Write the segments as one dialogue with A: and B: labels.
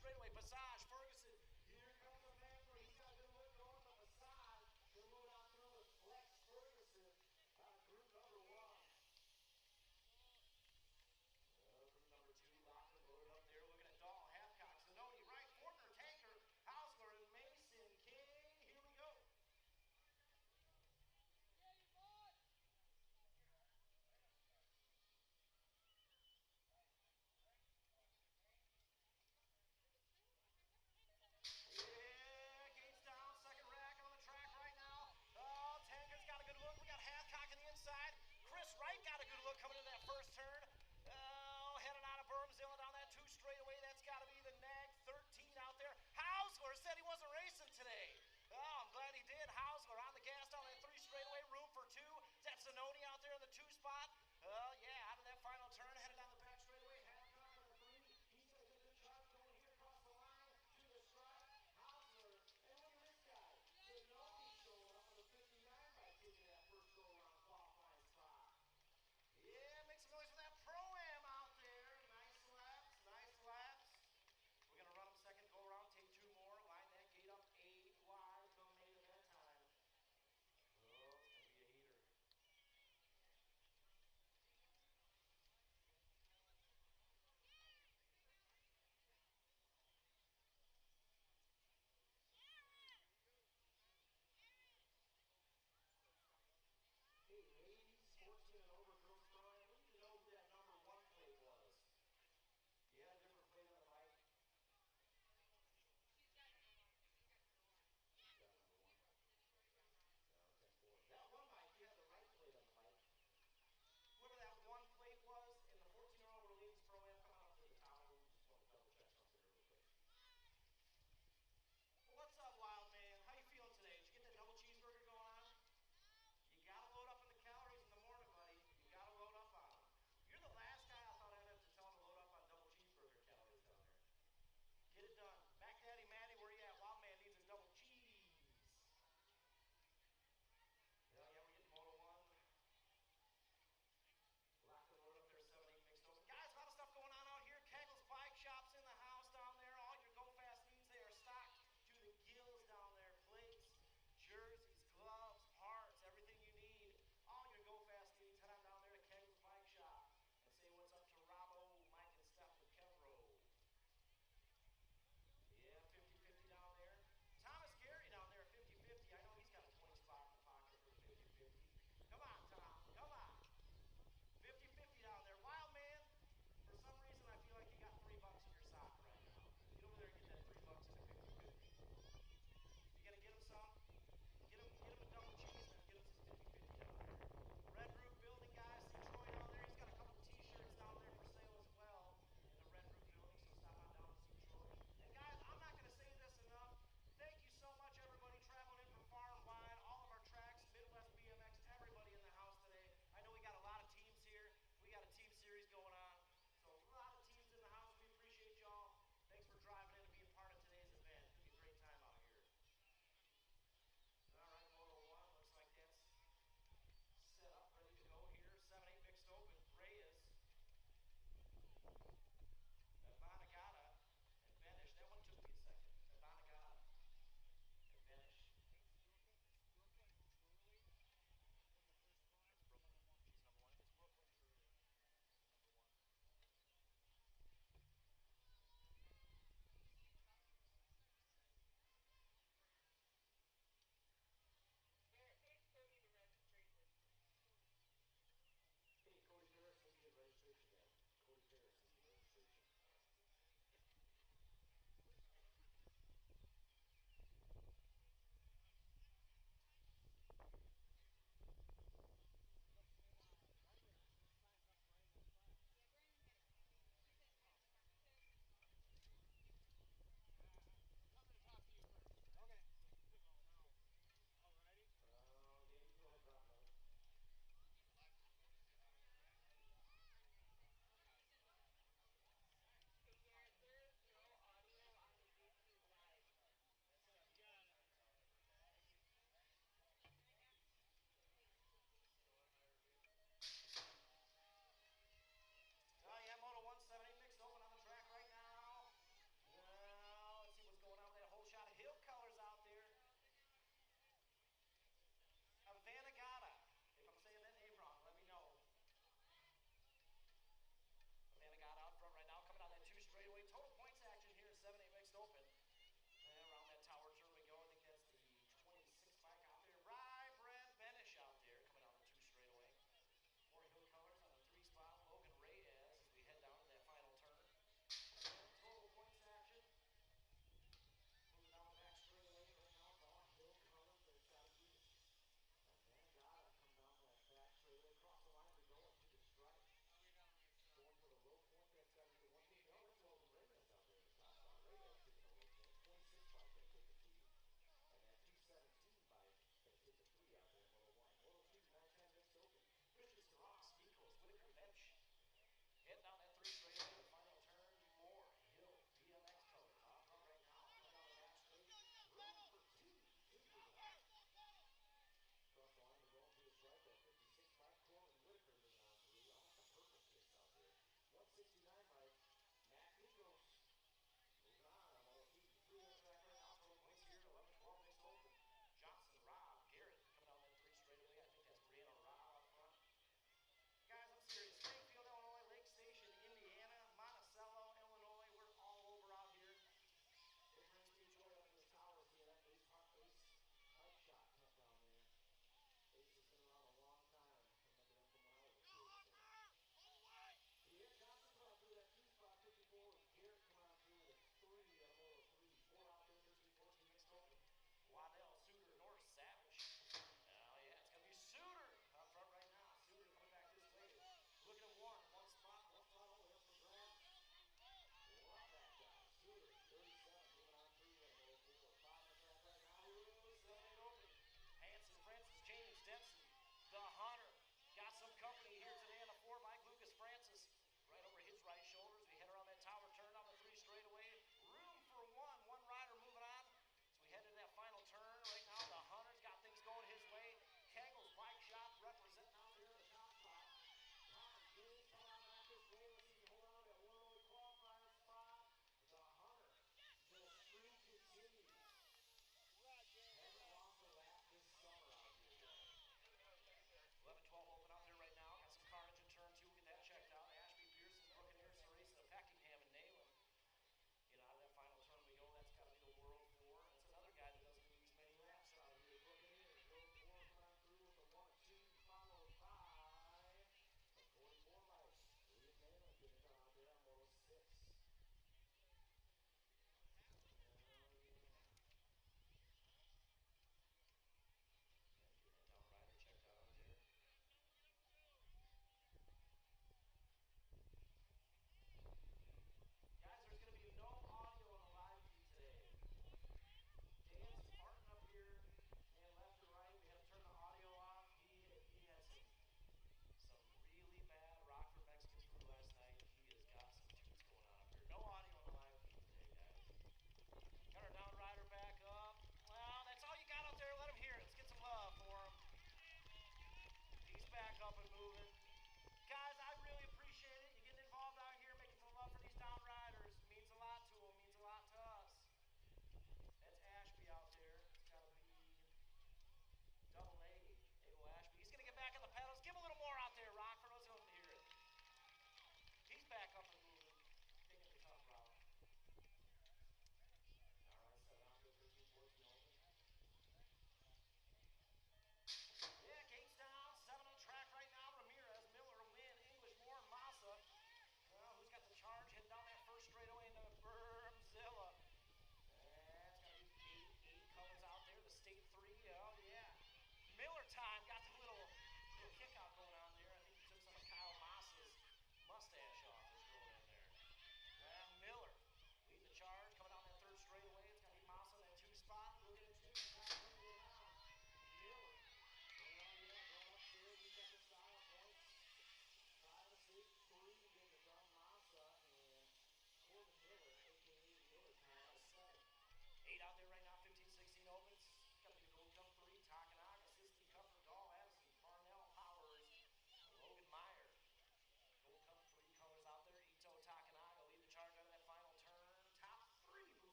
A: straightaway. Passage, Ferguson. Here comes the man where he's got a good look going, but Passage will move out through with Lex Ferguson out of group number 1. Group number 2, Lockwood loaded up there, looking at Dahl, Halfcock, Zanoni, right, Fortner, Tanker, Hausler, and Mason King. Here we go.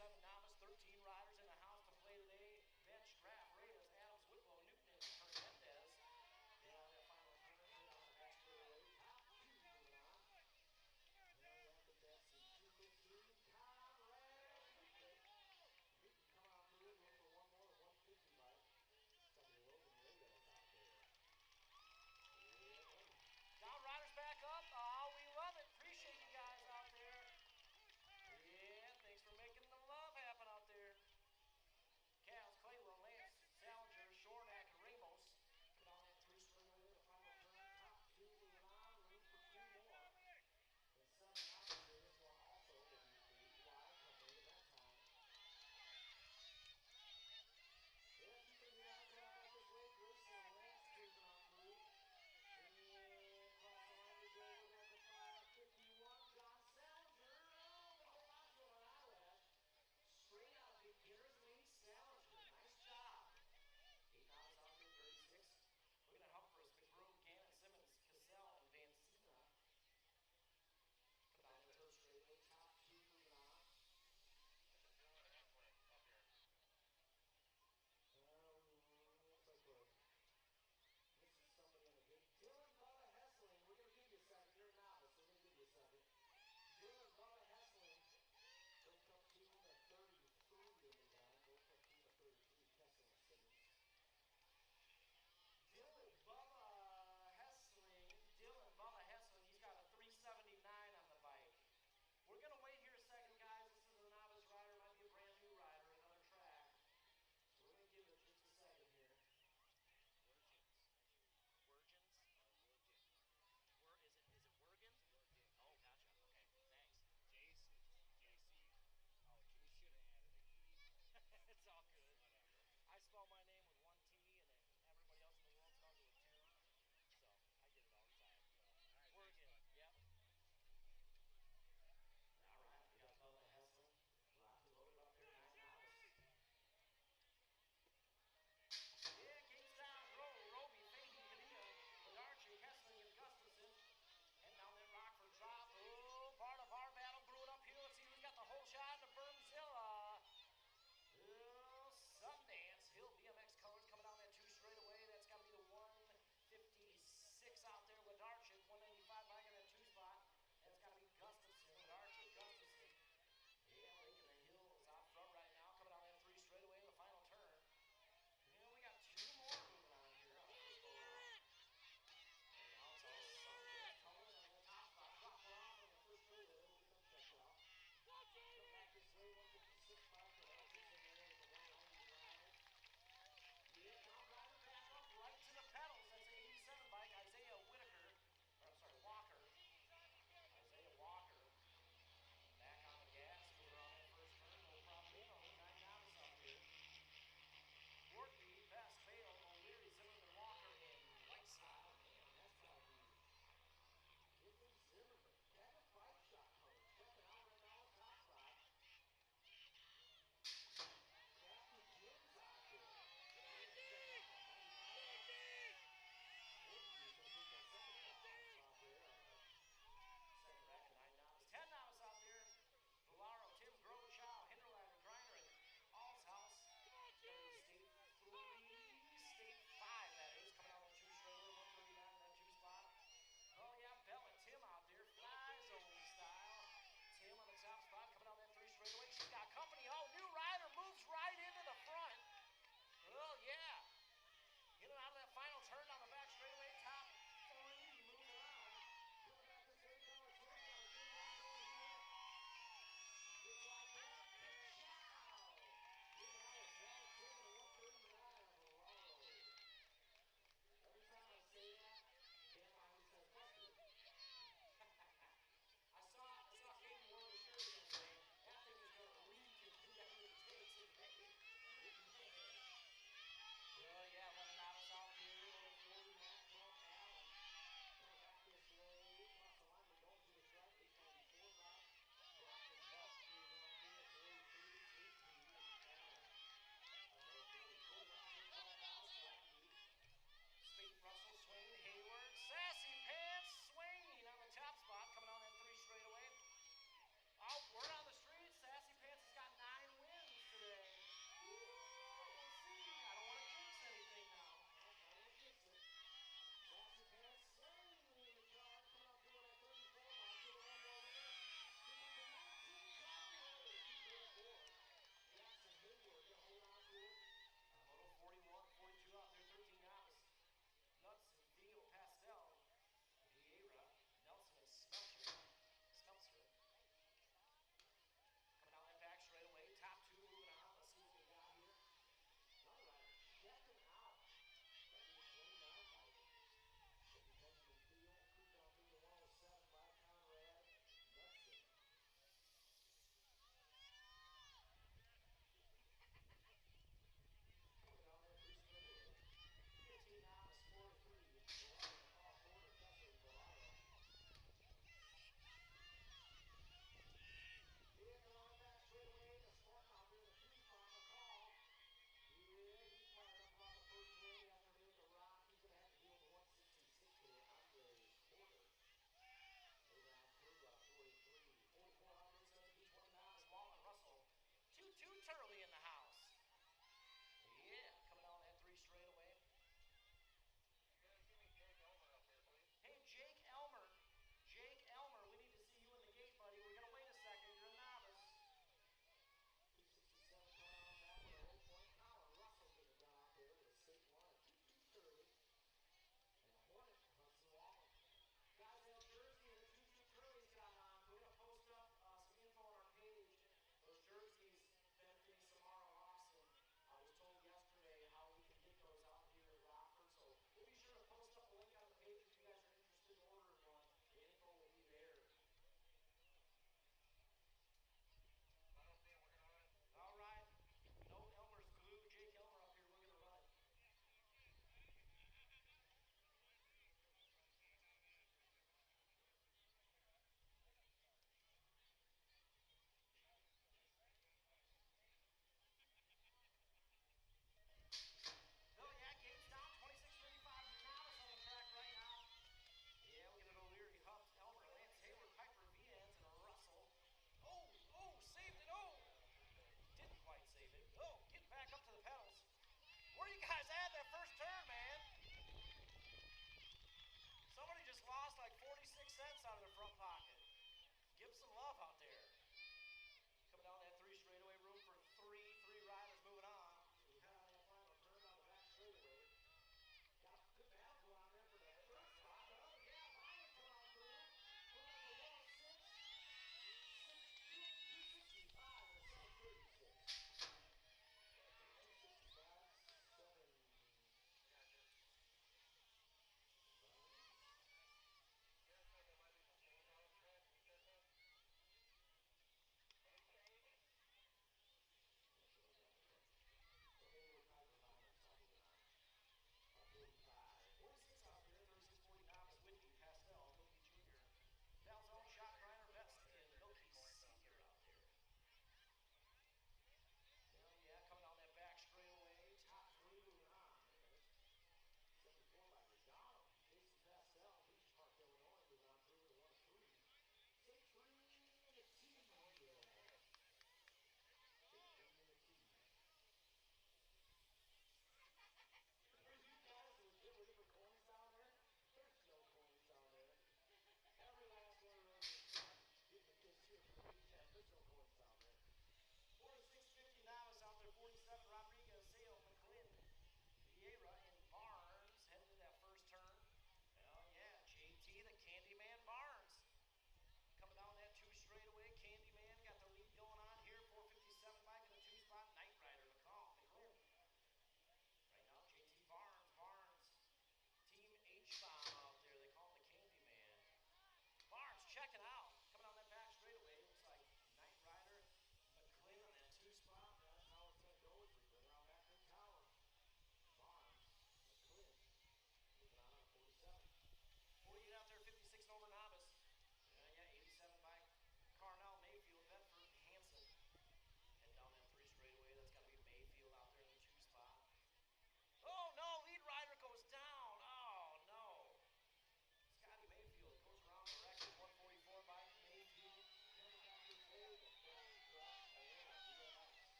A: 7 novice, 13 riders in the house to play today. Bench, Draft, Reyes, Adams, Whitlow, Newton, and Hernandez. Yeah, that final turn here on the next relay. Top 2 moving on. And I think that's the 215 Conrad Newton. He can come out through and look for one more at 150 bike. Couple of Logan Reyes out there. Yeah, buddy. Down riders back up. Oh, we love it. Appreciate you guys out there. Yeah, thanks for making the love happen.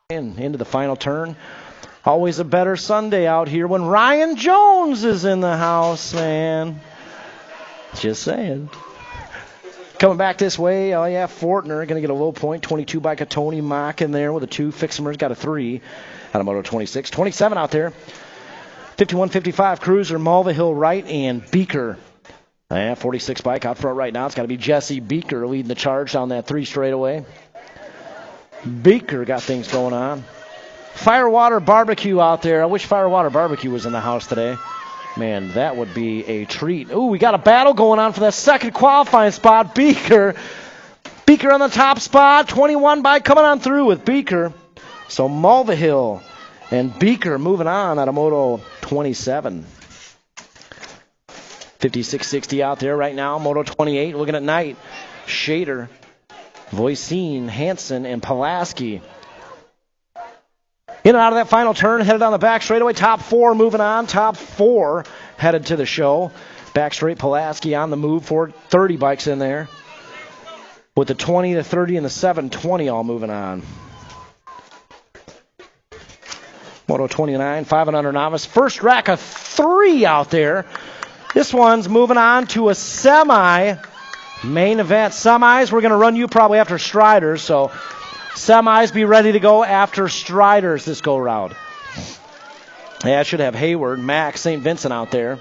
B: And into the final turn. Always a better Sunday out here when Ryan Jones is in the house, man. Just saying. Coming back this way, oh yeah, Fortner going to get a low point. 22 by Tony Mock in there with a 2. Fixmer's got a 3 out of Moto 26. 27 out there. 51-55 Cruiser, Mulvihill right, and Beaker. 46 bike out front right now. It's got to be Jesse Beaker leading the charge down that 3 straightaway. Beaker got things going on. Firewater Barbecue out there. I wish Firewater Barbecue was in the house today. Man, that would be a treat. Ooh, we got a battle going on for that second qualifying spot. Beaker on the top spot. 21 bike coming on through with Beaker. So Mulvihill and Beaker moving on out of Moto 27. 56-60 out there right now. Moto 28 looking at night. Shader, Voisin, Hansen, and Pulaski. In and out of that final turn, headed down the back straightaway. Top 4 moving on. Top 4 headed to the show. Back straight, Pulaski on the move for 30 bikes in there. With the 20, the 30, and the 720 all moving on. Moto 29, 5 and under novice. First rack of 3 out there. This one's moving on to a semi main event. Semis, we're going to run you probably after Striders, so semis be ready to go after Striders this go round. Yeah, I should have Hayward, Max, St. Vincent out there.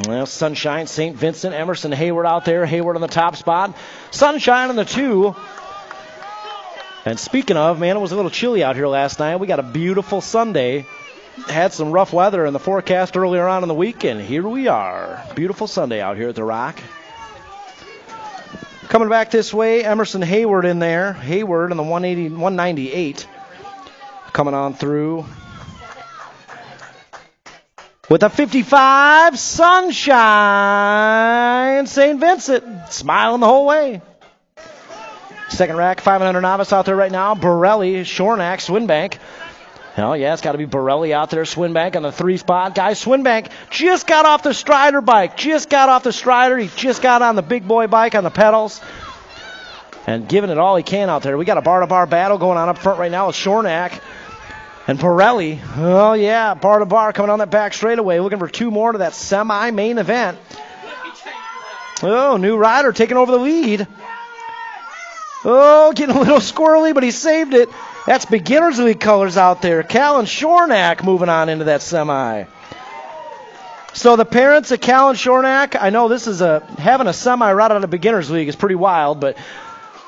B: Well, Sunshine, St. Vincent, Emerson, Hayward out there. Hayward on the top spot. Sunshine on the 2. And speaking of, man, it was a little chilly out here last night. We got a beautiful Sunday. Had some rough weather in the forecast earlier on in the week, and here we are. Beautiful Sunday out here at the Rock. Coming back this way, Emerson Hayward in there. Hayward on the 198. Coming on through. With a 55, Sunshine, St. Vincent, smiling the whole way. Second rack, 500 novice out there right now. Borelli, Shornack, Swinbank. Oh, yeah, it's got to be Borelli out there. Swinbank on the 3 spot. Guys, Swinbank just got off the Strider bike. He just got on the big boy bike on the pedals. And giving it all he can out there. We got a bar-to-bar battle going on up front right now with Shornack and Borelli. Oh, yeah, bar-to-bar coming on that back straightaway. Looking for 2 more to that semi-main event. Oh, new rider taking over the lead. Oh, getting a little squirrely, but he saved it. That's Beginners League colors out there. Callan Shornack moving on into that semi. So the parents of Callan Shornack, I know this is having a semi right out of Beginners League is pretty wild, but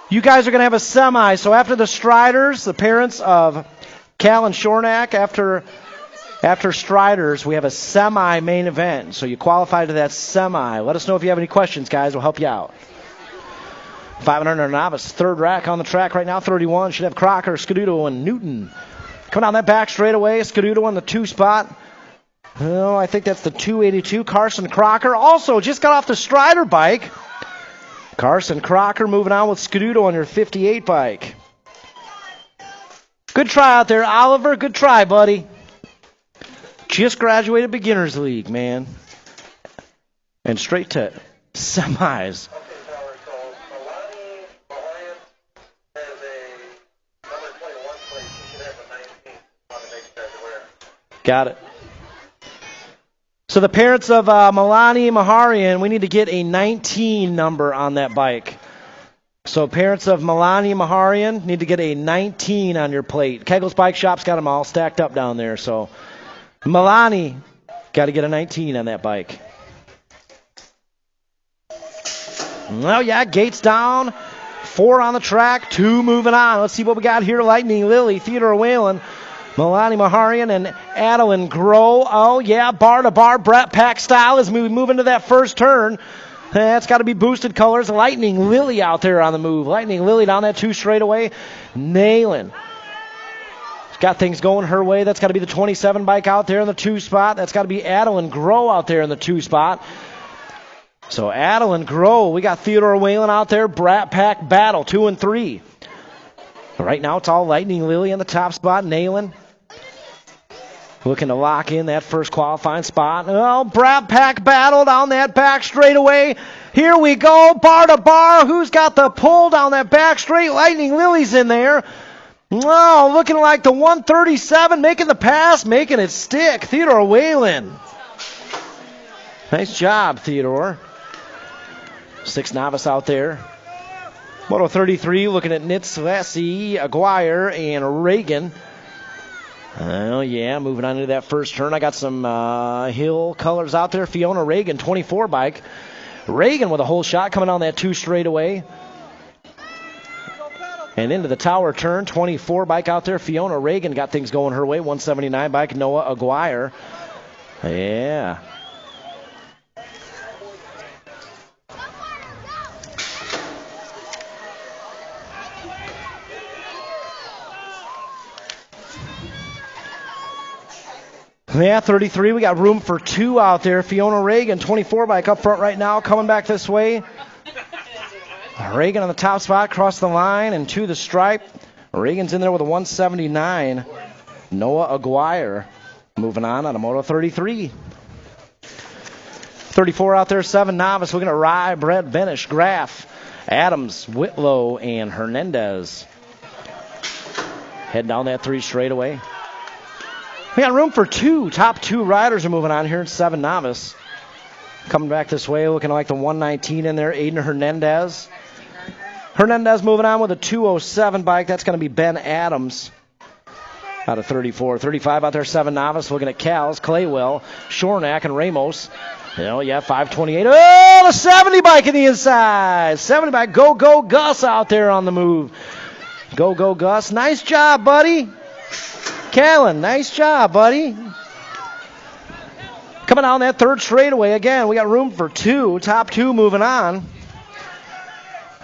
B: you guys are going to have a semi. So after the Striders, the parents of Callan Shornack, after Striders, we have a semi-main event. So you qualify to that semi. Let us know if you have any questions, guys. We'll help you out. 500 novice, third rack on the track right now. 31 should have Crocker, Scaduto, and Newton. Coming down that back straightaway, Scaduto on the 2 spot. Oh, I think that's the 282. Carson Crocker also just got off the Strider bike. Carson Crocker moving on with Scaduto on your 58 bike. Good try out there, Oliver. Good try, buddy. Just graduated Beginners League, man. And straight to semis. Got it. So the parents of Milani Maharian, we need to get a 19 number on that bike. So parents of Milani Maharian need to get a 19 on your plate. Kegel's Bike Shop's got them all stacked up down there. So Milani, got to get a 19 on that bike. Well, yeah, gates down. 4 on the track, 2 moving on. Let's see what we got here. Lightning Lily, Theodore Whalen, Milani Maharian, and Adeline Grow. Oh, yeah, bar-to-bar, Brett Pack style as we move into that first turn. That's got to be boosted colors. Lightning Lily out there on the move. Lightning Lily down that 2 straightaway. Nailing. She's got things going her way. That's got to be the 27 bike out there in the 2 spot. That's got to be Adeline Grow out there in the 2 spot. So Adeline Grow, we got Theodore Whalen out there. Brat Pack battle, 2 and 3. Right now it's all Lightning Lily in the top spot. Nailing. Looking to lock in that first qualifying spot. Oh, Brat Pack battle down that back straightaway. Here we go, bar to bar. Who's got the pull down that back straight? Lightning Lily's in there. Oh, looking like the 137, making the pass, making it stick. Theodore Whalen. Nice job, Theodore. 6 novice out there. Moto 33 looking at Nitz, Lassie, Aguirre, and Reagan. Oh, yeah, moving on to that first turn. I got some Hill colors out there. Fiona Reagan, 24 bike. Reagan with a whole shot coming on that 2 straightaway. And into the tower turn, 24 bike out there. Fiona Reagan got things going her way. 179 bike, Noah Aguirre. Yeah. Yeah, 33. We got room for 2 out there. Fiona Reagan, 24 bike up front right now, coming back this way. Reagan on the top spot, across the line and to the stripe. Reagan's in there with a 179. Noah Aguirre moving on a Moto 33. 34 out there, 7 novice. Looking at Rye, Brett, Benish, Graff, Adams, Whitlow, and Hernandez. Heading down that 3 straightaway. We got room for 2. Top 2 riders are moving on here in 7 novice. Coming back this way, looking like the 119 in there, Aiden Hernandez. Hernandez moving on with a 207 bike. That's going to be Ben Adams out of 34. 35 out there, 7 novice. Looking at Cals, Claywell, Shornack, and Ramos. Oh, yeah, 528. Oh, the 70 bike in the inside. 70 bike. Go, go, Gus out there on the move. Go, go, Gus. Nice job, buddy. Callan, nice job, buddy. Coming down that 3rd straightaway again. We got room for 2. Top 2 moving on.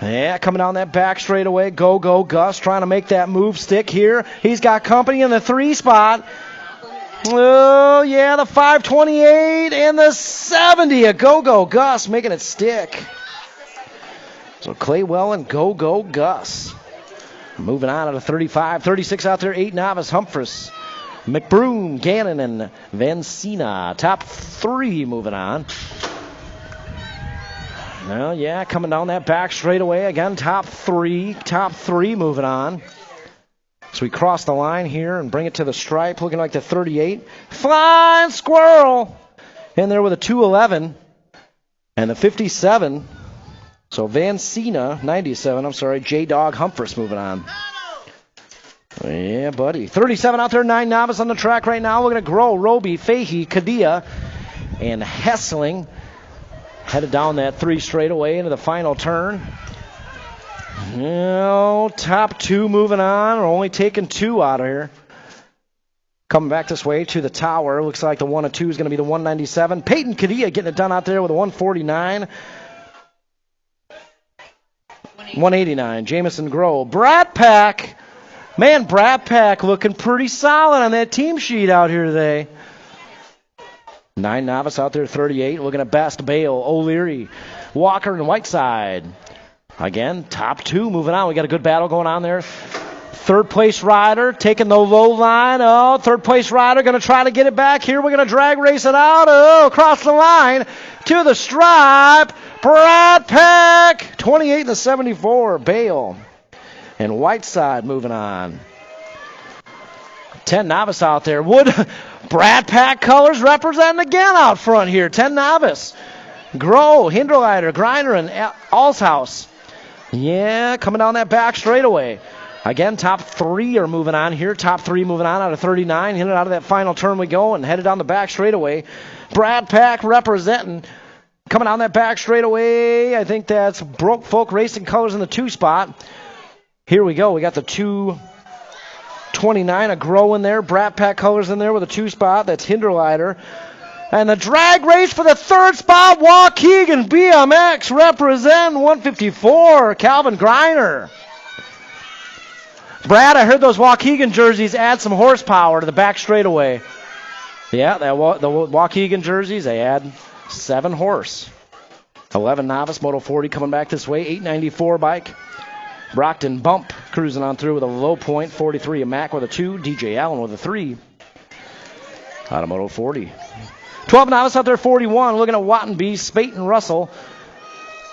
B: Yeah, coming down that back straightaway. Go, go, Gus. Trying to make that move stick here. He's got company in the 3 spot. Oh, yeah, the 528 and the 70. A go, go, Gus making it stick. So Claywell and go, go, Gus. Moving on to the 35. 36 out there, 8 novice. Humphreys, McBroom, Gannon, and Vancina. Top 3 moving on. Well, yeah, coming down that back straightaway. Again, top 3. Top 3 moving on. So we cross the line here and bring it to the stripe. Looking like the 38. Flying Squirrel in there with a 211. And the 57. So Vancina, 97, I'm sorry, J-Dog Humphreys moving on. Yeah, buddy. 37 out there, 9 novice on the track right now. Looking at Groh, Roby, Fahey, Kadia, and Hessling. Headed down that 3 straightaway into the final turn. Top 2 moving on. We're only taking 2 out of here. Coming back this way to the tower. Looks like the 1 and 2 is going to be the 197. Peyton Kadia getting it done out there with a 149. 189, Jamison Groh. Brat Pack. Man, Brat Pack looking pretty solid on that team sheet out here today. 9 novice out there, 38. Looking at Best, Bale, O'Leary, Walker, and Whiteside. Again, top 2 moving on. We got a good battle going on there. 3rd place rider taking the low line. Oh, 3rd place rider going to try to get it back here. We're going to drag race it out. Oh, across the line to the stripe. Brat Pack, 28 and the 74, Bale. And Whiteside moving on. 10 novice out there. Wood, Brat Pack colors representing again out front here. 10 novice. Groh, Hinderleiter, Griner, and Alshouse. Yeah, coming down that back straightaway. Again, top 3 are moving on here. Top 3 moving on out of 39. Headed out of that final turn we go and headed down the back straightaway. Brat Pack representing. Coming down that back straightaway, I think that's Broke Folk Racing colors in the 2 spot. Here we go. We got the 229, a Grow in there. Brat Pack colors in there with a 2 spot. That's Hinderleiter. And the drag race for the 3rd spot, Waukegan BMX represent 154, Calvin Griner. Brad, I heard those Waukegan jerseys add some horsepower to the back straightaway. Yeah, the Waukegan jerseys, they add 7 horse. 11 novice, Moto 40 coming back this way. 894 bike. Brockton Bump cruising on through with a low point. 43, a Mac with a 2. DJ Allen with a 3. Out of Moto 40. 12 novice out there, 41. Looking at Wattenby, Spate, and Russell.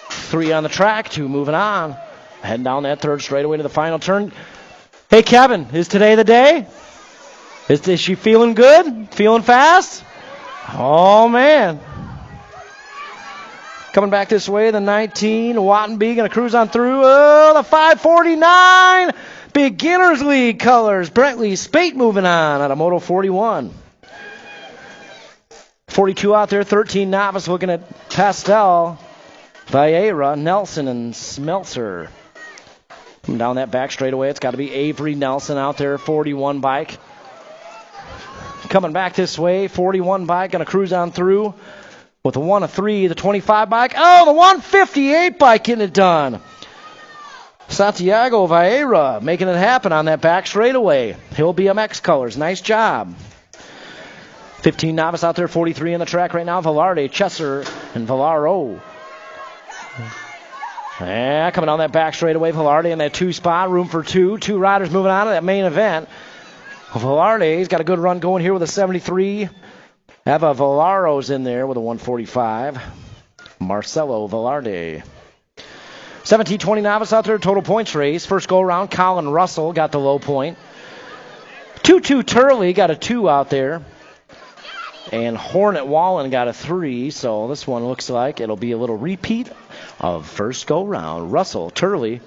B: 3 on the track, 2 moving on. Heading down that 3rd straightaway to the final turn. Hey, Kevin, is today the day? Is she feeling good? Feeling fast? Oh, man. Coming back this way, the 19, Wattenby going to cruise on through. Oh, the 549. Beginners League colors. Brentley Spate moving on out of Moto 41. 42 out there, 13 novice looking at Pastel, Vieira, Nelson, and Smeltzer. Coming down that back straightaway, it's got to be Avery Nelson out there, 41 bike. Coming back this way, 41 bike, going to cruise on through with the 1 of 3, the 25 bike. Oh, the 158 bike getting it done. Santiago Vieira making it happen on that back straightaway. Hill BMX colors, nice job. 15 novice out there, 43 on the track right now. Velarde, Chesser, and Valaro. Yeah, coming on that back straightaway, Velarde in that 2 spot, room for 2. 2 riders moving on to that main event. Velarde's got a good run going here with a 73. Eva Valaro's in there with a 145. Marcelo Velarde. 17-20 novice out there, total points race. First go around, Colin Russell got the low point. 2-2 Turley got a 2 out there. And Hornet Wallen got a 3, so this one looks like it'll be a little repeat of first go round. Russell, Turley,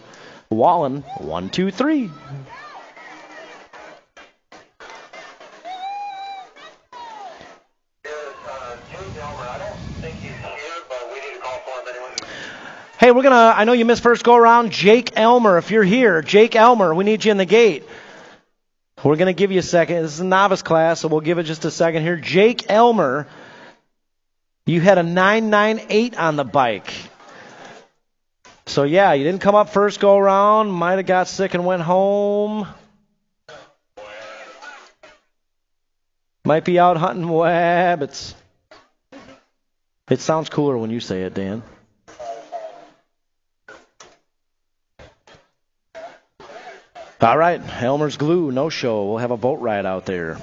B: Wallen, 1, 2, 3. Hey, I know you missed first go around. Jake Elmer, if you're here, Jake Elmer, we need you in the gate. We're going to give you a second. This is a novice class, so we'll give it just a second here. Jake Elmer, you had a 998 on the bike. So, yeah, you didn't come up first go around. Might have got sick and went home. Might be out hunting web. It sounds cooler when you say it, Dan. All right, Elmer's Glue, no show. We'll have a boat ride out there.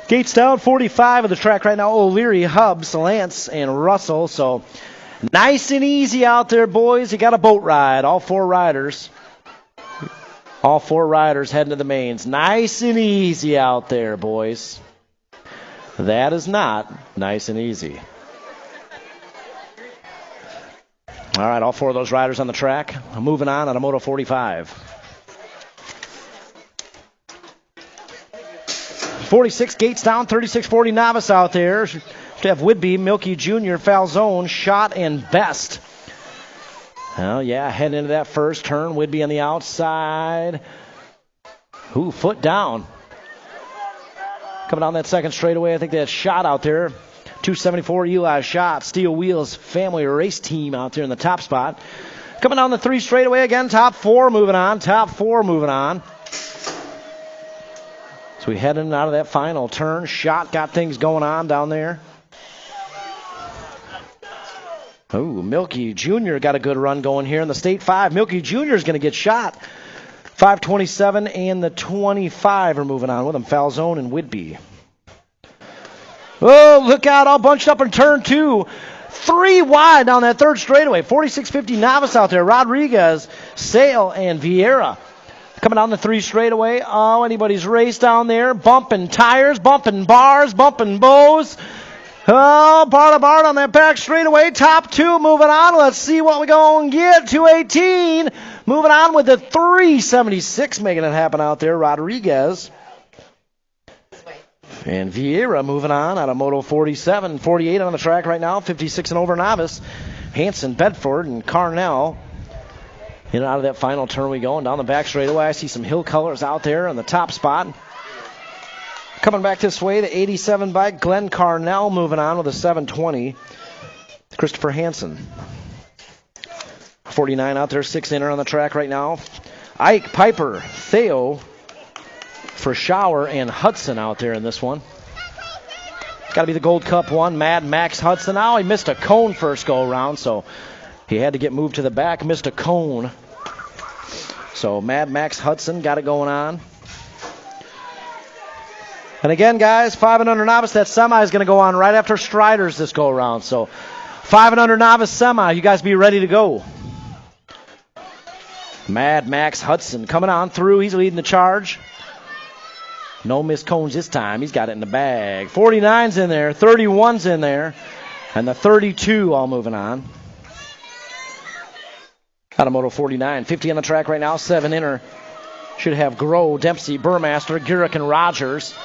B: Gates down, 45 of the track right now. O'Leary, Hubbs, Lance, and Russell. So nice and easy out there, boys. You got a boat ride. All 4 riders. All 4 riders heading to the mains. Nice and easy out there, boys. That is not nice and easy. All right, all 4 of those riders on the track. Moving on a Moto 45. 46 Gates down, 36-40 novice out there. To have Whitby, Milky Jr., Falzone, Schott, and Best. Oh, yeah, heading into that first turn. Whitby on the outside. Ooh, foot down. Coming down that second straightaway, I think that's Schott out there. 274 Eli Schott, Steel Wheels Family Race Team out there in the top spot. Coming down the 3 straightaway again, top 4 moving on, top 4 moving on. So we head in and out of that final turn. Schott got things going on down there. Oh, Milky Jr. got a good run going here in the State 5. Milky Jr. is going to get shot. 527 and the 25 are moving on with him, Falzone and Whitby. Oh, look out, all bunched up in turn 2. 3 wide down that third straightaway. 46-50 novice out there. Rodriguez, Sale, and Vieira. Coming down the 3 straightaway. Oh, anybody's race down there. Bumping tires, bumping bars, bumping bows. Oh, bar to bar on that back straightaway. Top 2 moving on. Let's see what we're going to get. 218. Moving on with the 376 making it happen out there. Rodriguez. And Vieira moving on out of Moto 47. 48 on the track right now. 56 and over novice. Hanson, Bedford, and Carnell. In and out of that final turn we go. And down the back straightaway, I see some Hill colors out there on the top spot. Coming back this way, the 87 bike, Glenn Carnell moving on with a 720. Christopher Hansen. 49 out there, 6 inner on the track right now. Ike, Piper, Theo, Frischauer, and Hudson out there in this one. It's got to be the Gold Cup one. Mad Max Hudson. Now he missed a cone first go around, so he had to get moved to the back. Missed a cone. So Mad Max Hudson got it going on. And again, guys, 5 and under novice, that semi is going to go on right after Striders this go around. So 5 and under novice semi, you guys be ready to go. Mad Max Hudson coming on through. He's leading the charge. No missed cones this time. He's got it in the bag. 49's in there. 31's in there. And the 32 all moving on. Automoto 49. 50 on the track right now. 7 inner. Should have Groh, Dempsey, Burmaster, Gurrick, and Rogers.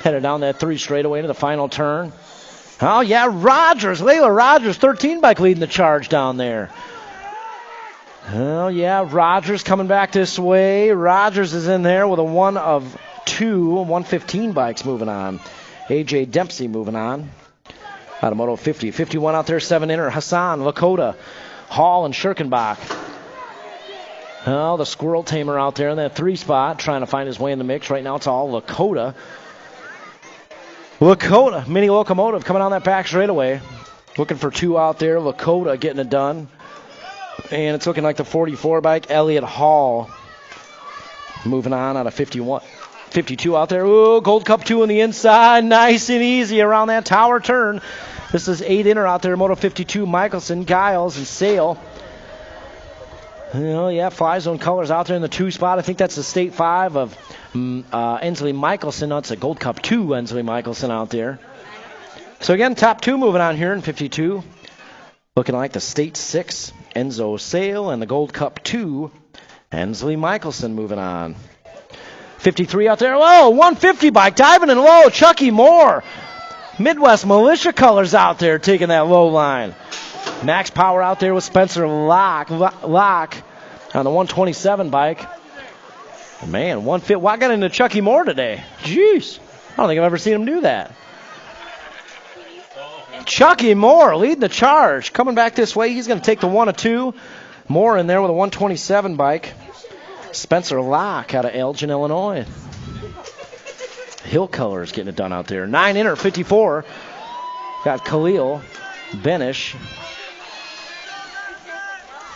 B: Headed down that 3 straightaway to the final turn. Oh, yeah, Rogers. Layla Rogers, 13 bike leading the charge down there. Oh, yeah, Rogers coming back this way. Rogers is in there with a 1 of 2, 115 bikes moving on. A.J. Dempsey moving on. Automoto 50. 51 out there, 7 inner. Hassan, Lakota, Hall, and Schirkenbach. Oh, the Squirrel Tamer out there in that 3 spot, trying to find his way in the mix. Right now it's all Lakota. Lakota, mini locomotive coming on that back straightaway. Looking for 2 out there. Lakota getting it done. And it's looking like the 44 bike, Elliott Hall. Moving on out of 51. 52 out there. Ooh, Gold Cup 2 on the inside. Nice and easy around that tower turn. This is 8 inner out there. Moto 52, Michelson, Giles, and Sale. Oh, yeah, Fly Zone colors out there in the 2 spot. I think that's the State 5 of Ensley Michelson. No, it's a Gold Cup 2 Ensley Michelson out there. So, again, top 2 moving on here in 52. Looking like the State 6, Enzo Sale, and the Gold Cup 2, Ensley Michelson moving on. 53 out there. Whoa, 150 bike diving in low. Chucky Moore. Midwest Militia colors out there taking that low line. Max Power out there with Spencer Locke on the 127 bike. Man, 150. Well, I got into Chucky Moore today. Jeez. I don't think I've ever seen him do that. Chucky Moore leading the charge. Coming back this way, he's going to take the 1 of 2. Moore in there with a 127 bike. Spencer Locke out of Elgin, Illinois. Hill Colors getting it done out there. 9 inner, 54. Got Khalil, Benish,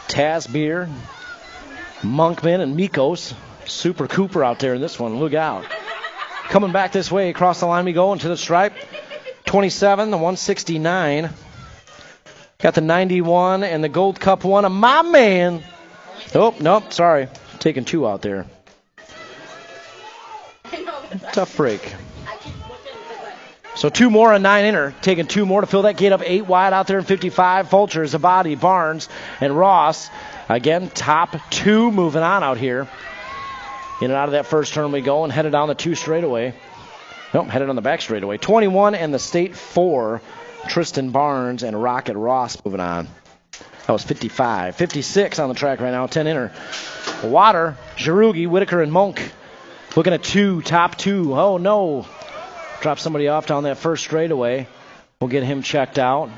B: Taz Beer, Monkman, and Mikos. Super Cooper out there in this one. Look out. Coming back this way, across the line we go into the stripe. 27, the 169. Got the 91 and the Gold Cup 1 of my man. Oh, nope, sorry. Taking 2 out there. Tough break. So 2 more and 9 inner. Taking 2 more to fill that gate up. 8 wide out there in 55. Fulcher, Zabadi, Barnes, and Ross. Again, top 2 moving on out here. In and out of that first turn we go and headed down the 2 straightaway. Nope, headed on the back straightaway. 21 and the State 4. Tristan Barnes and Rocket Ross moving on. That was 55. 56 on the track right now. 10 inner. Water, Jarugi, Whitaker, and Monk. Looking at 2, top 2. Oh, no. Drop somebody off down that first straightaway. We'll get him checked out.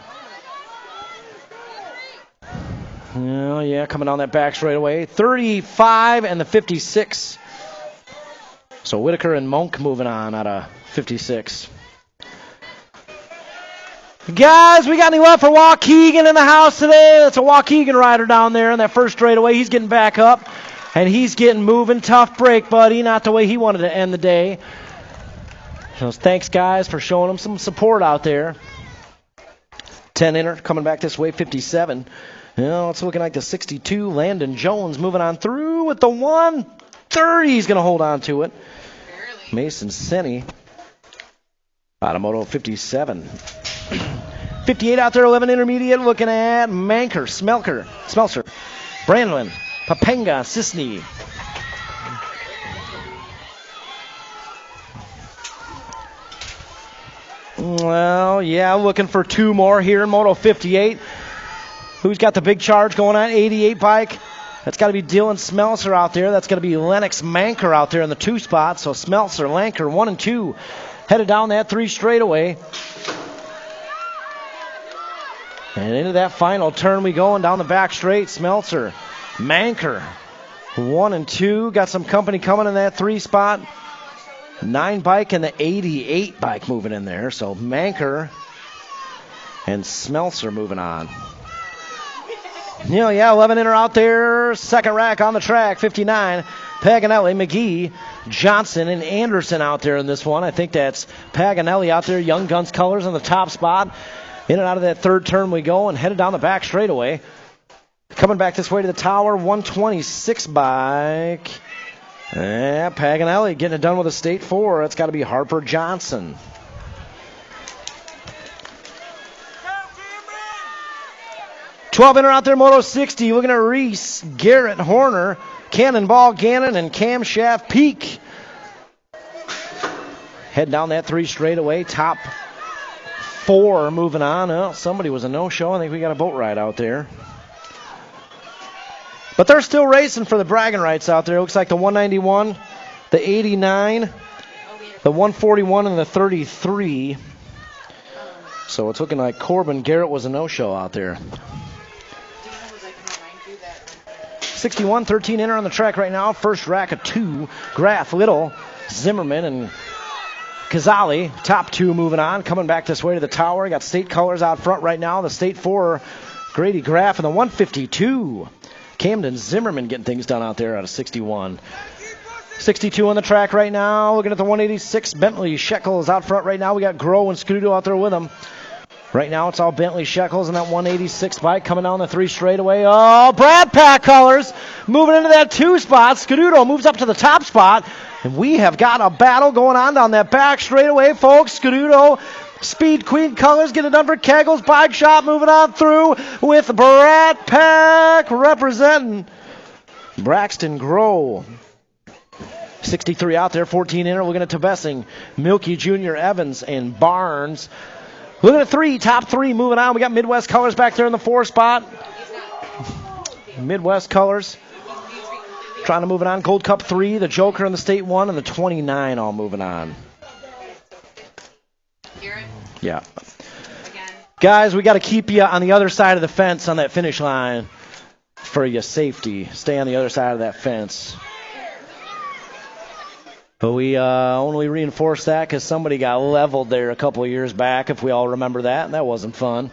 B: Oh, yeah, coming down that back straightaway. 35 and the 56. So Whitaker and Monk moving on out of 56. Guys, we got any love for Waukegan in the house today? That's a Waukegan rider down there in that first straightaway. He's getting back up, and he's getting moving. Tough break, buddy. Not the way he wanted to end the day. So thanks, guys, for showing him some support out there. 10 inner, coming back this way, 57. You know, it's looking like the 62. Landon Jones moving on through with the 130. He's going to hold on to it. Mason Senni. Automoto 57. 58 out there, 11 intermediate, looking at Manker, Smelser, Brandlin, Papenga, Sisney. Well, yeah, looking for 2 more here in Moto 58. Who's got the big charge going on? 88 bike. That's got to be Dylan Smelser out there. That's going to be Lennox Manker out there in the 2 spot. So Smelser, Lanker, 1 and 2. Headed down that 3 straightaway. And into that final turn we go, and down the back straight. Smelser, Manker, 1 and 2. Got some company coming in that 3 spot. 9 bike and the 88 bike moving in there. So Manker and Smelser moving on. You know, yeah, 11 inner out there. Second rack on the track, 59. Paganelli, McGee, Johnson, and Anderson out there in this one. I think that's Paganelli out there. Young Guns colors on the top spot. In and out of that 3rd turn we go, and headed down the back straightaway. Coming back this way to the tower, 126 bike. Yeah, Paganelli getting it done with a state 4. That's got to be Harper Johnson. $12 out there, Moto 60. Looking at Reese, Garrett, Horner, Cannonball, Gannon, and Camshaft Peak. Heading down that 3 straightaway. Top 4 moving on. Oh, somebody was a no-show. I think we got a boat ride out there. But they're still racing for the bragging rights out there. Looks like the 191, the 89, the 141, and the 33. So it's looking like Corbin Garrett was a no-show out there. 61, 13 inner on the track right now. First rack of 2. Graff, Little, Zimmerman, and Kazali. Top 2 moving on. Coming back this way to the tower. Got state colors out front right now. The state 4, Grady Graff, and the 152. Camden Zimmerman getting things done out there out of 61. 62 on the track right now. Looking at the 186. Bentley Shekels out front right now. We got Groh and Scudo out there with them. Right now it's all Bentley Shekels and that 186 bike coming down the 3 straightaway. Oh, Brad Pack colors moving into that 2 spot. Scudo moves up to the top spot. And we have got a battle going on down that back straightaway, folks. Scudo, Speed Queen colors, get it done for Keggles. Bike Shop moving on through with Brad Pack representing Braxton Groh. 63 out there, 14 inner. Looking at Tebessing, Milky Jr., Evans, and Barnes. Looking at 3, top 3 moving on. We got Midwest colors back there in the 4 spot. Midwest colors. Trying to move it on. Gold Cup 3, the Joker in the State 1, and the 29 all moving on. Yeah. Guys, we got to keep you on the other side of the fence on that finish line for your safety. Stay on the other side of that fence. But we only reinforced that because somebody got leveled there a couple of years back, if we all remember that, and that wasn't fun.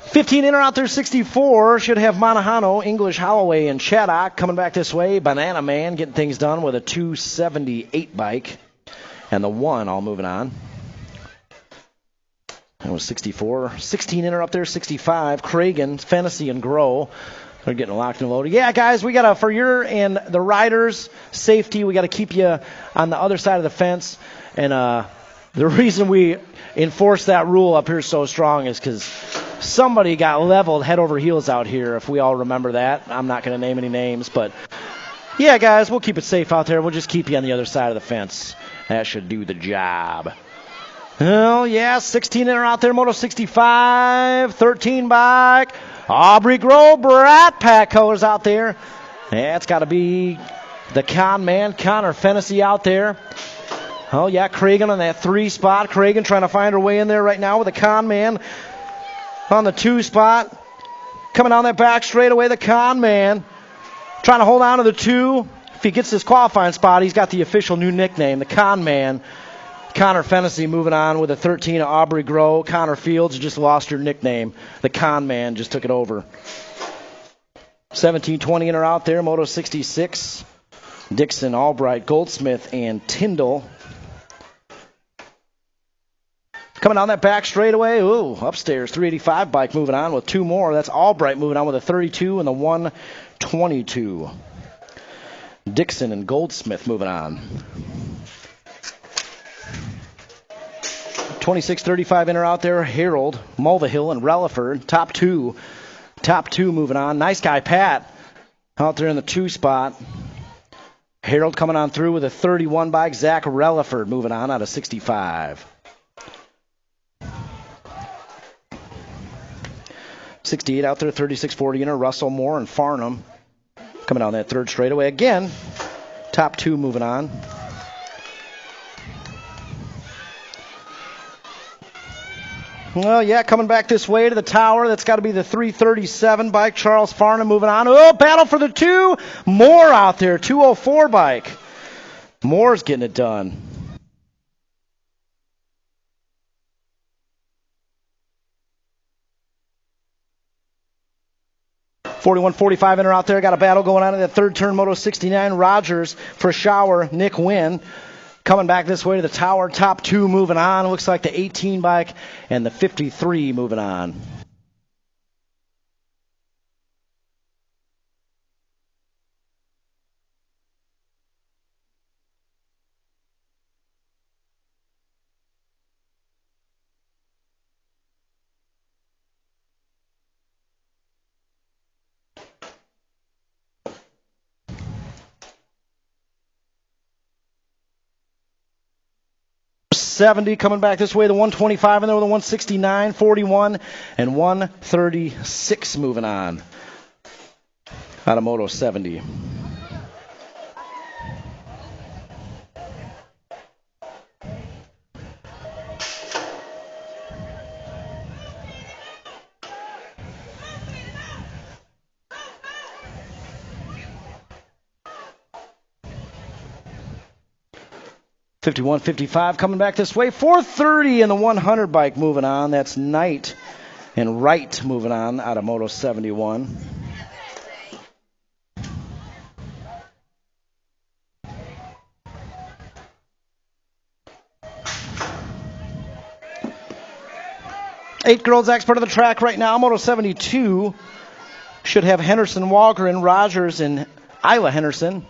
B: 15 inner out there, 64. Should have Monahano, English, Holloway, and Chaddock coming back this way. Banana Man getting things done with a 278 bike. And the 1 all moving on. That was 64. 16 inner up there, 65. Cragen, Fantasy, and Grow. They're getting locked and loaded. Yeah, guys, we got to, for your and the riders' safety, we got to keep you on the other side of the fence. And the reason we enforce that rule up here so strong is because somebody got leveled head over heels out here, if we all remember that. I'm not going to name any names, but yeah, guys, we'll keep it safe out there. We'll just keep you on the other side of the fence. That should do the job. Oh, yeah, 16 inner out there, Moto 65, 13 bike. Aubrey Grove, Brat Pack colors out there. Yeah, it's got to be the con man, Connor Fennessy out there. Oh, yeah, Cragen on that 3 spot. Cragen trying to find her way in there right now with the con man on the 2 spot. Coming down that back straightaway, the con man. Trying to hold on to the 2. If he gets this qualifying spot, he's got the official new nickname, the con man. Connor Fennessy moving on with a 13 of Aubrey Grove. Connor Fields just lost her nickname. The con man just took it over. 17-20 in or out there. Moto 66. Dixon, Albright, Goldsmith, and Tyndall. Coming down that back straightaway. Ooh, upstairs. 385 bike moving on with 2 more. That's Albright moving on with a 32 and the 122. Dixon and Goldsmith moving on. 26-35 in or out there. Harold, Mulvihill, and Relaford. Top 2. Top 2 moving on. Nice guy, Pat, out there in the 2 spot. Harold coming on through with a 31 bike. Zach Relaford moving on out of 65. 68 out there, 36-40 inner. Russell, Moore, and Farnham coming down that 3rd straightaway. Again, top 2 moving on. Well, yeah, coming back this way to the tower. That's got to be the 337 bike. Charles Farnham moving on. Oh, battle for the 2. Moore out there, 204 bike. Moore's getting it done. .41-45 in or out there. Got a battle going on in that 3rd turn. Moto 69. Rogers for Shower. Nick Wynn. Coming back this way to the tower, top 2 moving on. Looks like the 18 bike and the 53 moving on. 70 coming back this way. The 125 in there with a 169, 41, and 136 moving on. Out of Moto 70. .51, 55 coming back this way. 430 in the 100 bike moving on. That's Knight and Wright moving on out of Moto 71. Eight girls expert of the track right now. Moto 72 should have Henderson, Walker, and Rogers and Isla Henderson.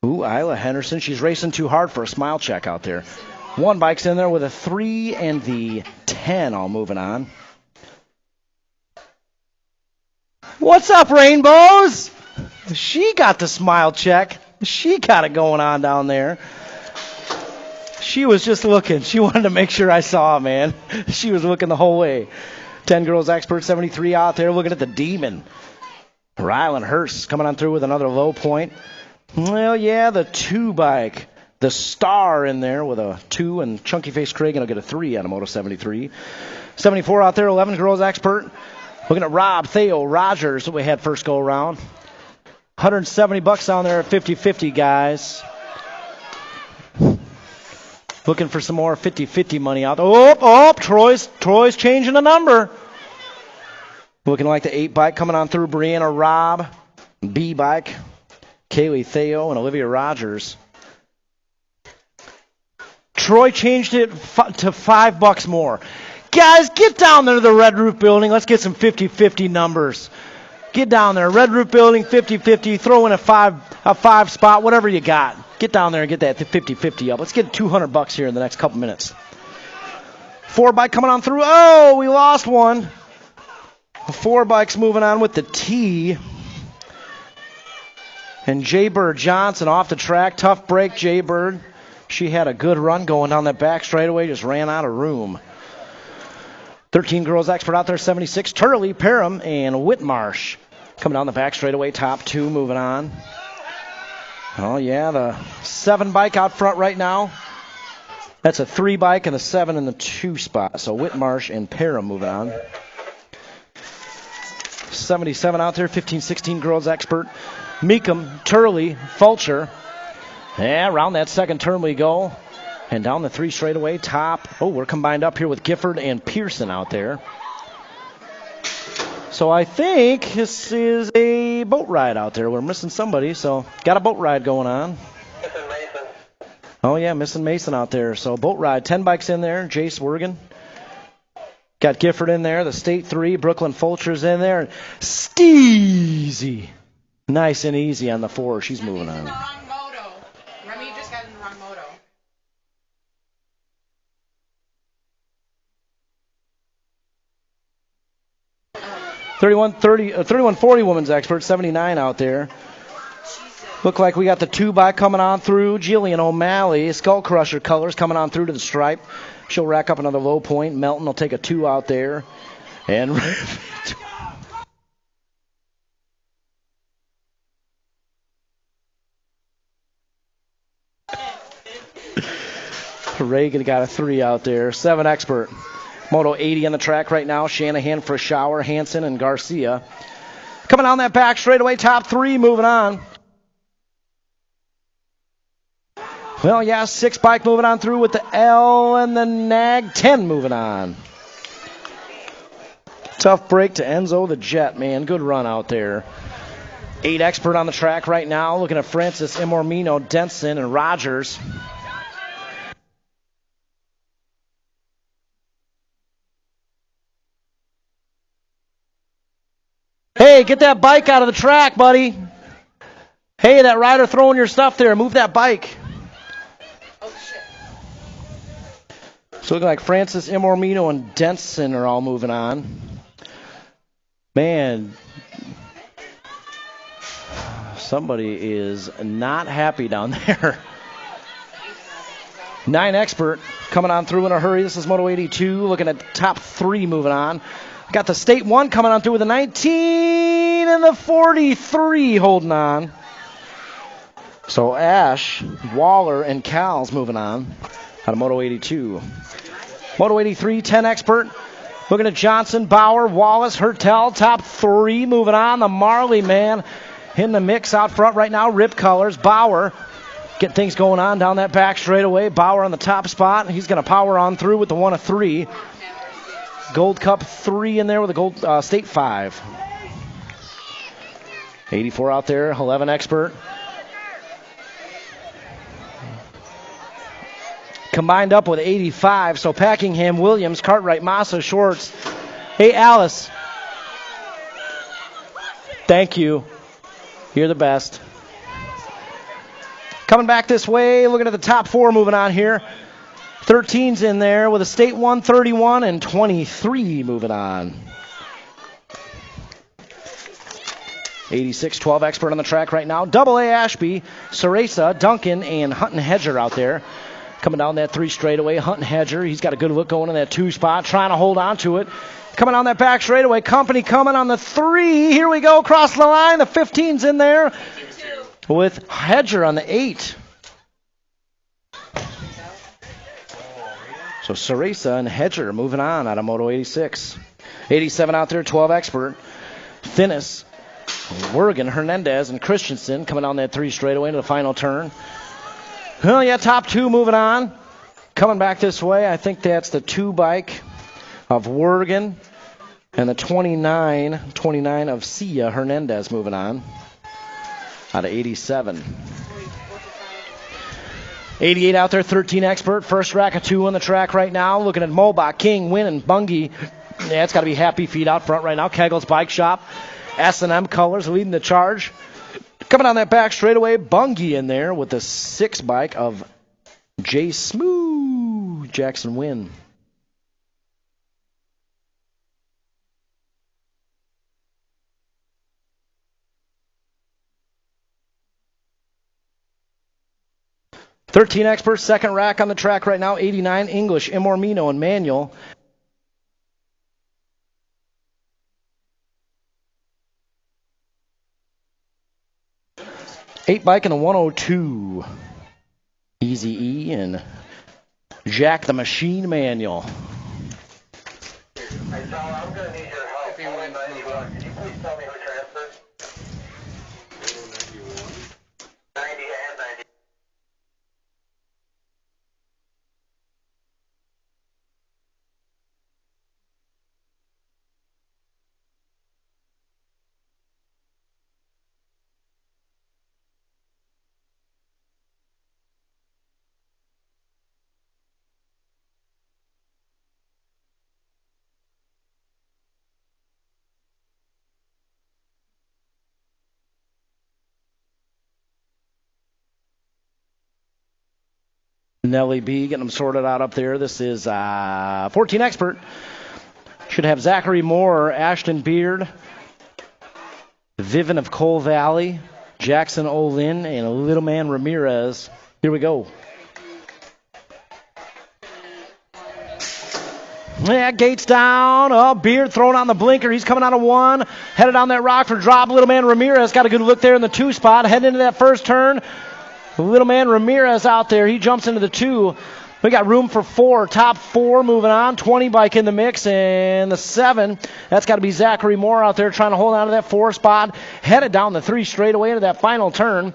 B: Ooh, Isla Henderson. She's racing too hard for a smile check out there. One bike's in there with a 3 and the 10 all moving on. What's up, Rainbows? She got the smile check. She got it going on down there. She was just looking. She wanted to make sure I saw, man. She was looking the whole way. 10 girls expert, 73 out there looking at the demon. Rylan Hurst coming on through with another low point. Well, yeah, the 2 bike. The Star in there with a 2, and Chunky Face Craig will get a 3 out of Moto 73. 74 out there, 11 girls expert. Looking at Rob, Theo, Rogers, that we had first go around. $170 down there at 50-50, guys. Looking for some more 50-50 money out there. Oh, Troy's changing the number. Looking like the 8 bike coming on through. Brianna, Rob, B bike. Kaylee Theo and Olivia Rogers. Troy changed it to $5 more. Guys, get down there to the Red Roof Building. Let's get some 50-50 numbers. Get down there. Red Roof Building, 50-50. Throw in a 5 spot, whatever you got. Get down there and get that 50-50 up. Let's get $200 here in the next couple minutes. 4 bike coming on through. Oh, we lost one. 4 bikes moving on with the T. And Jay Bird Johnson off the track. Tough break, Jay Bird. She had a good run going down that back straightaway. Just ran out of room. 13 girls expert out there, 76. Turley, Parham, and Whitmarsh coming down the back straightaway. Top 2 moving on. Oh, yeah, the 7 bike out front right now. That's a 3 bike and a 7 in the 2 spot. So Whitmarsh and Parham moving on. 77 out there, 15, 16 girls expert. Meekum, Turley, Fulcher. Yeah, around that second turn we go. And down the 3 straightaway, top. Oh, we're combined up here with Gifford and Pearson out there. So I think this is a boat ride out there. We're missing somebody, so got a boat ride going on.
C: Missing Mason.
B: Oh, yeah, missing Mason out there. So boat ride, 10 bikes in there. Jace Wergen. Got Gifford in there, the State 3. Brooklyn Fulcher's in there. Steezy. Nice and easy on the 4. She's moving on.
D: The wrong moto. Remy just got in the wrong moto.
B: .3140 women's expert, 79 out there. Look like we got the 2 bike coming on through. Jillian O'Malley, Skull Crusher colors coming on through to the stripe. She'll rack up another low point. Melton will take a 2 out there. And Reagan got a 3 out there. 7 expert. Moto 80 on the track right now. Shanahan for a shower. Hansen and Garcia. Coming down that back straightaway. Top 3 moving on. Well, yeah, 6 bike moving on through with the L and the Nag. 10 moving on. Tough break to Enzo the Jet, man. Good run out there. 8 expert on the track right now. Looking at Francis Imormino, Denson, and Rogers. Hey, get that bike out of the track, buddy. Hey, that rider throwing your stuff there. Move that bike.
D: Oh, shit.
B: So looking like Francis Imormino and Denson are all moving on. Man, somebody is not happy down there. 9 Expert coming on through in a hurry. This is Moto 82, looking at the top 3 moving on. Got the State 1 coming on through with a 19 and the 43 holding on. So Ash, Waller, and Cal's moving on out of Moto 82. Moto 83, 10 Expert. Looking at Johnson, Bauer, Wallace, Hertel, top 3 moving on. The Marley man in the mix out front right now. Rip Colors, Bauer. Get things going on down that back straightaway. Bauer on the top spot. He's going to power on through with the 1 of 3. Gold Cup 3 in there with a Gold State 5. 84 out there, 11 Expert. Combined up with 85, so Packingham, Williams, Cartwright, Massa, Shorts. Hey, Alice. Thank you. You're the best. Coming back this way, looking at the top 4 moving on here. 13's in there with a State 1, 31, and 23 moving on. 86, 12 Expert on the track right now. Double A Ashby, Ceresa, Duncan, and Hunt and Hedger out there. Coming down that 3 straightaway, Hunt and Hedger. He's got a good look going in that 2 spot, trying to hold on to it. Coming on that back straightaway, Company coming on the 3. Here we go, across the line. The 15's in there with Hedger on the 8. So Ceresa and Hedger moving on out of Moto 86. 87 out there, 12 Expert. Finnis, Wergen, Hernandez, and Christensen coming on that 3 straightaway into the final turn. Well, yeah, top 2 moving on. Coming back this way, I think that's the 2 bike of Wergen and the 29 of Sia Hernandez moving on out of 87. 88 out there, 13 Expert. First rack of 2 on the track right now. Looking at Mobach, King, Wynn, and Bungie. Yeah, it's got to be Happy Feet out front right now. Kegel's Bike Shop. S&M Colors leading the charge. Coming on that back straightaway, Bungie in there with the 6 bike of J. Smooth, Jackson Wynn. Expert, second rack on the track right now. 89 English, Imormino, and Manuel. Eight bike and a 102. Easy E and Jack the Machine Manuel.
A: Hey, Sal, I'm going to need your help. Can you please tell me who transferred? 90 and 90.
B: Nelly B getting them sorted out up there. This is 14 Expert. Should have Zachary Moore, Ashton Beard, Vivian of Coal Valley, Jackson Olin, and a little man Ramirez. Here we go. Yeah, gates down. Oh, Beard throwing on the blinker. He's coming out of 1. Headed down that Rockford drop. Little man Ramirez got a good look there in the 2 spot. Heading into that first turn. Little man Ramirez out there. He jumps into the 2. We got room for 4. Top 4 moving on. 20 bike in the mix. And the 7. That's got to be Zachary Moore out there trying to hold on to that 4 spot. Headed down the 3 straightaway into that final turn.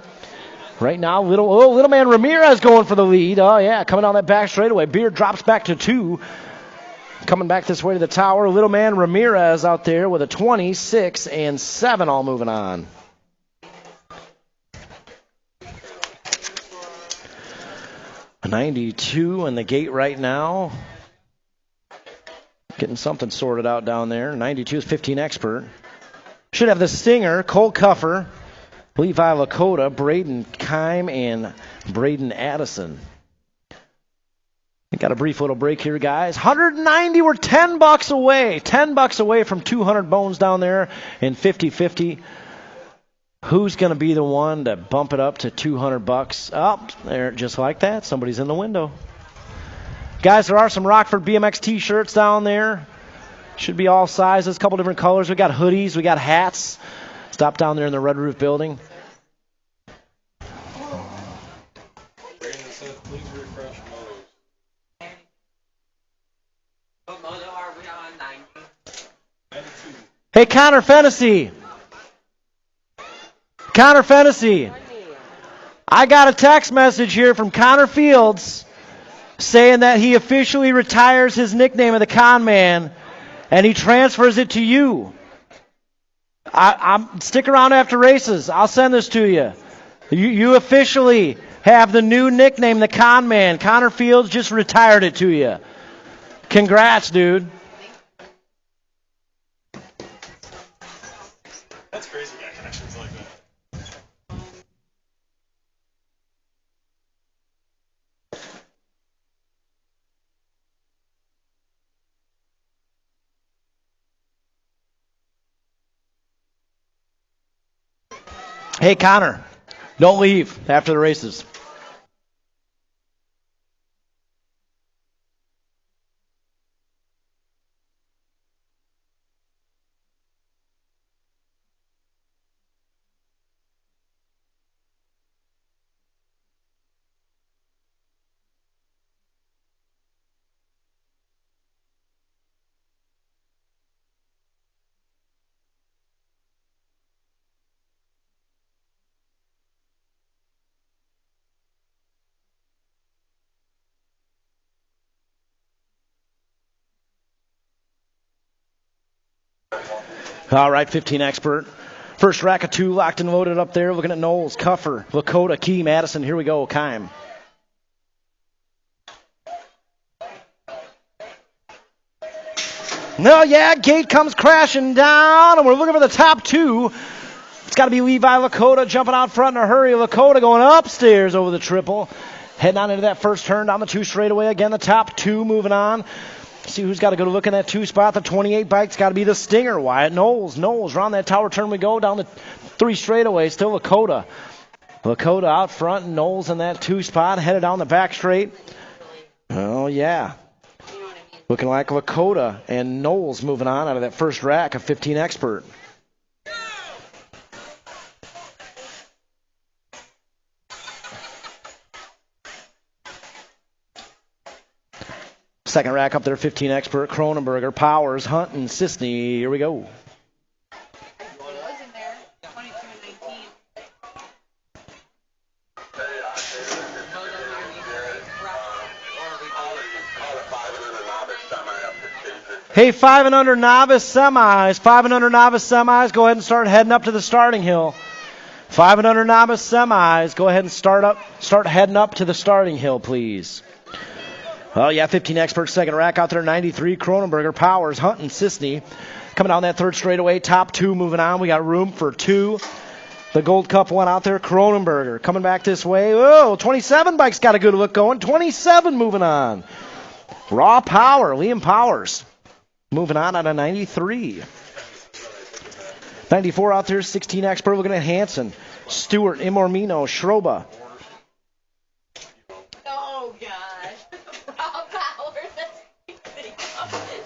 B: Right now, little man Ramirez going for the lead. Oh, yeah, coming down that back straightaway. Beard drops back to 2. Coming back this way to the tower. Little man Ramirez out there with a 20, 6, and 7 all moving on. A 92 in the gate right now. Getting something sorted out down there. 92 is 15 Expert. Should have the Stinger, Cole Cuffer, Levi Lakota, Braden Kime, and Braden Addison. We got a brief little break here, guys. 190, we're $10 away. $10 away from 200 bones down there in 50-50. Who's going to be the one to bump it up to $200? Oh, there, just like that. Somebody's in the window. Guys, there are some Rockford BMX T-shirts down there. Should be all sizes, a couple different colors. We got hoodies, we got hats. Stop down there in the Red Roof building.
A: Brandon says, please refresh motos.
D: What moto are we on?
A: 92.
B: Hey, Connor Fennessy. Connor Fennessy. I got a text message here from Connor Fields saying that he officially retires his nickname of the Con Man and he transfers it to you. Stick around after races. I'll send this to you. You officially have the new nickname, the Con Man. Connor Fields just retired it to you. Congrats, dude.
A: That's crazy, got connections like that.
B: Hey, Connor, don't leave after the races. All right, 15 expert. First rack of two locked and loaded up there. Looking at Knowles, Cuffer, Lakota, Key, Madison. Here we go, Kime. No, yeah, gate comes crashing down, and we're looking for the top two. It's got to be Levi Lakota jumping out front in a hurry. Lakota going upstairs over the triple. Heading on into that first turn down the two straightaway. Again, the top two moving on. See who's got a good look in that two spot. The 28 bike's got to be the Stinger. Wyatt Knowles. Knowles, around that tower turn we go. Down the three straightaway. Still Lakota. Lakota out front. Knowles in that two spot. Headed down the back straight. Oh, yeah. Looking like Lakota and Knowles moving on out of that first rack of 15 expert. Second rack up there, 15 expert, Cronenberger, Powers, Hunt, and Sisney. Here we go.
D: was in there. 22 and 19.
B: Hey, 5 and under novice semis. 5 and under novice semis. Go ahead and start heading up to the starting hill. 5 and under novice semis. Go ahead and start heading up to the starting hill, please. Oh, yeah, 15 expert, second rack out there, 93, Cronenberger, Powers, Hunt, and Sisney. Coming down that third straightaway, top two moving on. We got room for two. The Gold Cup one out there, Cronenberger. Coming back this way, oh, 27 bike's got a good look going. 27 moving on. Raw Power, Liam Powers. Moving on out of 93. 94 out there, 16 expert, looking at Hansen. Stewart, Imormino, Schroba.
D: Oh, gosh. Raw power.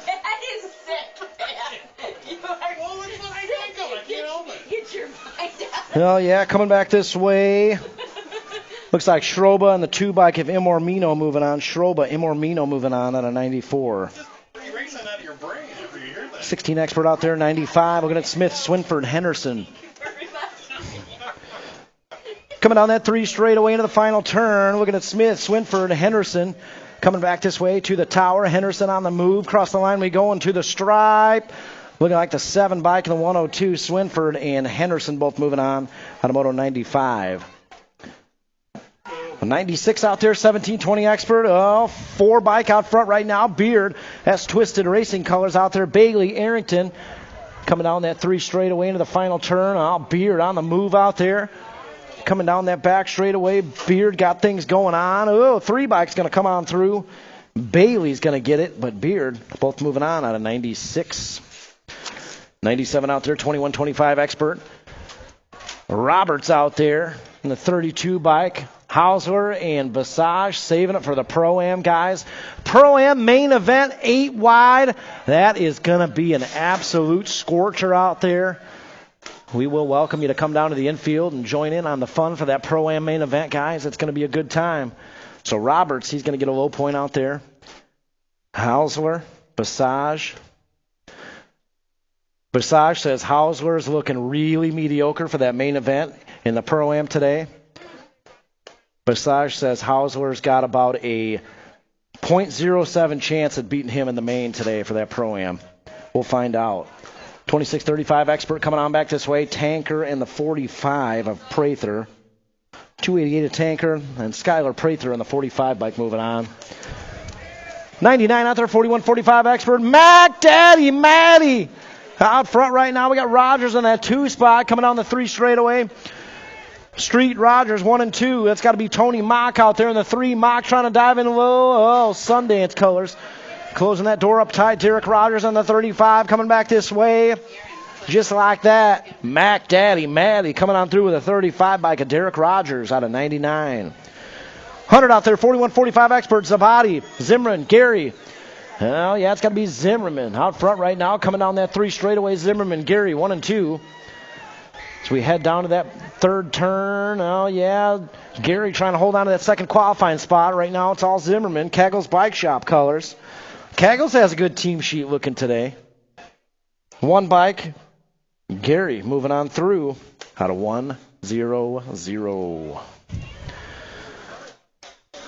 D: That is sick, man. You are
A: Well, it's what I think of. I can't help it.
D: Get your mind out.
B: Oh, yeah, coming back this way. Looks like Schroba and the two bike of Imormino moving on. Schroba, Imormino moving on out of 94.
A: Just erase that out of your brain after you hear that.
B: 16 expert out there, 95. Looking at Smith, Swinford, Henderson. Coming down that three straightaway into the final turn. Looking at Smith, Swinford, Henderson. Coming back this way to the tower. Henderson on the move. Cross the line we go into the stripe. Looking like the 7 bike and the 102. Swinford and Henderson both moving on out of Moto 95. 96 out there, 1720 expert. Oh, 4 bike out front right now. Beard. That's Twisted Racing colors out there. Bailey, Arrington. Coming down that 3 straightaway into the final turn. Oh, Beard on the move out there. Coming down that back straightaway. Beard got things going on. Oh, 3 bike's going to come on through. Bailey's going to get it, but Beard both moving on out of 96. 97 out there, 2125 expert. Roberts out there in the 32 bike. Hausler and Visage saving it for the Pro-Am guys. Pro-Am main event, 8 wide. That is going to be an absolute scorcher out there. We will welcome you to come down to the infield and join in on the fun for that Pro-Am main event, guys. It's going to be a good time. So Roberts, he's going to get a low point out there. Hausler, Visage. Visage says Hausler is looking really mediocre for that main event in the Pro-Am today. Visage says Hausler's got about a .07 chance at beating him in the main today for that Pro-Am. We'll find out. 26-35 expert coming on back this way. Tanker and the 45 of Prather. 288 of Tanker and Skylar Prather in the 45 bike moving on. 99 out there, 41-45 expert. Mac Daddy Matty out front right now. We got Rogers in that 2 spot coming down the 3 straightaway. Street Rogers 1 and 2. That's got to be Tony Mock out there in the 3. Mock trying to dive in low. Oh, Sundance colors. Closing that door up tight. Derek Rogers on the 35 coming back this way. Just like that. Mac Daddy Matty coming on through with a 35 bike of Derek Rogers out of 99. 100 out there, 41-45 expert. Zabadi, Zimmerman, Gary. Oh, yeah, it's got to be Zimmerman out front right now. Coming down that 3 straightaway. Zimmerman, Gary 1 and 2. So we head down to that 3rd turn. Oh, yeah. Gary trying to hold on to that 2nd qualifying spot. Right now it's all Zimmerman. Keggles Bike Shop colors. Keggles has a good team sheet looking today. 1 bike. Gary moving on through out of 1-0-0.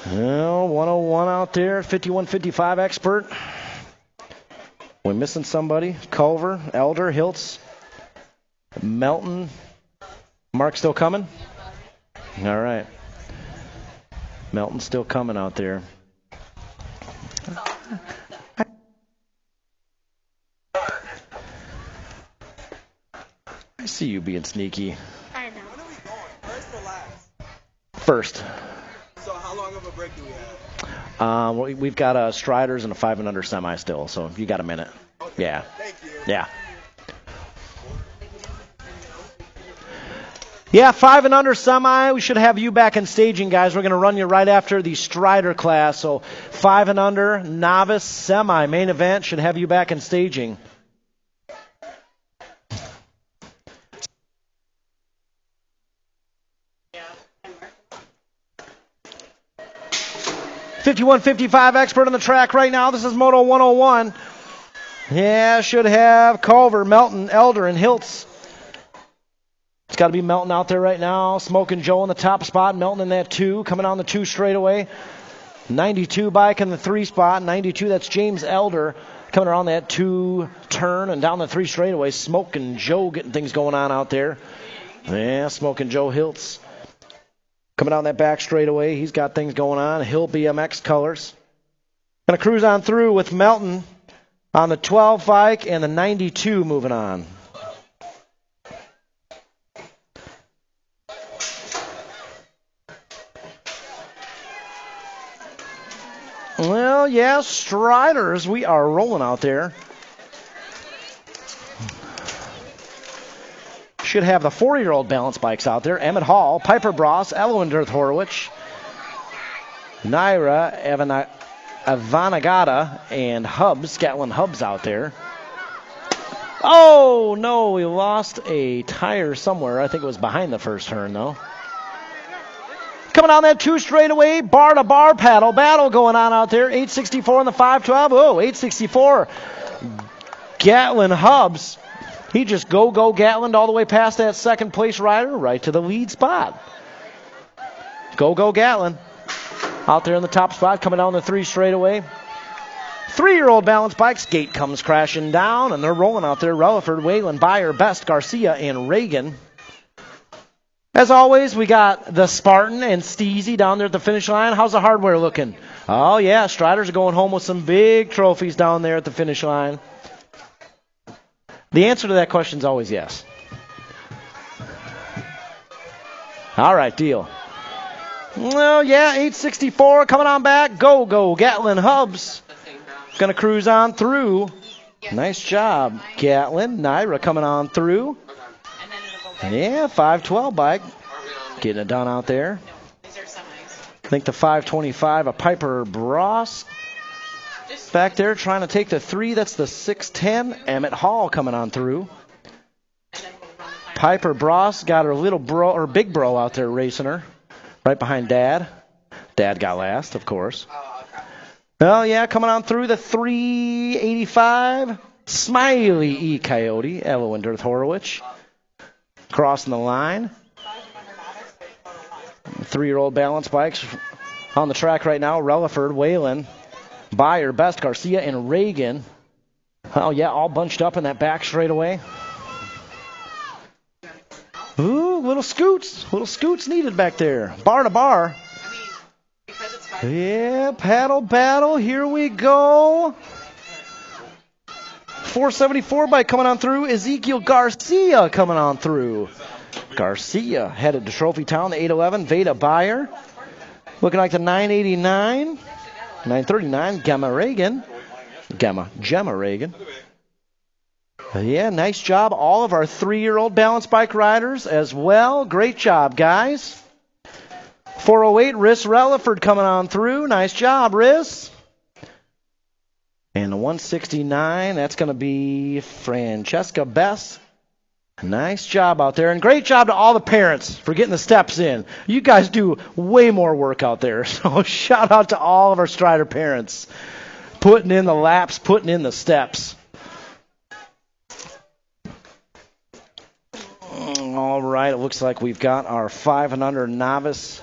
B: Well, 101 out there. 51-55 expert. We're missing somebody. Culver, Elder, Hiltz, Melton. Mark still coming? All right. Melton's still coming out there. I see you being sneaky.
D: I know.
C: When are we going? First or last?
B: First.
C: So how long of a break do we have?
B: We've got Striders and a 5 and under semi still, so you got a minute.
C: Okay.
B: Yeah.
C: Thank you.
B: Yeah. Yeah, 5 and under semi. We should have you back in staging, guys. We're going to run you right after the Strider class. So 5 and under, novice, semi, main event. Should have you back in staging.
D: Yeah.
B: 51-55 expert on the track right now. This is Moto 101. Yeah, should have Culver, Melton, Elder, and Hiltz. It's got to be Melton out there right now. Smoking Joe in the top spot. Melton in that 2. Coming on the 2 straightaway. 92 bike in the 3 spot. 92, that's James Elder. Coming around that 2 turn and down the 3 straightaway. Smoking Joe getting things going on out there. Yeah, Smoking Joe Hiltz. Coming down that back straightaway. He's got things going on. Hill BMX colors. Going to cruise on through with Melton on the 12 bike and the 92 moving on. Well, yeah, Striders, we are rolling out there. Should have the 4-year-old balance bikes out there. Emmett Hall, Piper Bross, Ellendirth Horwich, Naira, Avanagata, and Hubs, Gatlin Hubs out there. Oh, no, we lost a tire somewhere. I think it was behind the first turn, though. Coming on that 2 straightaway, bar to bar battle going on out there. 864 on the 512. Oh, 864. Gatlin Hubs. He just go Gatlin all the way past that 2nd place rider right to the lead spot. Go Gatlin. Out there in the top spot, coming down the 3 straightaway. 3-year-old balance bikes. Gate comes crashing down, and they're rolling out there. Rutherford, Whalen, Byer, Best, Garcia, and Reagan. As always, we got the Spartan and Steezy down there at the finish line. How's the hardware looking? Oh, yeah, Striders are going home with some big trophies down there at the finish line. The answer to that question is always yes. All right, deal. Well, yeah, 864 coming on back. Go, Gatlin Hubs. Going to cruise on through. Nice job, Gatlin. Naira coming on through. Yeah, 512 bike. Getting it done out there.
D: Is there something?
B: I think the 525, a Piper Bross back there trying to take the 3. That's the 610. Emmett Hall coming on through. Piper Bross got her little bro, or big bro out there racing her. Right behind Dad. Dad got last, of course. Oh, yeah, coming on through the 385. Smiley E. Coyote, Evelyn Dirth Horowitz. Crossing the line. 3-year-old balance bikes on the track right now. Relaford, Whalen, Byer, Best, Garcia, and Reagan. Oh, yeah, all bunched up in that back straightaway. Ooh, little scoots needed back there. Bar to bar. Yeah, paddle battle. Here we go. 474 bike coming on through. Ezekiel Garcia coming on through. Garcia headed to Trophy Town, the 811. Veda Byer. Looking like the 989. 939, Gemma Reagan. Gemma Reagan. Yeah, nice job. All of our 3-year-old balance bike riders as well. Great job, guys. 408, Riss Relaford coming on through. Nice job, Riss. And the 169, that's going to be Francesca Bess. Nice job out there. And great job to all the parents for getting the steps in. You guys do way more work out there. So shout out to all of our Strider parents. Putting in the laps, putting in the steps. All right, it looks like we've got our 5 and under novice.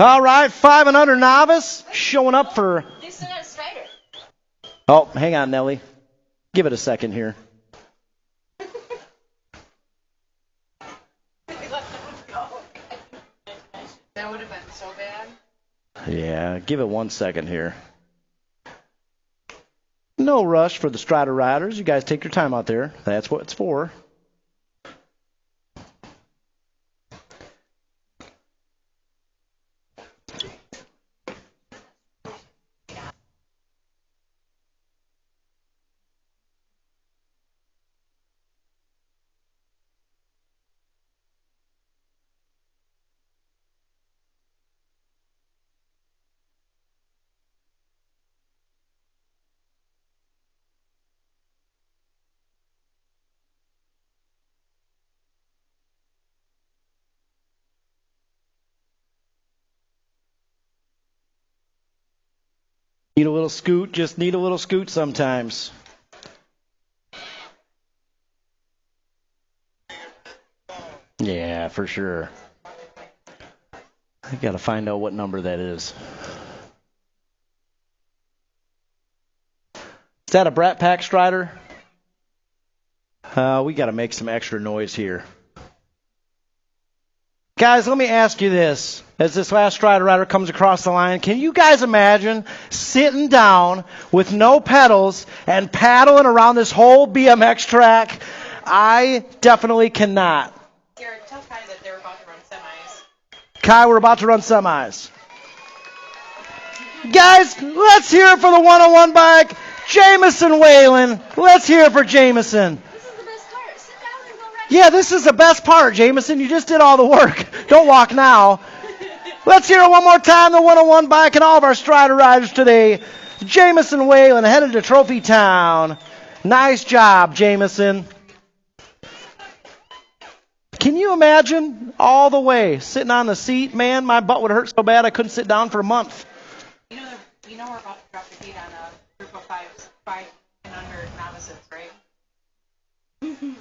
B: All right, 5 and under novice showing up for.
D: They still got a Strider.
B: Oh, hang on, Nelly. Give it a second here.
D: That would have been so bad.
B: Yeah, give it 1 second here. No rush for the Strider riders. You guys take your time out there. That's what it's for. Need a little scoot, just need a little scoot sometimes. Yeah, for sure. I got to find out what number that is. Is that a Brat Pack Strider? We got to make some extra noise here. Guys, let me ask you this. As this last Strider rider comes across the line, can you guys imagine sitting down with no pedals and paddling around this whole BMX track? I definitely cannot.
D: Garrett, tell Kai that they're about to run semis.
B: Kai, we're about to run semis. Guys, let's hear it for the 101 bike, Jamison Whalen. Let's hear it for Jamison. Yeah, this is the best part, Jamison. You just did all the work. Don't walk now. Let's hear it one more time, the 101 bike and all of our Strider riders today. Jamison Whalen headed to Trophy Town. Nice job, Jamison. Can you imagine all the way sitting on the seat? Man, my butt would hurt so bad I couldn't sit down for a month.
D: You know we're about to drop the gate on a group of 5 and under novices, right?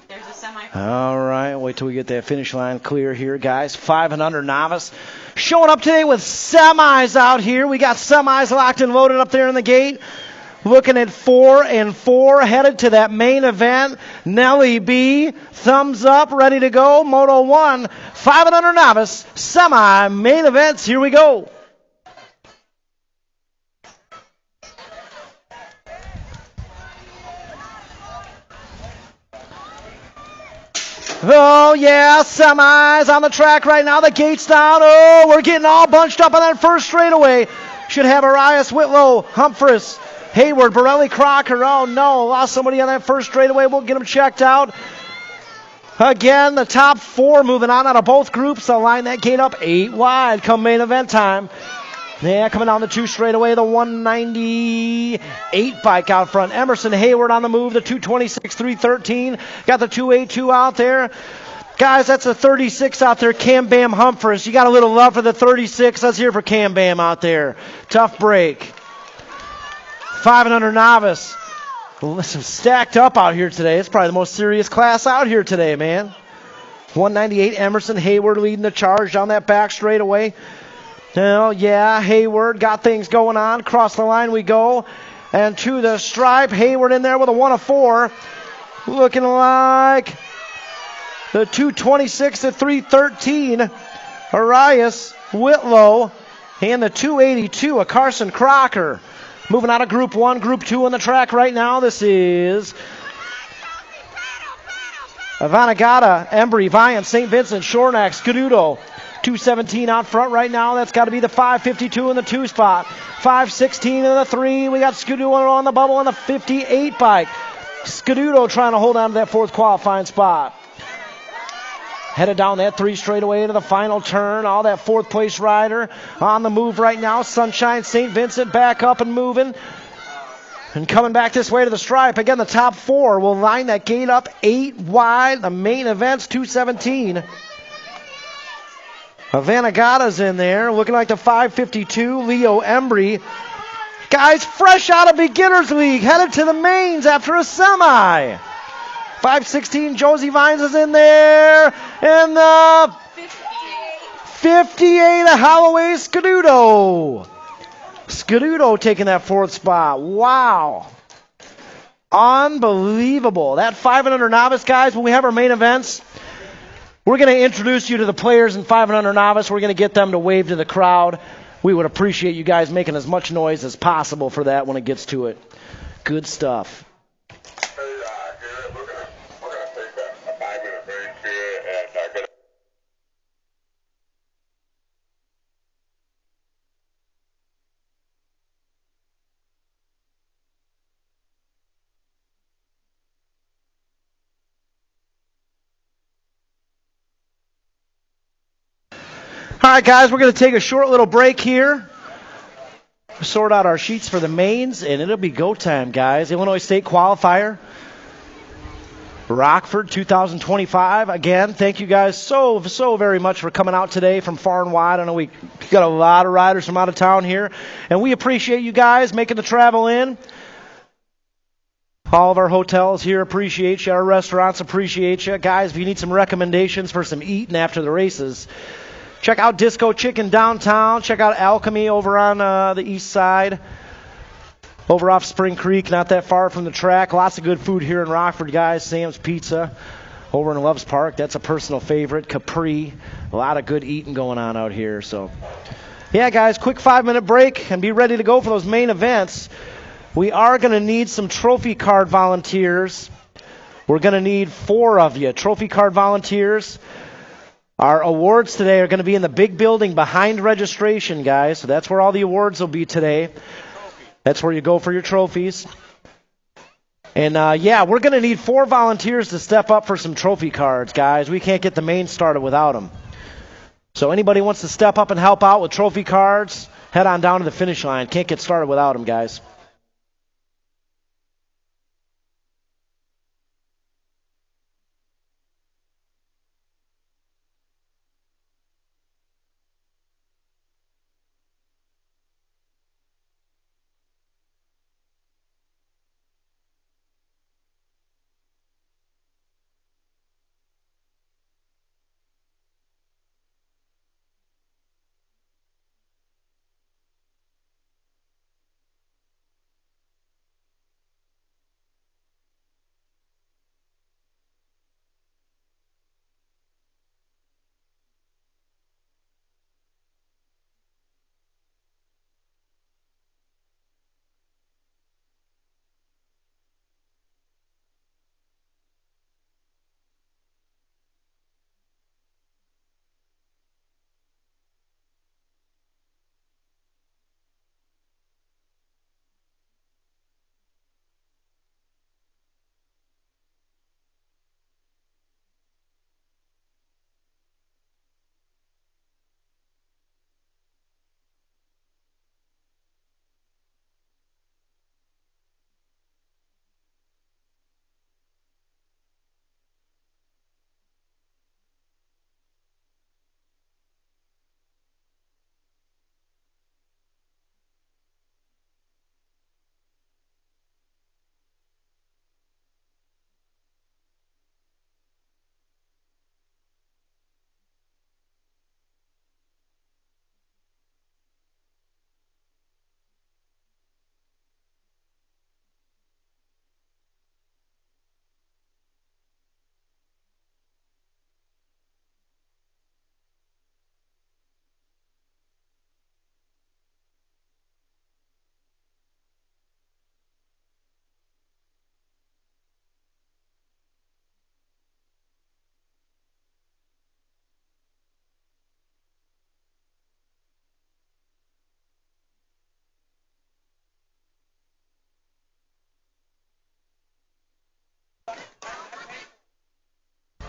D: There's a semi.
B: All right, wait till we get that finish line clear here, guys. 5 and under novice. Showing up today with semis out here. We got semis locked and loaded up there in the gate. Looking at 4 and 4, headed to that main event. Nelly B, thumbs up, ready to go. Moto 1, 5 and under novice, semi main events. Here we go. Oh, yeah, semis on the track right now. The gate's down. Oh, we're getting all bunched up on that first straightaway. Should have Arias, Whitlow, Humphreys, Hayward, Borelli, Crocker. Oh, no, lost somebody on that first straightaway. We'll get them checked out. Again, the top 4 moving on out of both groups. They'll line that gate up 8 wide come main event time. Yeah, coming down the 2 straightaway, the 198 bike out front. Emerson Hayward on the move, the 226, 313. Got the 282 out there. Guys, that's a 36 out there, Cam Bam Humphreys. You got a little love for the 36. Let's hear for Cam Bam out there. Tough break. 500 novice. Listen, stacked up out here today. It's probably the most serious class out here today, man. 198 Emerson Hayward leading the charge down that back straightaway. Oh, yeah, Hayward got things going on. Across the line we go. And to the stripe, Hayward in there with a 1 of 4. Looking like the 226 to 313. Arias, Whitlow, and the 282 of Carson Crocker. Moving out of Group 1, Group 2 on the track right now. This is Avanagata, Embry, Vian, St. Vincent, Shornack, Scaduto. 217 out front right now. That's got to be the 552 in the 2 spot. 516 in the 3. We got Scaduto on the bubble on the 58 bike. Scaduto trying to hold on to that 4th qualifying spot. Headed down that 3 straightaway into the final turn. All that 4th place rider on the move right now. Sunshine, St. Vincent back up and moving. And coming back this way to the stripe. Again, the top 4 will line that gate up 8 wide. The main event's 217. Vanagata's in there, looking like the 552. Leo Embry. Guys, fresh out of Beginners League, headed to the mains after a semi. 516, Josie Vines is in there. And the 58 of Holloway Scaduto. Scaduto taking that 4th spot. Wow. Unbelievable. That 500 novice, guys, when we have our main events, we're going to introduce you to the players in 500 novice. We're going to get them to wave to the crowd. We would appreciate you guys making as much noise as possible for that when it gets to it. Good stuff. All right, guys, we're going to take a short little break here. Sort out our sheets for the mains, and it'll be go time, guys. Illinois State qualifier. Rockford 2025. Again, thank you guys so very much for coming out today from far and wide. I know we got a lot of riders from out of town here, and we appreciate you guys making the travel in. All of our hotels here appreciate you. Our restaurants appreciate you. Guys, if you need some recommendations for some eating after the races, check out Disco Chicken downtown. Check out Alchemy over on the east side. Over off Spring Creek, not that far from the track. Lots of good food here in Rockford, guys. Sam's Pizza over in Loves Park. That's a personal favorite. Capri. A lot of good eating going on out here. So, yeah, guys, quick 5-minute break and be ready to go for those main events. We are going to need some trophy card volunteers. We're going to need 4 of you. Trophy card volunteers. Our awards today are going to be in the big building behind registration, guys. So that's where all the awards will be today. That's where you go for your trophies. And, yeah, we're going to need 4 volunteers to step up for some trophy cards, guys. We can't get the main started without them. So anybody wants to step up and help out with trophy cards, head on down to the finish line. Can't get started without them, guys.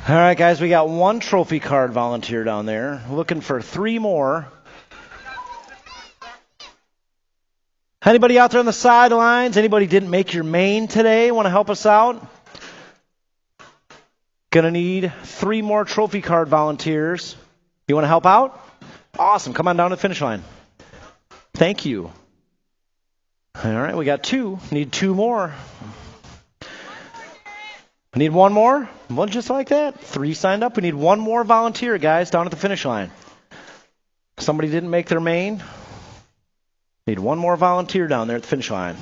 B: All right, guys, we got one trophy card volunteer down there. Looking for 3 more. Anybody out there on the sidelines? Anybody didn't make your main today? Want to help us out? Gonna need 3 more trophy card volunteers. You want to help out? Awesome. Come on down to the finish line. Thank you. All right, we got 2. Need 2 more. Need 1 more? Well, just like that. 3 signed up. We need 1 more volunteer, guys, down at the finish line. Somebody didn't make their main? Need 1 more volunteer down there at the finish line.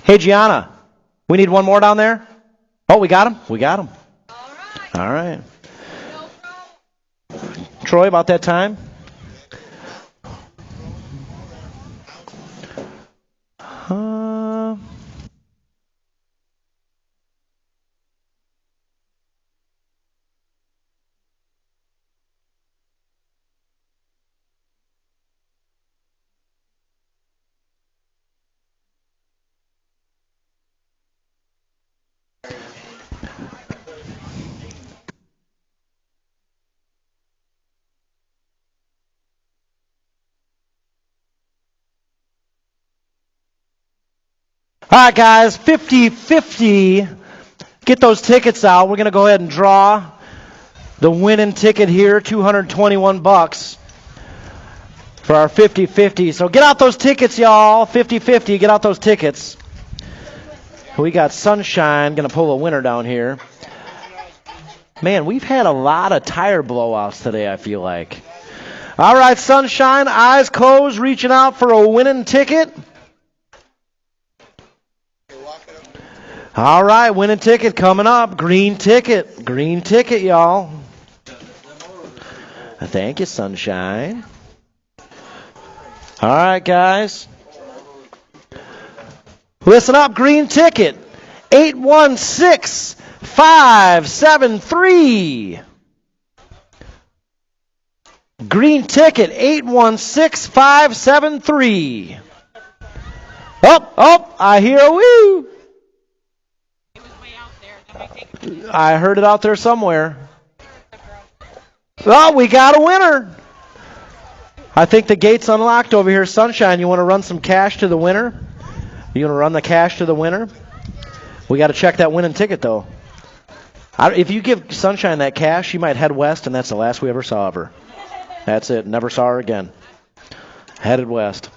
B: Hey, Gianna, we need 1 more down there? Oh, we got him? We got him. All right. Troy, about that time? All right, guys, 50-50. Get those tickets out. We're going to go ahead and draw the winning ticket here, $221 for our 50-50. So get out those tickets, y'all. 50-50, get out those tickets. We got Sunshine going to pull a winner down here. Man, we've had a lot of tire blowouts today, I feel like. All right, Sunshine, eyes closed, reaching out for a winning ticket. All right, winning ticket coming up. Green ticket, y'all. Thank you, Sunshine. All right, guys. Listen up, green ticket, 816573. Green ticket, 816573. Oh, I hear a woo. I heard it out there somewhere. Oh, we got a winner. I think the gate's unlocked over here. Sunshine, you want to run some cash to the winner? You want to run the cash to the winner? We got to check that winning ticket, though. If you give Sunshine that cash, she might head west, and that's the last we ever saw of her. That's it. Never saw her again. Headed west.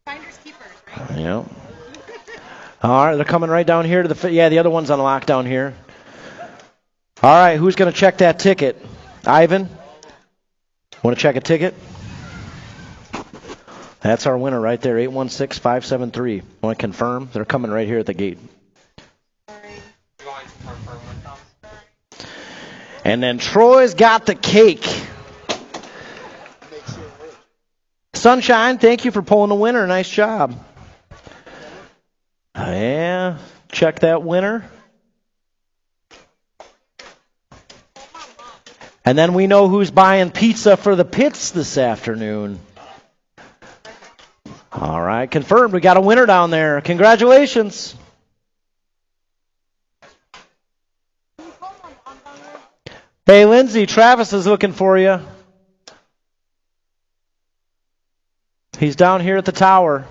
D: Finders keepers, right?
B: Yeah. All right, they're coming right down here to the other one's unlocked down here. All right, who's going to check that ticket? Ivan? Want to check a ticket? That's our winner right there, 816573. Want to confirm? They're coming right here at the gate. And then Troy's got the cake. Sunshine, thank you for pulling the winner. Nice job. Yeah, check that winner. And then we know who's buying pizza for the pits this afternoon. All right, confirmed. We got a winner down there. Congratulations. Hey, Lindsay, Travis is looking for you. He's down here at the tower.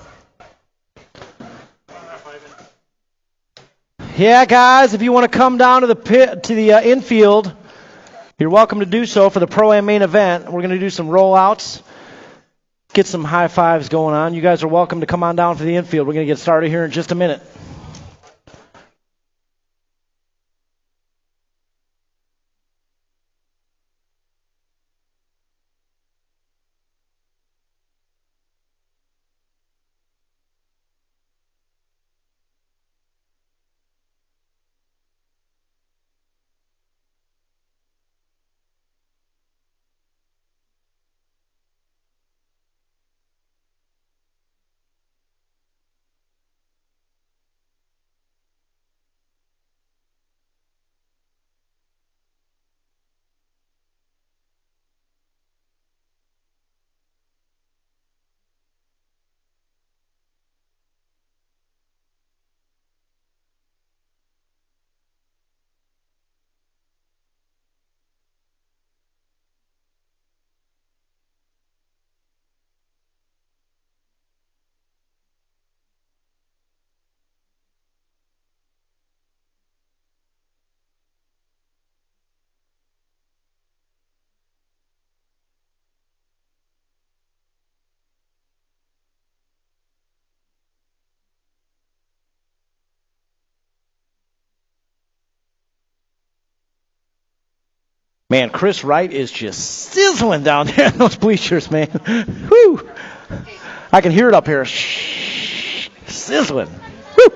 B: Yeah, guys, if you want to come down to the pit, to the infield, you're welcome to do so for the ProAm main event. We're going to do some rollouts, get some high fives going on. You guys are welcome to come on down for the infield. We're going to get started here in just a minute. Man, Chris Wright is just sizzling down there in those bleachers, man. Whew. I can hear it up here. Shh. Sizzling. Whew.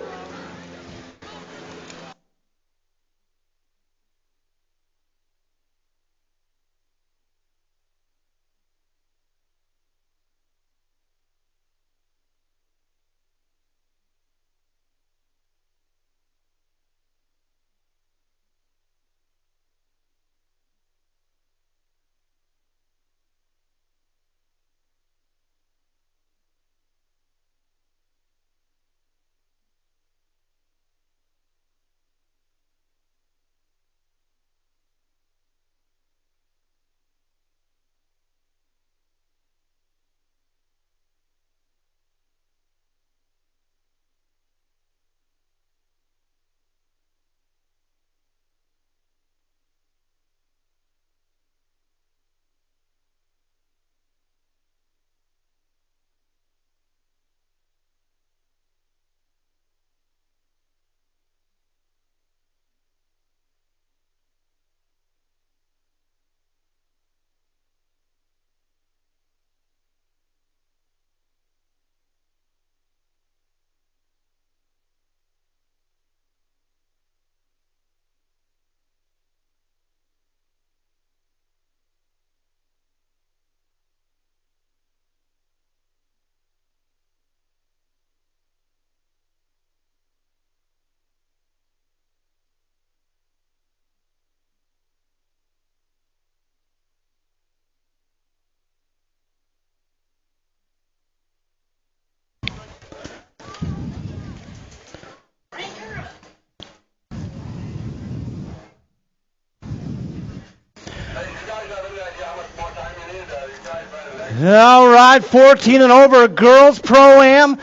B: All right, 14 and over girls Pro-Am.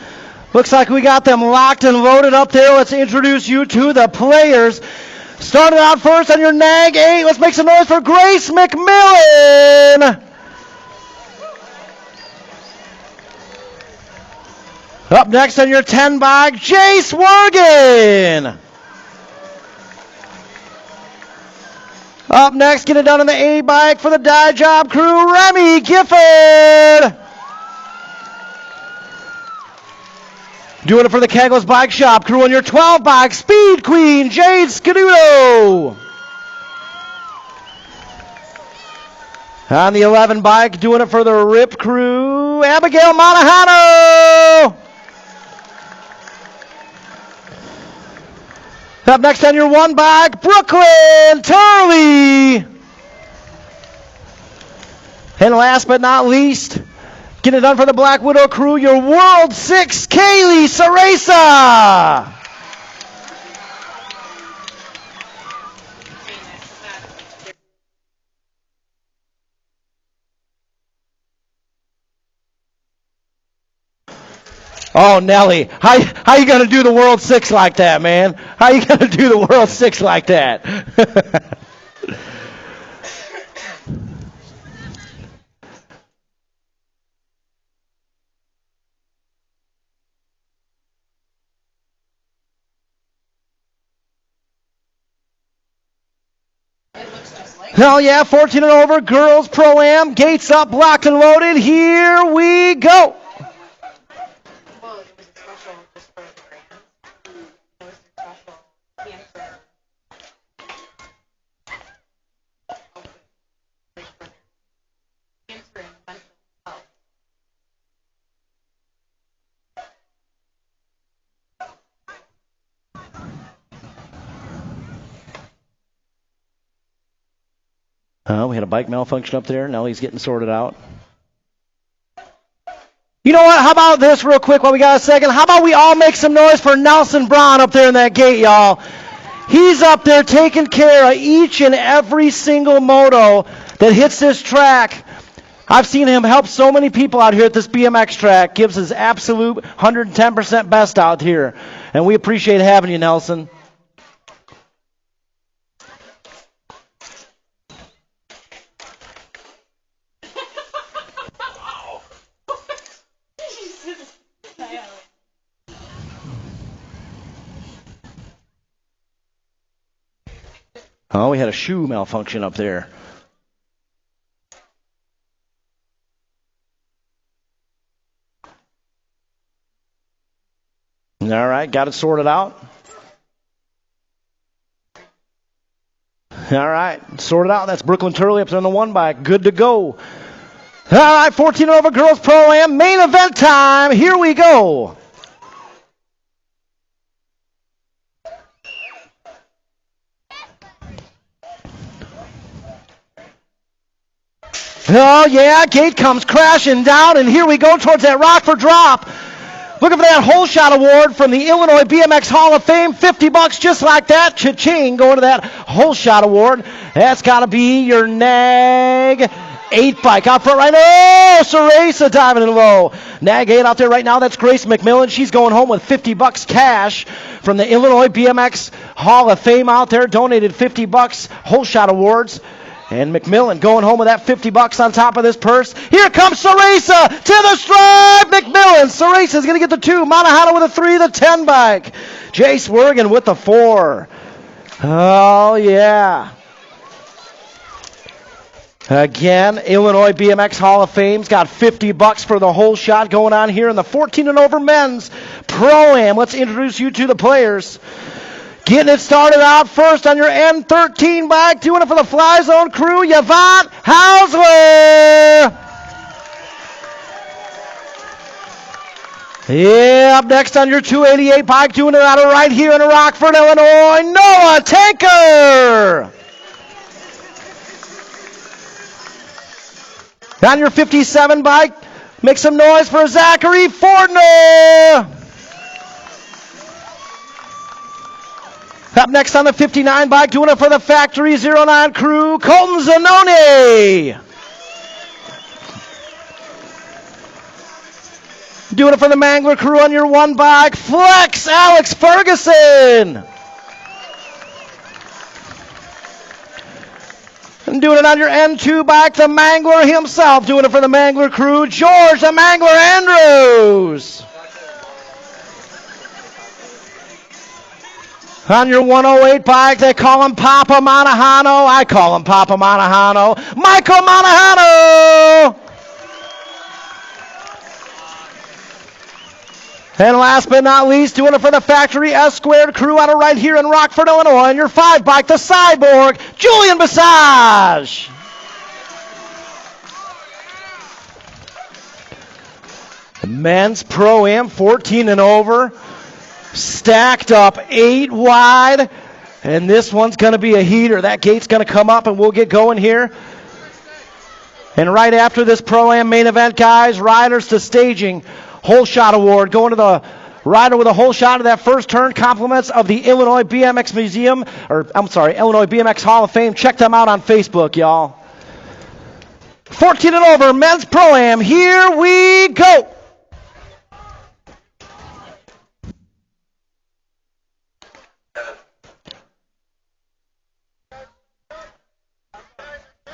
B: Looks like we got them locked and loaded up there. Let's introduce you to the players. Starting out first on your nag 8, let's make some noise for Grace McMillan. Up next on your 10 bike, Jace Worgen. Up next, get it done on the A bike for the Die Job crew, Remy Gifford. Doing it for the Kegels Bike Shop crew on your 12 bike, Speed Queen, Jade Scaduto. On the 11 bike, doing it for the Rip crew, Abigail Monahano. Up next on your 1 bike, Brooklyn Turley. And last but not least, get it done for the Black Widow crew, your World 6, Kaylee Sarasa. Oh, Nelly, how you going to do the World 6 like that, man? How you going to do the World 6 like that? Hell yeah, 14 and over, girls Pro-Am, gates up, locked and loaded. Here we go. We had a bike malfunction up there. Now he's getting sorted out. You know what? How about this real quick while we got a second? How about we all make some noise for Nelson Braun up there in that gate, y'all? He's up there taking care of each and every single moto that hits this track. I've seen him help so many people out here at this BMX track. Gives his absolute 110% best out here. And we appreciate having you, Nelson. Oh, we had a shoe malfunction up there. All right, got it sorted out. All right, sorted out. That's Brooklyn Turley up there on the 1 bike. Good to go. All right, 14 over girls Pro-Am. Main event time. Here we go. Oh, yeah, gate comes crashing down, and here we go towards that Rockford drop. Looking for that hole shot award from the Illinois BMX Hall of Fame. $50 just like that. Cha-ching, going to that hole shot award. That's got to be your Nag 8 bike. Out front right now. Oh, Sarasa diving in low. Nag 8 out there right now. That's Grace McMillan. She's going home with $50 cash from the Illinois BMX Hall of Fame out there. Donated $50 hole shot awards. And McMillan going home with that $50 on top of this purse. Here comes Sarasa to the stripe. McMillan. Sarasa's going to get the 2. Monahano with a 3, the 10 bike. Jace Wergen with the 4. Oh, yeah. Again, Illinois BMX Hall of Fame's got $50 for the whole shot going on here in the 14 and over men's Pro-Am. Let's introduce you to the players. Getting it started out first on your M13 bike, doing it for the Fly Zone crew, Yvonne Hausler. Yeah, up next on your 288 bike, doing it out of right here in Rockford, Illinois, Noah Tanker. On your 57 bike, make some noise for Zachary Fortner. Up next on the 59 bike, doing it for the Factory 09 crew, Colton Zanoni. Doing it for the Mangler crew on your one bike, Flex Alex Ferguson. And doing it on your N2 bike, the Mangler himself. Doing it for the Mangler crew, George the Mangler Andrews. On your 108 bike, they call him Papa Monahano. I call him Papa Monahano. Michael Monahano. And last but not least, doing it for the Factory S Squared crew out of right here in Rockford, Illinois. On your 5 bike, the Cyborg, Julian Bassage. The men's Pro-Am 14 and over. Stacked up 8 wide. And this one's going to be a heater. That gate's going to come up and we'll get going here. And right after this Pro-Am main event, guys, riders to staging. Hole shot award going to the rider with a hole shot of that first turn. Compliments of the Illinois BMX Museum, Illinois BMX Hall of Fame. Check them out on Facebook, y'all. 14 and over, men's Pro-Am. Here we go.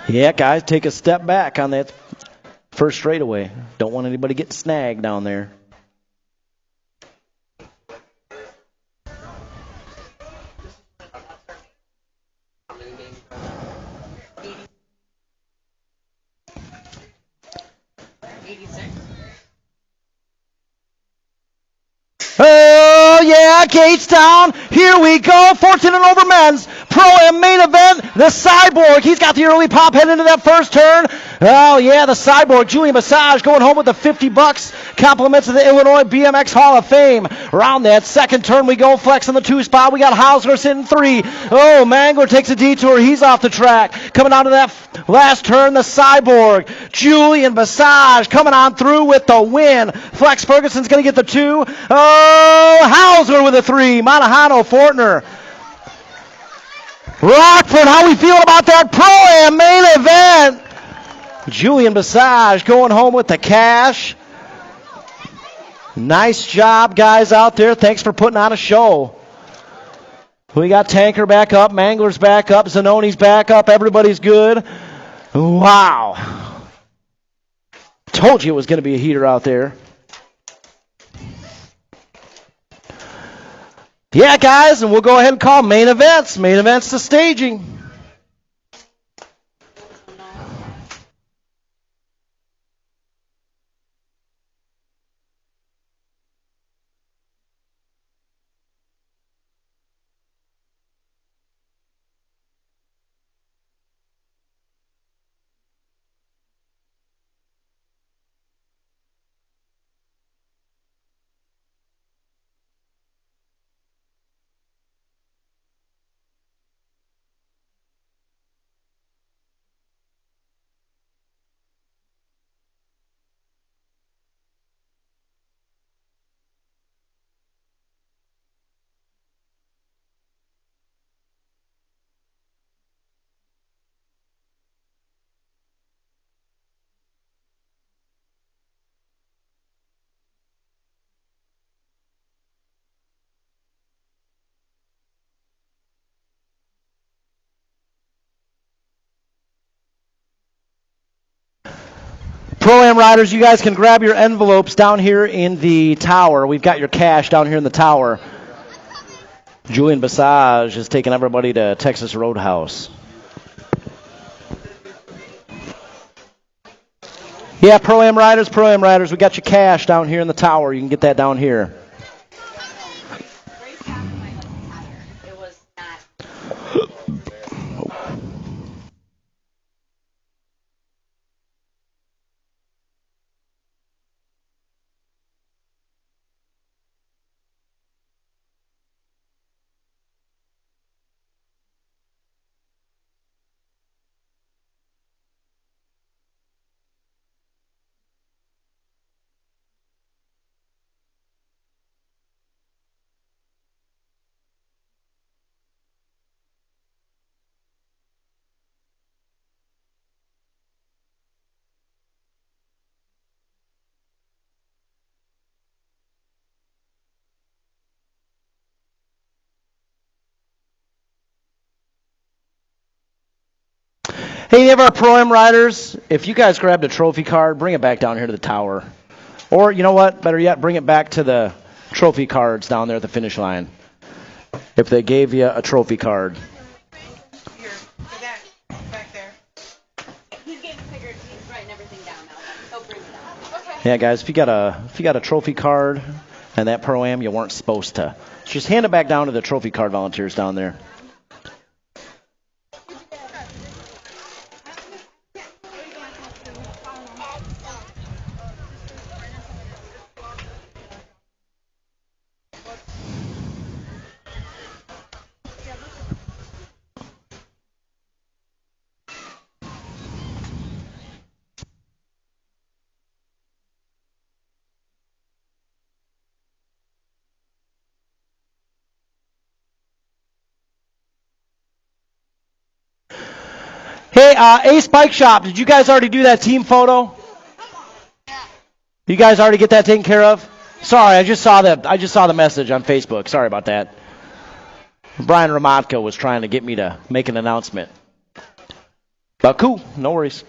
B: Yeah, guys, take a step back on that first straightaway. Don't want anybody getting snagged down there. Oh, yeah, gates down. Here we go. 14 and over men's Pro-Am main event. The Cyborg. He's got the early pop heading into that first turn. Oh, yeah, the Cyborg. Julian Massage going home with the $50. Compliments of the Illinois BMX Hall of Fame. Around that second turn we go. Flex in the 2 spot. We got Hausler sitting 3. Oh, Mangler takes a detour. He's off the track. Coming out of that last turn, the Cyborg. Julian Massage coming on through with the win. Flex Ferguson's going to get the 2. Oh, Hausler with a 3. Monahano, Fortner. Rockford, how we feeling about that Pro-Am main event? Julian Bassage going home with the cash. Nice job, guys, out there. Thanks for putting on a show. We got Tanker back up. Mangler's back up. Zanoni's back up. Everybody's good. Wow. Told you it was going to be a heater out there. Yeah, guys, and we'll go ahead and call main events. Main events to staging. Pro-Am riders, you guys can grab your envelopes down here in the tower. We've got your cash down here in the tower. Julian Bassage is taking everybody to Texas Roadhouse. Yeah, Pro-Am riders, we got your cash down here in the tower. You can get that down here. Hey, any of our Pro-Am riders, if you guys grabbed a trophy card, bring it back down here to the tower. Or, you know what, better yet, bring it back to the trophy cards down there at the finish line. If they gave you a trophy card.
D: Here, for that, back there.
E: He's getting figured. He's writing everything down now. He'll bring it down. Okay.
B: Yeah, guys, if you got a trophy card and that Pro-Am, you weren't supposed to. Just hand it back down to the trophy card volunteers down there. Hey, Ace Bike Shop, did you guys already do that team photo? You guys already get that taken care of? Sorry, I just saw the message on Facebook. Sorry about that. Brian Ramotka was trying to get me to make an announcement. But cool, no worries.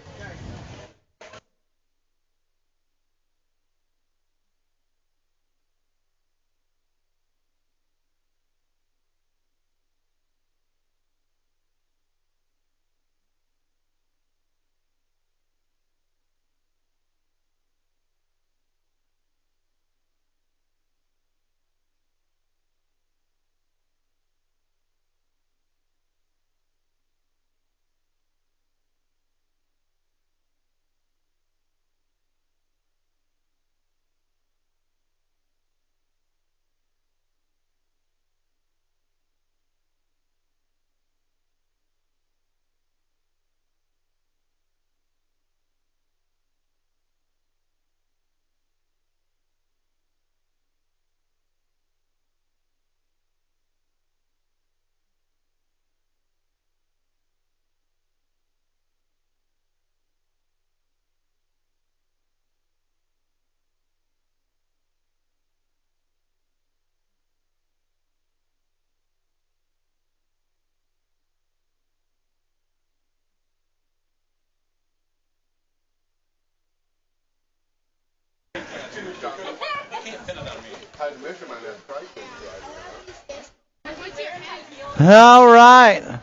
B: All right.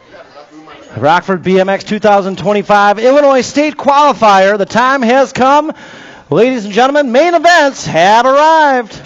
B: Rockford BMX 2025 Illinois State Qualifier. The time has come. Ladies and gentlemen, main events have arrived.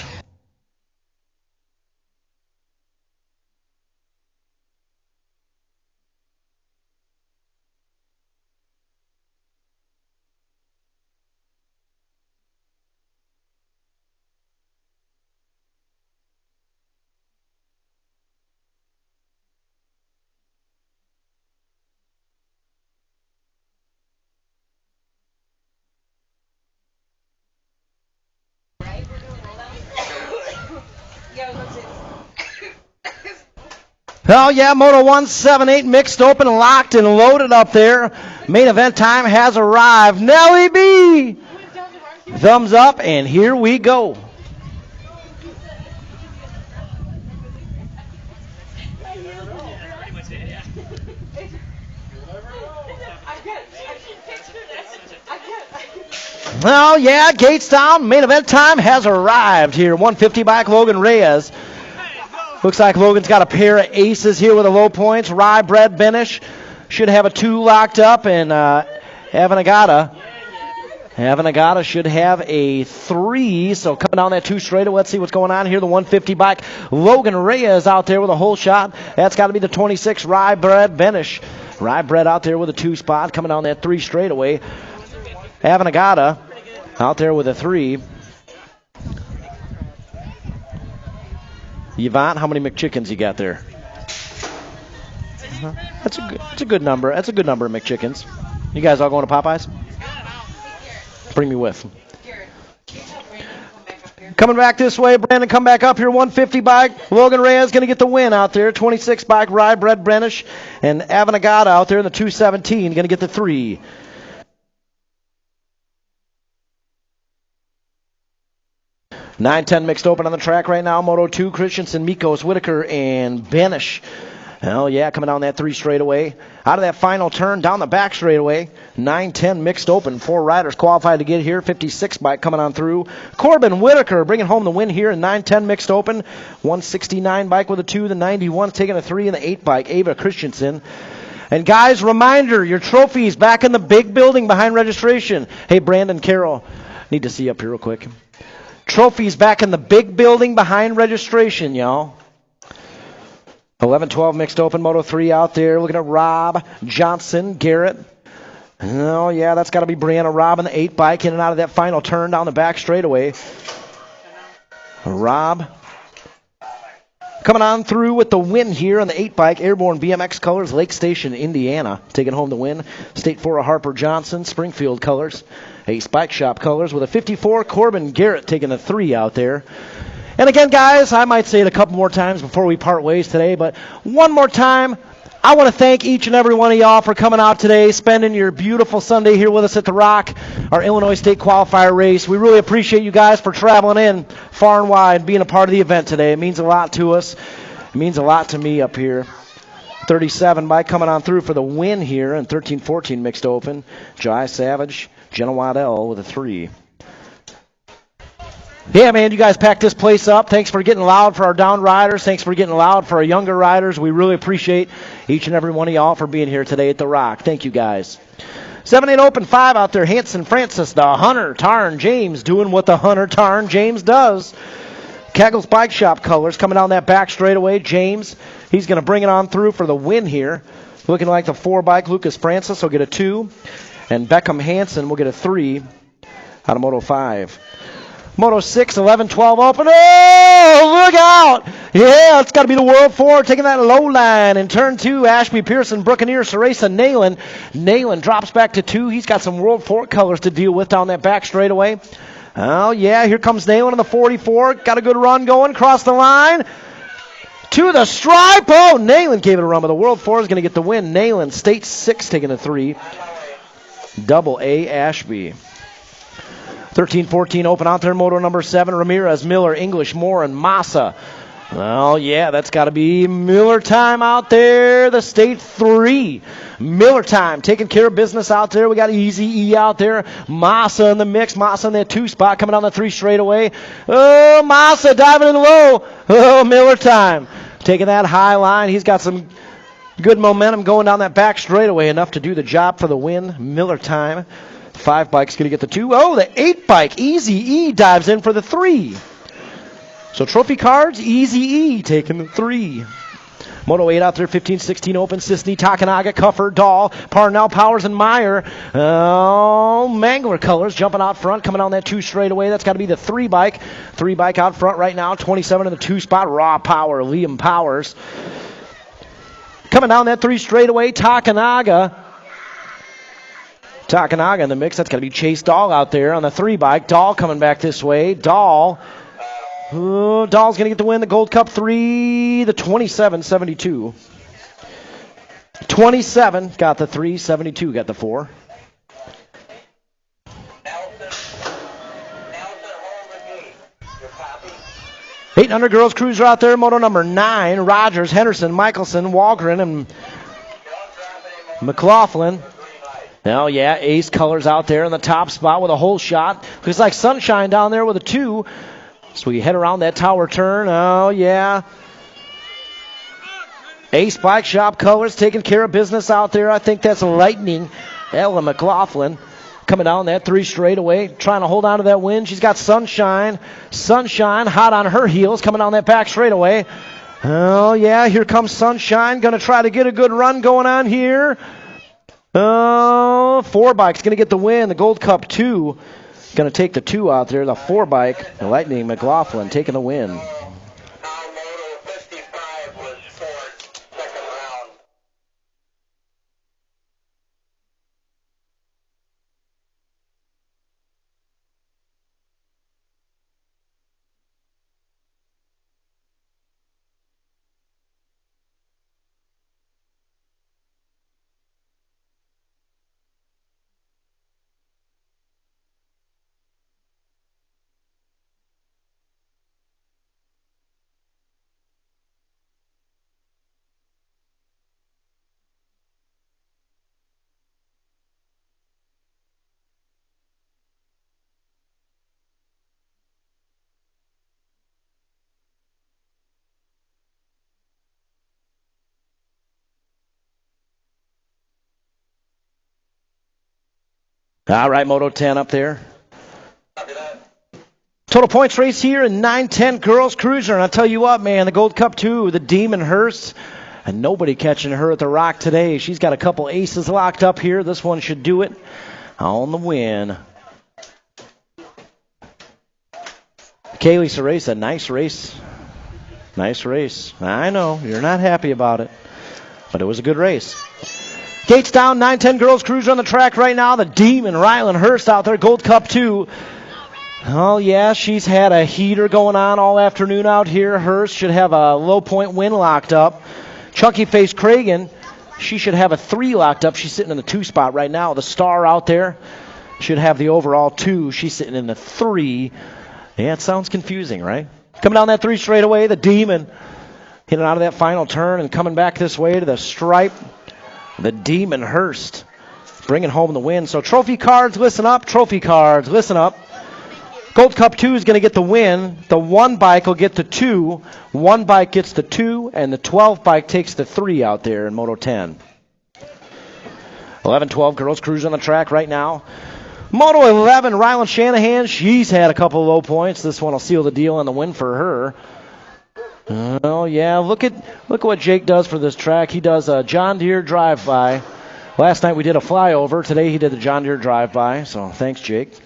B: Oh, yeah, Moto 178 mixed open, locked, and loaded up there. Main event time has arrived. Nelly B! Thumbs up, and here we go. Oh, yeah, gates down. Main event time has arrived here. 150 bike Logan Reyes. Looks like Logan's got a pair of aces here with the low points. Rye Bread Benish should have a 2 locked up, and Avanagata should have a 3. So coming down that 2 straight. Let's see what's going on here. The 150 bike Logan Reyes out there with a hole shot. That's got to be the 26 Rye Bread Benish. Rye Bread out there with a 2 spot coming down that 3 straightaway. Avanagata out there with a 3. Yvonne, how many McChickens you got there? That's a good number. That's a good number of McChickens. You guys all going to Popeyes? Bring me with. Coming back this way, Brandon, come back up here. 150 bike. Logan Reyes going to get the win out there. 26 bike, Rye Bread Brenish. And Avanagata out there in the 217 going to get the 3. (9-10) mixed open on the track right now. Moto 2, Christensen, Mikos, Whitaker, and Banish Hell yeah, coming down that 3 straightaway. Out of that final turn, down the back straightaway. 9-10 mixed open. 4 riders qualified to get here. 56 bike coming on through. Corbin Whitaker bringing home the win here in 9-10 mixed open. 169 bike with a 2. The 91 taking a 3. And the 8 bike, Ava Christensen. And guys, reminder, your trophies back in the big building behind registration. Hey, Brandon Carroll, need to see you up here real quick. Trophies back in the big building behind registration, y'all. 11-12 mixed open, Moto 3 out there. Looking at Rob Johnson, Garrett. Oh, yeah, that's got to be Brianna Robb in the 8 bike in and out of that final turn down the back straightaway. Rob coming on through with the win here on the 8 bike, Airborne BMX colors, Lake Station, Indiana. Taking home the win. State 4 of Harper Johnson, Springfield colors. Ace Bike Shop colors with a 54, Corbin Garrett taking a 3 out there. And again, guys, I might say it a couple more times before we part ways today, but one more time, I want to thank each and every one of y'all for coming out today, spending your beautiful Sunday here with us at the Rock, our Illinois State Qualifier race. We really appreciate you guys for traveling in far and wide, being a part of the event today. It means a lot to us. It means a lot to me up here. 37 bike coming on through for the win here in 13-14 mixed open. Jai Savage, Jenna Waddell with a 3. Yeah, man, you guys packed this place up. Thanks for getting loud for our down riders. Thanks for getting loud for our younger riders. We really appreciate each and every one of y'all for being here today at the Rock. Thank you, guys. 7-8 open 5 out there. Hanson Francis, the Hunter Tarn James, doing what the Hunter Tarn James does. Keggles Bike Shop colors coming down that back straightaway. James, he's going to bring it on through for the win here. Looking like the 4 bike, Lucas Francis will get a 2. And Beckham Hansen will get a 3 out of Moto 5. Moto 6, 11-12 open. Oh, look out. Yeah, it's got to be the World 4 taking that low line. In turn 2, Ashby Pearson, Brookeneer, Ceresa, Nayland. Nayland drops back to 2. He's got some World 4 colors to deal with down that back straightaway. Oh, yeah, here comes Nayland on the 44. Got a good run going. Cross the line. To the stripe. Oh, Nayland gave it a run, but the World 4 is going to get the win. Nayland, State 6 taking a 3. Double A Ashby. 13-14 open out there, Moto number 7, Ramirez, Miller, English, Moore, and Massa. Well, yeah, that's got to be Miller time out there, the State 3. Miller time, taking care of business out there. We got Easy E out there. Massa in the mix. Massa in that 2 spot, coming down the 3 straightaway. Oh, Massa diving in low. Oh, Miller time. Taking that high line. He's got some good momentum going down that back straightaway, enough to do the job for the win. Miller time. 5 bike's going to get the 2. Oh, the 8 bike, Easy E, dives in for the 3. So trophy cards, Easy E taking the 3. Moto 8 out there, 15-16 open. Sisney, Takanaga, Cuffer, Dahl, Parnell, Powers, and Meyer. Oh, Mangler colors jumping out front, coming on that 2 straightaway. That's got to be the 3 bike. 3 bike out front right now, 27 in the 2 spot. Raw Power, Liam Powers. Coming down that 3 straightaway, Takanaga in the mix. That's got to be Chase Dahl out there on the 3 bike. Dahl coming back this way. Dahl's going to get the win. The Gold Cup 3, the 27-72. 27 got the 3, 72 got the 4. Eight under girls cruiser out there. Moto number 9. Rogers, Henderson, Michelson, Walgren, and McLaughlin. Now, yeah, Ace colors out there in the top spot with a hole shot. Looks like Sunshine down there with a 2. So we head around that tower turn. Oh, yeah. Ace Bike Shop colors taking care of business out there. I think that's Lightning. Ella McLaughlin coming down that 3 straightaway, trying to hold on to that win. She's got Sunshine. Sunshine hot on her heels coming down that back straightaway. Oh, yeah, here comes Sunshine. Going to try to get a good run going on here. Oh, 4 bike's going to get the win. The Gold Cup 2 going to take the 2 out there. The 4 bike, the Lightning McLaughlin taking the win. All right, Moto 10 up there. Total points race here in 9-10 girls cruiser. And I'll tell you what, man, the Gold Cup 2, the Demon Hurst. And nobody catching her at the rock today. She's got a couple aces locked up here. This one should do it on the win. Kaylee Cereza, nice race. Nice race. I know, you're not happy about it. But it was a good race. Gates down, 9-10 girls cruiser on the track right now. The Demon, Rylan Hurst out there, Gold Cup 2. Oh, yeah, she's had a heater going on all afternoon out here. Hurst should have a low point win locked up. Chunky Face Cragen, she should have a 3 locked up. She's sitting in the 2 spot right now. The Star out there should have the overall 2. She's sitting in the 3. Yeah, it sounds confusing, right? Coming down that 3 straightaway, the Demon hitting out of that final turn and coming back this way to the stripe. The Demon Hurst bringing home the win. So trophy cards, listen up. Trophy cards, listen up. Gold Cup 2 is going to get the win. The 1 bike will get the 2. 1 bike gets the 2, and the 12 bike takes the 3 out there in Moto 10. 11-12 girls cruise on the track right now. Moto 11, Rylan Shanahan. She's had a couple of low points. This one will seal the deal and the win for her. Oh yeah, look at what Jake does for this track. He does a John Deere drive-by. Last night we did a flyover. Today he did the John Deere drive-by. So thanks, Jake.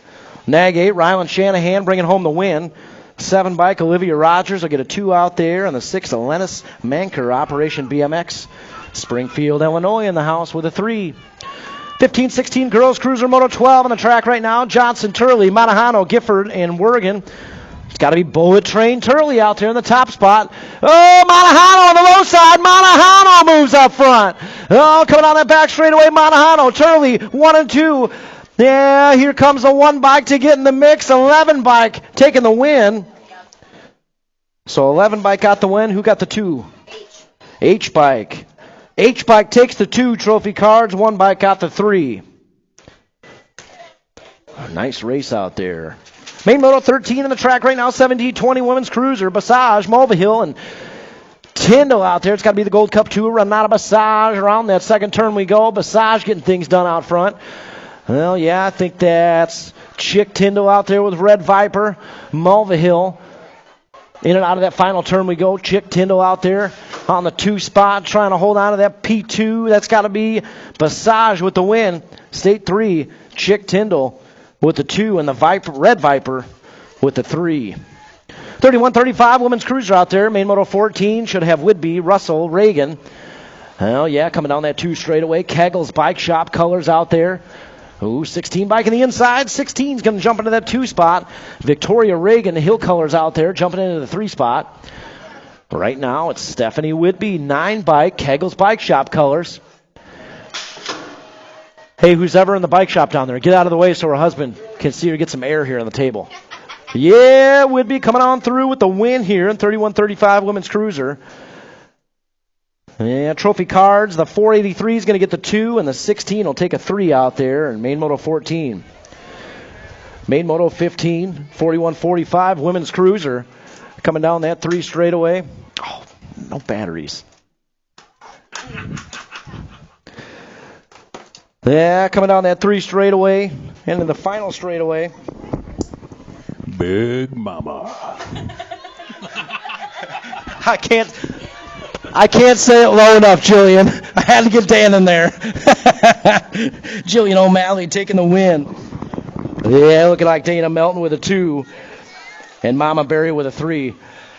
B: Nag 8, Rylan Shanahan bringing home the win. 7 bike, Olivia Rogers will get a 2 out there. And the 6, Elenis Manker, Operation BMX. Springfield, Illinois in the house with a 3. 15-16 girls cruiser Moto 12 on the track right now. Johnson, Turley, Manahano, Gifford, and Wergen. It's got to be Bullet Train Turley out there in the top spot. Oh, Manahano on the low side. Manahano moves up front. Oh, coming on that back straightaway, Manahano. Turley, 1 and 2. Yeah, here comes the 1 bike to get in the mix. 11 bike taking the win. So 11 bike got the win. Who got the 2? H bike. H bike takes the 2 trophy cards. 1 bike got the 3. Nice race out there. Main Moto 13 on the track right now. 17-20 women's cruiser. Basage, Mulvihill, and Tyndall out there. It's got to be the Gold Cup 2 running out of Basage. Around that second turn we go. Basage getting things done out front. Well, yeah, I think that's Chick Tyndall out there with Red Viper. Mulvihill. In and out of that final turn we go. Chick Tyndall out there on the 2 spot trying to hold on to that P2. That's got to be Basage with the win. State 3, Chick Tyndall with the 2, and the Red Viper with the 3. 31-35 women's cruiser out there. Main Moto 14 should have Whidbey, Russell, Reagan. Oh, yeah, coming down that 2 straightaway. Kegel's Bike Shop colors out there. Ooh, 16 bike in the inside. 16's going to jump into that 2 spot. Victoria Reagan, the Hill colors out there, jumping into the 3 spot. Right now, it's Stephanie Whidbey, 9 bike, Kegel's Bike Shop colors. Hey, who's ever in the bike shop down there, get out of the way so her husband can see her get some air here on the table. Yeah, Whidbey coming on through with the win here in 31-35 women's cruiser. Yeah, trophy cards. The 483 is going to get the 2, and the 16 will take a 3 out there in Main Moto 14. Main Moto 15, 41-45 women's cruiser. Coming down that 3 straightaway. Oh, no batteries. Yeah, coming down that 3 straightaway. And in the final straightaway.
F: Big Mama.
B: I can't say it low enough, Jillian. I had to get Dan in there. Jillian O'Malley taking the win. Yeah, looking like Dana Melton with a 2. And Mama Berry with a 3.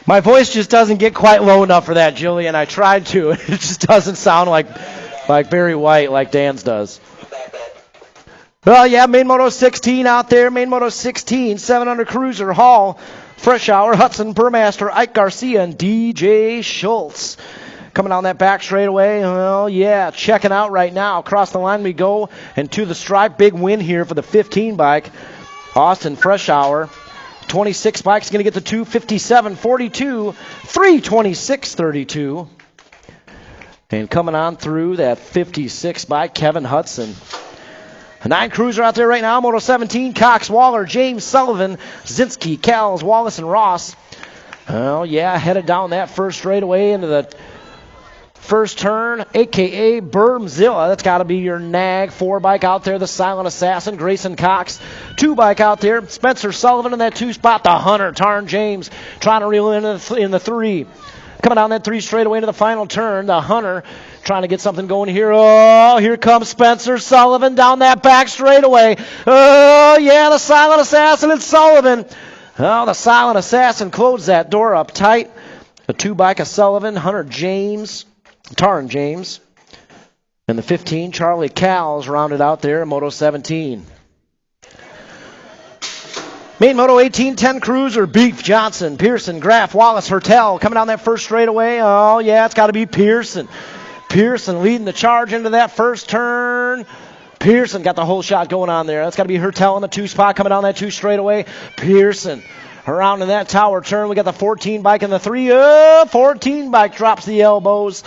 B: My voice just doesn't get quite low enough for that, Jillian. I tried to. It just doesn't sound like Barry White like Dan's does. Well, yeah, Main Moto 16 out there. Main Moto 16, 700 cruiser, Hall, Fresh Hour, Hudson, Burmaster, Ike Garcia, and DJ Schultz. Coming down that back straightaway. Well, yeah, checking out right now. Across the line we go. And to the stripe, big win here for the 15 bike. Austin Fresh Hour. 26 bike's going to get the 2, 57-42, 326-32. And coming on through that 56 bike, Kevin Hudson. A 9 cruiser out there right now. Moto 17, Cox, Waller, James Sullivan, Zinski, Cals, Wallace, and Ross. Oh, yeah, headed down that first straightaway into the First turn, a.k.a. Bermzilla. That's got to be your nag. 4 bike out there, the Silent Assassin, Grayson Cox. 2 bike out there, Spencer Sullivan in that 2 spot. The Hunter, Tarn James, trying to reel in the 3. Coming down that 3 straightaway into the final turn. The Hunter trying to get something going here. Oh, here comes Spencer Sullivan down that back straightaway. Oh, yeah, the Silent Assassin and Sullivan. Oh, the Silent Assassin closed that door up tight. The 2 bike of Sullivan, Hunter James. Tarn James. And the 15, Charlie Cals, rounded out there in Moto 17. Main Moto 18, 10 Cruiser, Beef, Johnson, Pearson, Graff, Wallace, Hertel. Coming down that first straightaway. Oh, yeah, it's got to be Pearson. Pearson leading the charge into that first turn. Pearson got the whole shot going on there. That's got to be Hertel in the 2 spot coming down that 2 straightaway. Pearson around in that tower turn. We got the 14 bike and the 3. 14 bike drops the elbows.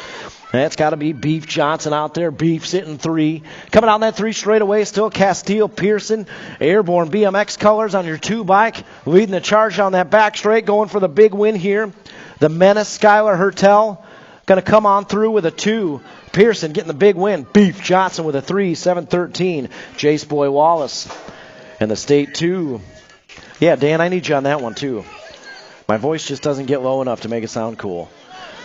B: That's got to be Beef Johnson out there. Beef sitting 3. Coming down that 3 straightaway, still Castile Pearson. Airborne BMX colors on your 2 bike. Leading the charge on that back straight, going for the big win here. The Menace, Skylar Hertel, going to come on through with a 2. Pearson getting the big win. Beef Johnson with a 3, 7-13. Jace Boy Wallace. And the state 2. Yeah, Dan, I need you on that one too. My voice just doesn't get low enough to make it sound cool.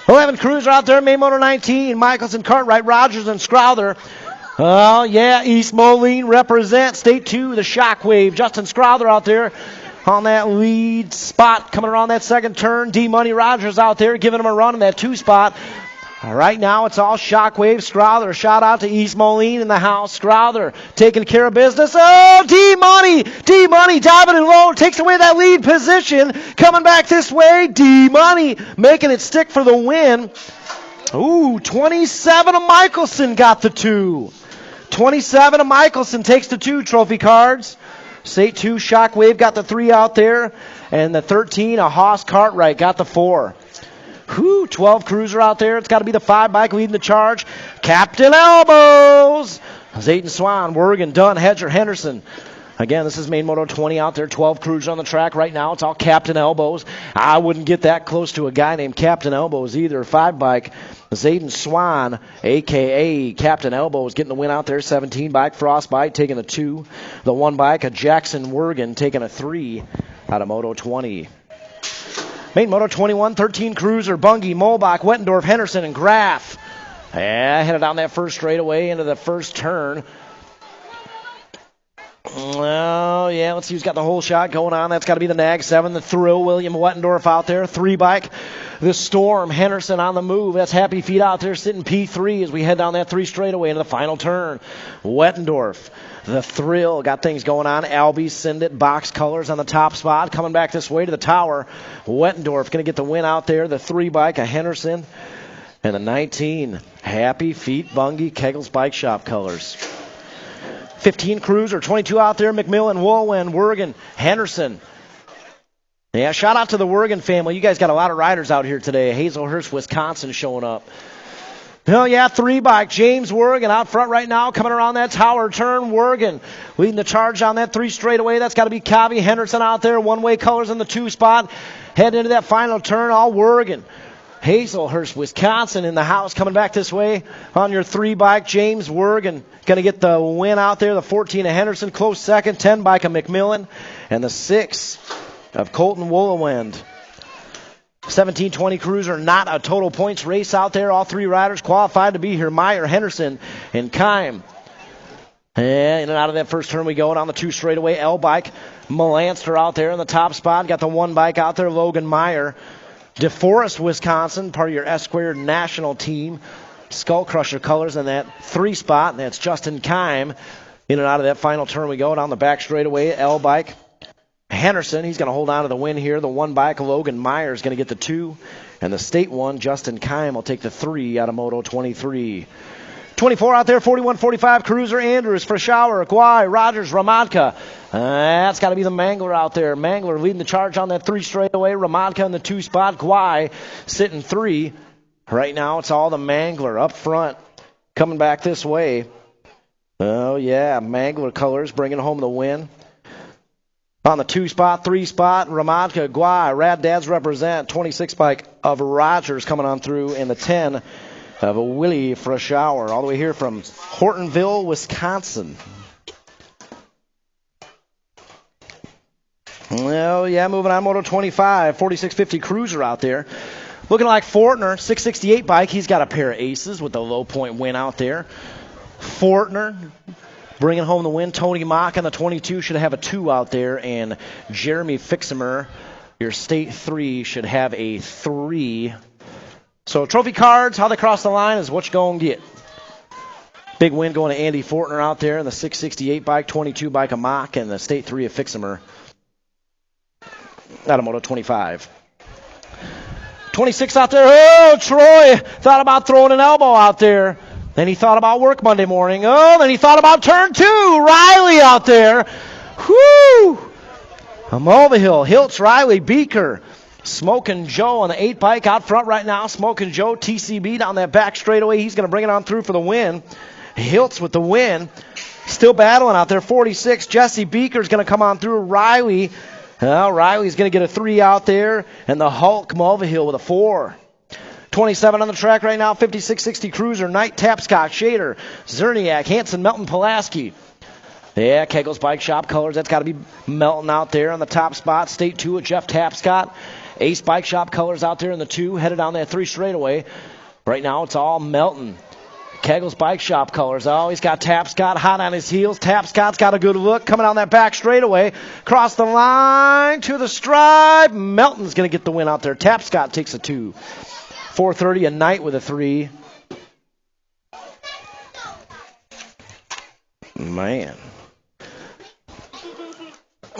B: 11 Cruiser out there, Main Motor 19, Michelson, Cartwright, Rogers, and Scrowther. Oh, yeah, East Moline represent. State 2, the Shockwave. Justin Scrowther out there on that lead spot. Coming around that second turn, D-Money Rogers out there giving him a run in that 2 spot. Right now, it's all Shockwave. Scrowther, shout out to East Moline in the house. Scrowther taking care of business. Oh, D-Money diving and low, takes away that lead position. Coming back this way, D-Money making it stick for the win. Ooh, 27 of Michelson got the 2. 27 of Michelson takes the 2 trophy cards. State 2, Shockwave got the 3 out there. And the 13, a Haas Cartwright got the 4. 12 Cruiser out there. It's got to be the 5 bike leading the charge. Captain Elbows. Zayton Swan, Wergen, Dunn, Hedger, Henderson. Again, this is Main Moto 20 out there. 12 Cruiser on the track right now. It's all Captain Elbows. I wouldn't get that close to a guy named Captain Elbows either. 5 bike, Zayton Swan, a.k.a. Captain Elbows, getting the win out there. 17 bike, Frostbite taking a 2. The 1 bike, a Jackson Wergen, taking a 3 out of Moto 20. Main Moto 21, 13 Cruiser, Bungie, Molbach, Wettendorf, Henderson, and Graff. Yeah, headed down that first straightaway into the first turn. Oh, yeah, let's see who's got the whole shot going on. That's got to be the Nag 7, the Thrill, William Wettendorf out there. 3 bike, the Storm, Henderson on the move. That's Happy Feet out there sitting P3 as we head down that 3 straightaway into the final turn. Wettendorf. The Thrill got things going on. Albie, Sindit, box colors on the top spot. Coming back this way to the tower. Wettendorf going to get the win out there. The 3 bike, a Henderson. And the 19, Happy Feet, Bungie, Keggles Bike Shop colors. 15 Cruiser, 22 out there. McMillan, Woolwen, Wergen, Henderson. Yeah, shout out to the Wergen family. You guys got a lot of riders out here today. Hazelhurst, Wisconsin showing up. Hell yeah, 3 bike. James Wergen out front right now, coming around that tower turn. Wergen leading the charge on that 3 straightaway. That's got to be Cavi Henderson out there. 1-way colors in the 2 spot. Heading into that final turn, all Wergen. Hazelhurst, Wisconsin in the house, coming back this way on your 3 bike. James Wergen going to get the win out there. The 14 of Henderson, close second. 10 bike of McMillan. And the 6 of Colton Woolwind. 17-20 Cruiser, not a total points race out there. All 3 riders qualified to be here. Meyer, Henderson, and Kime. And in and out of that first turn we go. And on the 2 straightaway, L-bike, Melanster out there in the top spot. Got the 1 bike out there, Logan Meyer. DeForest, Wisconsin, part of your S-squared national team. Skull Crusher colors in that 3 spot. And that's Justin Kime. In and out of that final turn we go. And on the back straightaway, L-bike. Henderson, he's going to hold on to the win here. The 1 bike, Logan Meyer, is going to get the 2. And the state 1, Justin Kime, will take the 3 out of Moto 23. 24 out there, 41-45 Cruiser, Andrews, Frischauer, Guai, Rogers, Ramadka. That's got to be the Mangler out there. Mangler leading the charge on that 3 straightaway. Ramadka in the 2 spot. Guai sitting 3. Right now it's all the Mangler up front. Coming back this way. Oh, yeah, Mangler colors bringing home the win. On the 2 spot, 3 spot, Ramadka, Guai, Rad Dads represent. 26 bike of Rogers coming on through in the 10. of a Willie for a shower, all the way here from Hortonville, Wisconsin. Well, yeah, moving on, Moto 25, 4650 Cruiser out there. Looking like Fortner, 668 bike. He's got a pair of aces with the low point win out there. Fortner bringing home the win. Tony Mock on the 22 should have a 2 out there. And Jeremy Fiximer, your State 3, should have a 3. So trophy cards, how they cross the line is what you're going to get. Big win going to Andy Fortner out there in the 668 bike, 22 bike of Mock, and the State 3 of Fiximer. Out of Moto 25. 26 out there. Oh, Troy thought about throwing an elbow out there. Then he thought about work Monday morning. Oh, then he thought about turn 2. Riley out there. Whoo! A Mulvihill, Hiltz, Riley, Beaker. Smoking Joe on the 8 bike out front right now. Smoking Joe, TCB down that back straightaway. He's going to bring it on through for the win. Hiltz with the win. Still battling out there. 46. Jesse Beaker's going to come on through. Riley. Well, Riley's going to get a 3 out there, and the Hulk Mulvihill with a 4. 27 on the track right now, 5660 Cruiser, Knight, Tapscott, Shader, Zerniak, Hanson, Melton, Pulaski. Yeah, Kegel's Bike Shop colors, that's got to be Melton out there on the top spot. State 2 with Jeff Tapscott. Ace Bike Shop colors out there in the 2, headed down that 3 straightaway. Right now it's all Melton. Kegel's Bike Shop colors. Oh, he's got Tapscott hot on his heels. Tapscott's got a good look coming down that back straightaway. Cross the line to the stripe. Melton's going to get the win out there. Tapscott takes a 2. 430 a Knight with a 3. Man.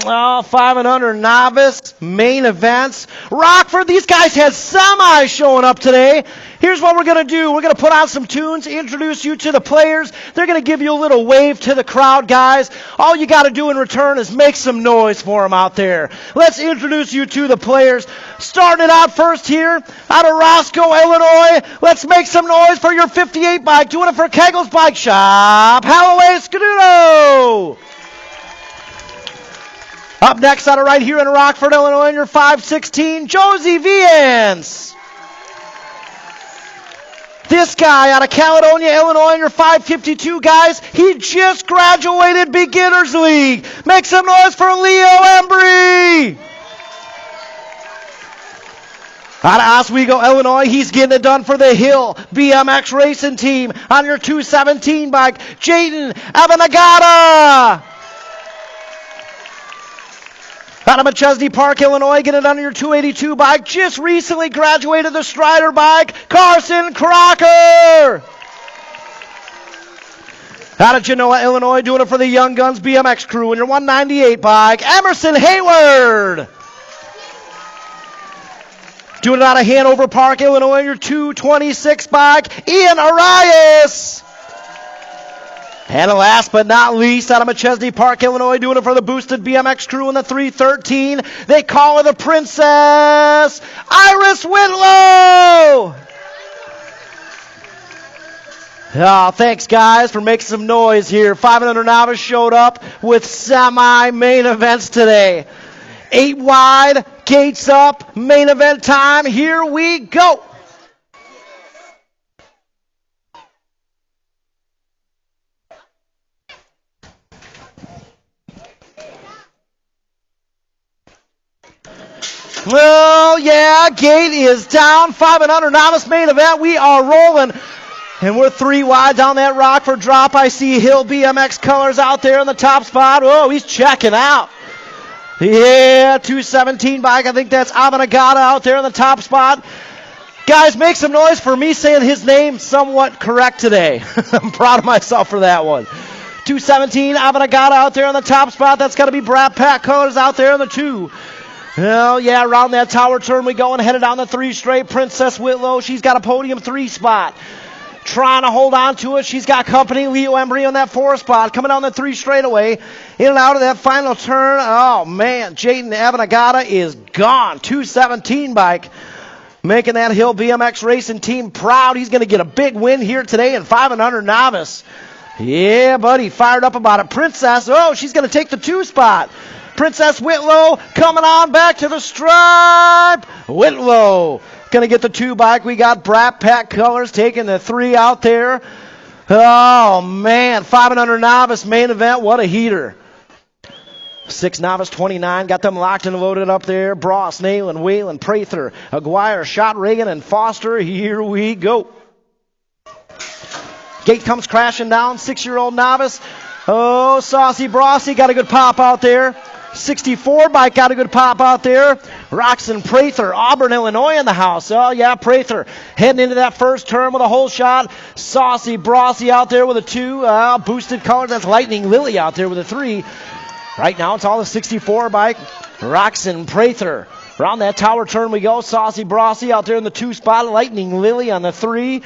B: Oh, 5 and under novice, main events. Rockford, these guys had semis showing up today. Here's what we're going to do. We're going to put on some tunes, introduce you to the players. They're going to give you a little wave to the crowd, guys. All you got to do in return is make some noise for them out there. Let's introduce you to the players. Starting it out first here, out of Roscoe, Illinois. Let's make some noise for your 58 bike. Doing it for Kegel's Bike Shop, Halloway Scuduto. Up next, out of right here in Rockford, Illinois, your 516, Josie Viance. This guy out of Caledonia, Illinois, your 552, guys, he just graduated Beginners League. Make some noise for Leo Embry. Out of Oswego, Illinois, he's getting it done for the Hill BMX Racing Team on your 217 bike, Jayden Avanagata. Out of Machesney Park, Illinois, get it under your 282 bike. Just recently graduated the Strider bike, Carson Crocker. Out of Genoa, Illinois, doing it for the Young Guns BMX crew in your 198 bike, Emerson Hayward. Doing it out of Hanover Park, Illinois, your 226 bike, Ian Arias. And last but not least, out of Machesney Park, Illinois, doing it for the boosted BMX crew in the 313. They call her the Princess, Iris Whitlow. Oh, thanks, guys, for making some noise here. 500 novice showed up with semi-main events today. 8 wide, gates up, main event time. Here we go. Well, yeah, gate is down. 5 and under novice main event. We are rolling. And we're 3 wide down that Rockford drop. I see Hill BMX colors out there in the top spot. Oh, he's checking out. Yeah, 217 bike. I think that's Avanagata out there in the top spot. Guys, make some noise for me saying his name somewhat correct today. I'm proud of myself for that one. 217, Avanagata out there in the top spot. That's got to be Brad Pack colors out there in the 2. Well, yeah, around that tower turn we go and headed down the 3 straight. Princess Whitlow, she's got a podium 3 spot. Trying to hold on to it. She's got company. Leo Embry on that 4 spot. Coming down the 3 straightaway. In and out of that final turn. Oh, man. Jayden Avanagata is gone. 217 bike. Making that Hill BMX Racing Team proud. He's going to get a big win here today in 5 and under novice. Yeah, buddy. Fired up about it. Princess. Oh, she's going to take the 2 spot. Princess Whitlow coming on back to the stripe. Whitlow going to get the 2 bike. We got Brat Pack Colors taking the 3 out there. Oh, man. 500 novice main event. What a heater. 6 novice 29. Got them locked and loaded up there. Bross, Nayland, Whalen, Prather, Aguirre, Schott, Reagan, and Foster. Here we go. Gate comes crashing down. 6-year-old novice. Oh, Saucy Brossy got a good pop out there. 64 bike got a good pop out there. Roxon Prather, Auburn, Illinois in the house. Oh, yeah, Prather heading into that first turn with a whole shot. Saucy Brossy out there with a 2. Boosted colors. That's Lightning Lily out there with a 3. Right now, it's all the 64 bike. Roxon Prather. Around that tower turn we go. Saucy Brossy out there in the 2 spot. Lightning Lily on the 3.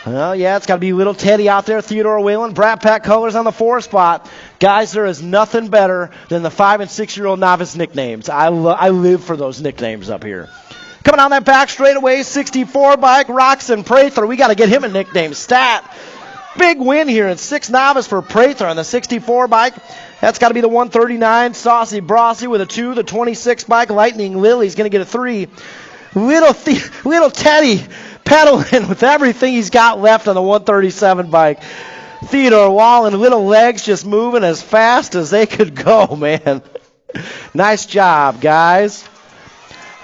B: Oh, yeah, it's got to be little Teddy out there. Theodore Whalen. Brat Pack Colors on the 4 spot. Guys, there is nothing better than the 5- and 6-year-old novice nicknames. I live for those nicknames up here. Coming on that back straightaway, 64 bike. Roxon Prather. We got to get him a nickname. Stat. Big win here in 6 novice for Prather on the 64 bike. That's got to be the 139. Saucy Brossy with a 2. The 26 bike. Lightning Lily's going to get a 3. Little Teddy pedaling with everything he's got left on the 137 bike. Theodore Wallen, little legs just moving as fast as they could go, man. Nice job, guys.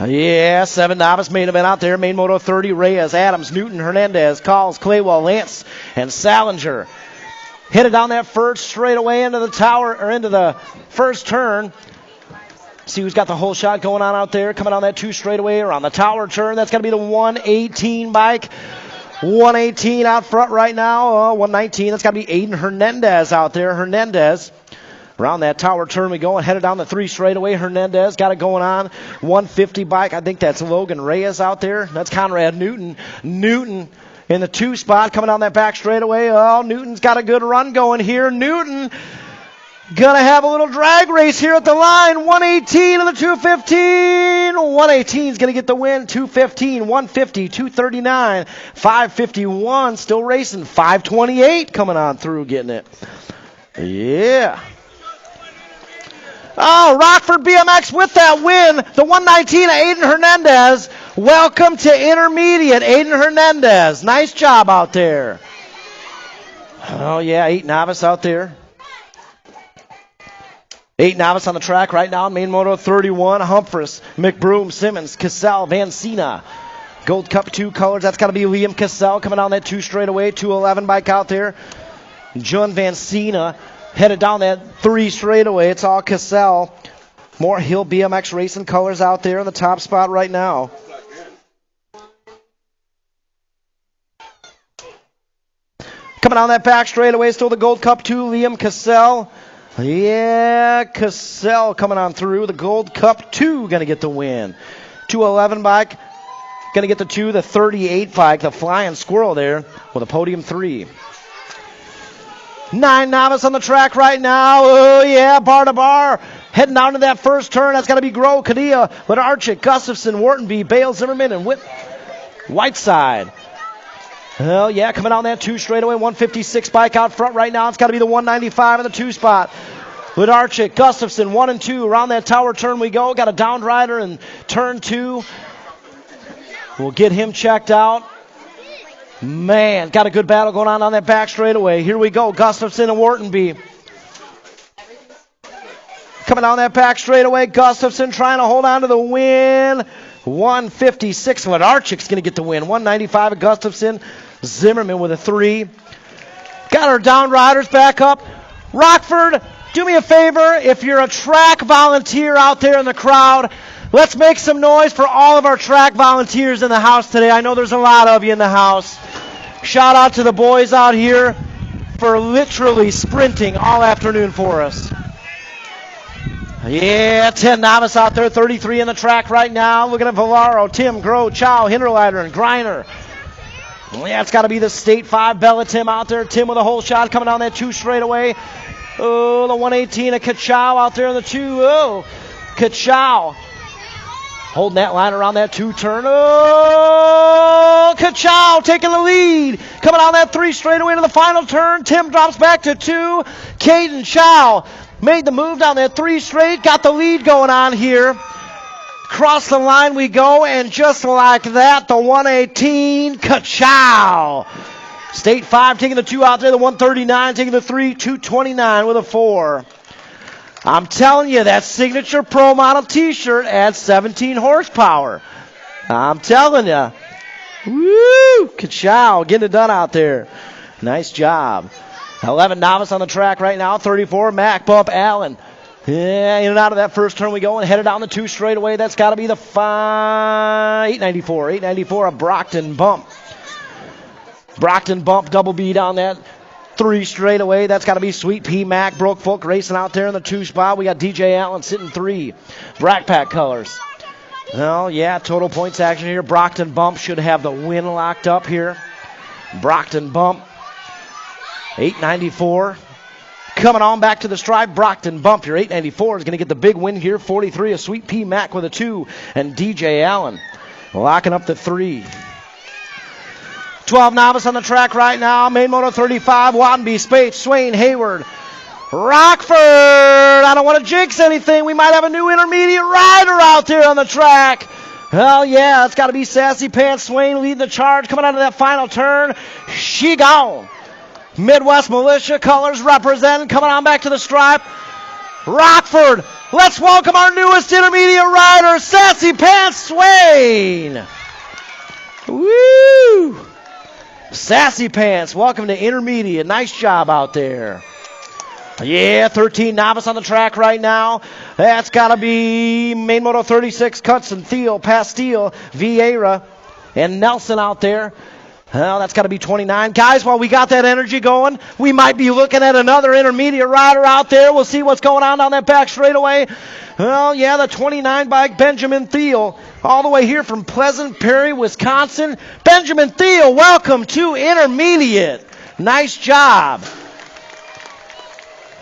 B: Yeah, 7 novice main event out there. Main moto 30, Reyes, Adams, Newton, Hernandez, Calls, Claywell, Lance, and Salinger. Hit it down that first straightaway into the tower, or into the first turn. See who's got the whole shot going on out there. Coming on that 2 straightaway or on the tower turn. That's going to be the 118 bike. 118 out front right now. 119. That's got to be Aiden Hernandez out there. Hernandez. Around that tower turn we go and headed down the 3 straightaway. Hernandez got it going on. 150 bike. I think that's Logan Reyes out there. That's Conrad Newton. Newton in the 2 spot coming down that back straightaway. Oh, Newton's got a good run going here. Newton gonna have a little drag race here at the line. 118 and the 215. 118 is gonna get the win. 215, 150, 239, 551. Still racing. 528 coming on through, getting it. Yeah. Oh, Rockford BMX with that win. The 119 of Aiden Hernandez. Welcome to intermediate, Aiden Hernandez. Nice job out there. Oh, yeah, 8 novice out there. 8 novice on the track right now. Main moto 31. Humphreys, McBroom, Simmons, Cassell, Vancina. Gold Cup 2 colors. That's got to be Liam Cassell coming down that 2 straightaway. 211 bike out there. John Vancina headed down that 3 straightaway. It's all Cassell. More Hill BMX Racing colors out there in the top spot right now. Coming down that back straightaway. Still the Gold Cup 2. Liam Cassell. Yeah, Cassell coming on through. The Gold Cup 2 going to get the win. 211 bike. Going to get the 2. The 38 bike. The Flying Squirrel there with a podium 3. 9 novice on the track right now. Oh, yeah, bar to bar. Heading down to that first turn. That's got to be Groh, Kadia, Ledarchik, Gustafson, Whartonby, Bale, Zimmerman, and Whiteside. Oh, yeah, coming down that 2 straightaway. 156 bike out front right now. It's got to be the 195 in the 2 spot. Ledarchik, Gustafson, 1 and 2. Around that tower turn we go. Got a downed rider in turn 2. We'll get him checked out. Man, got a good battle going on that back straightaway. Here we go. Gustafson and Whartonby. Coming down that back straightaway. Gustafson trying to hold on to the win. 156. Ledarchik's going to get the win. 195 of Gustafson. Zimmerman with a 3. Got our down riders back up. Rockford, do me a favor. If you're a track volunteer out there in the crowd, let's make some noise for all of our track volunteers in the house today. I know there's a lot of you in the house. Shout out to the boys out here for literally sprinting all afternoon for us. Yeah, 10 novice out there, 33 in the track right now. Looking at Valaro, Tim, Groh, Chow, Hinterleiter, and Greiner. Yeah, it's got to be the State 5 Bella Tim out there. Tim with a whole shot coming down that 2 straightaway. Oh, the 118 of Kachow out there in the 2. Oh, Kachow. Holding that line around that 2 turn. Oh, Kachow taking the lead. Coming on that 3 straightaway to the final turn. Tim drops back to 2. Caden Chow made the move down that 3 straight, got the lead going on here. Cross the line we go, and just like that, the 118, ka-chow. State 5 taking the 2 out there, the 139 taking the 3, 229 with a 4. I'm telling you, that signature Pro model t-shirt adds 17 horsepower. I'm telling you. Woo! Ka-chow, getting it done out there. Nice job. 11 Novice on the track right now, 34, Mac Bump Allen. Yeah, in and out of that first turn we go, and headed down the 2 straightaway. That's got to be the 894. 894, a Brockton Bump. Brockton Bump, double B down that 3 straightaway. That's got to be Sweet P Mac. Broke Folk racing out there in the 2 spot. We got DJ Allen sitting 3. Brack Pack colors. Well, yeah, total points action here. Brockton Bump should have the win locked up here. Brockton Bump, 894. Coming on back to the stripe, Brockton Bump. Your 894 is going to get the big win here. 43, a Sweet P Mac with a 2. And DJ Allen locking up the 3. 12 Novice on the track right now. Main moto 35, Wattenby, Spates, Swain, Hayward, Rockford. I don't want to jinx anything. We might have a new intermediate rider out there on the track. Hell yeah, it's got to be Sassy Pants Swain leading the charge. Coming out of that final turn, she gone. Midwest Militia colors representing. Coming on back to the stripe, Rockford. Let's welcome our newest intermediate rider, Sassy Pants Swain. Woo! Sassy Pants, welcome to intermediate. Nice job out there. Yeah, 13 Novice on the track right now. That's got to be Main Moto 36, Cutson, Thiel, Pastille, Vieira, and Nelson out there. Well, that's got to be 29. Guys, while we got that energy going, we might be looking at another intermediate rider out there. We'll see what's going on down that back straightaway. Well, yeah, the 29 bike, Benjamin Thiel, all the way here from Pleasant Prairie, Wisconsin. Benjamin Thiel, welcome to intermediate. Nice job.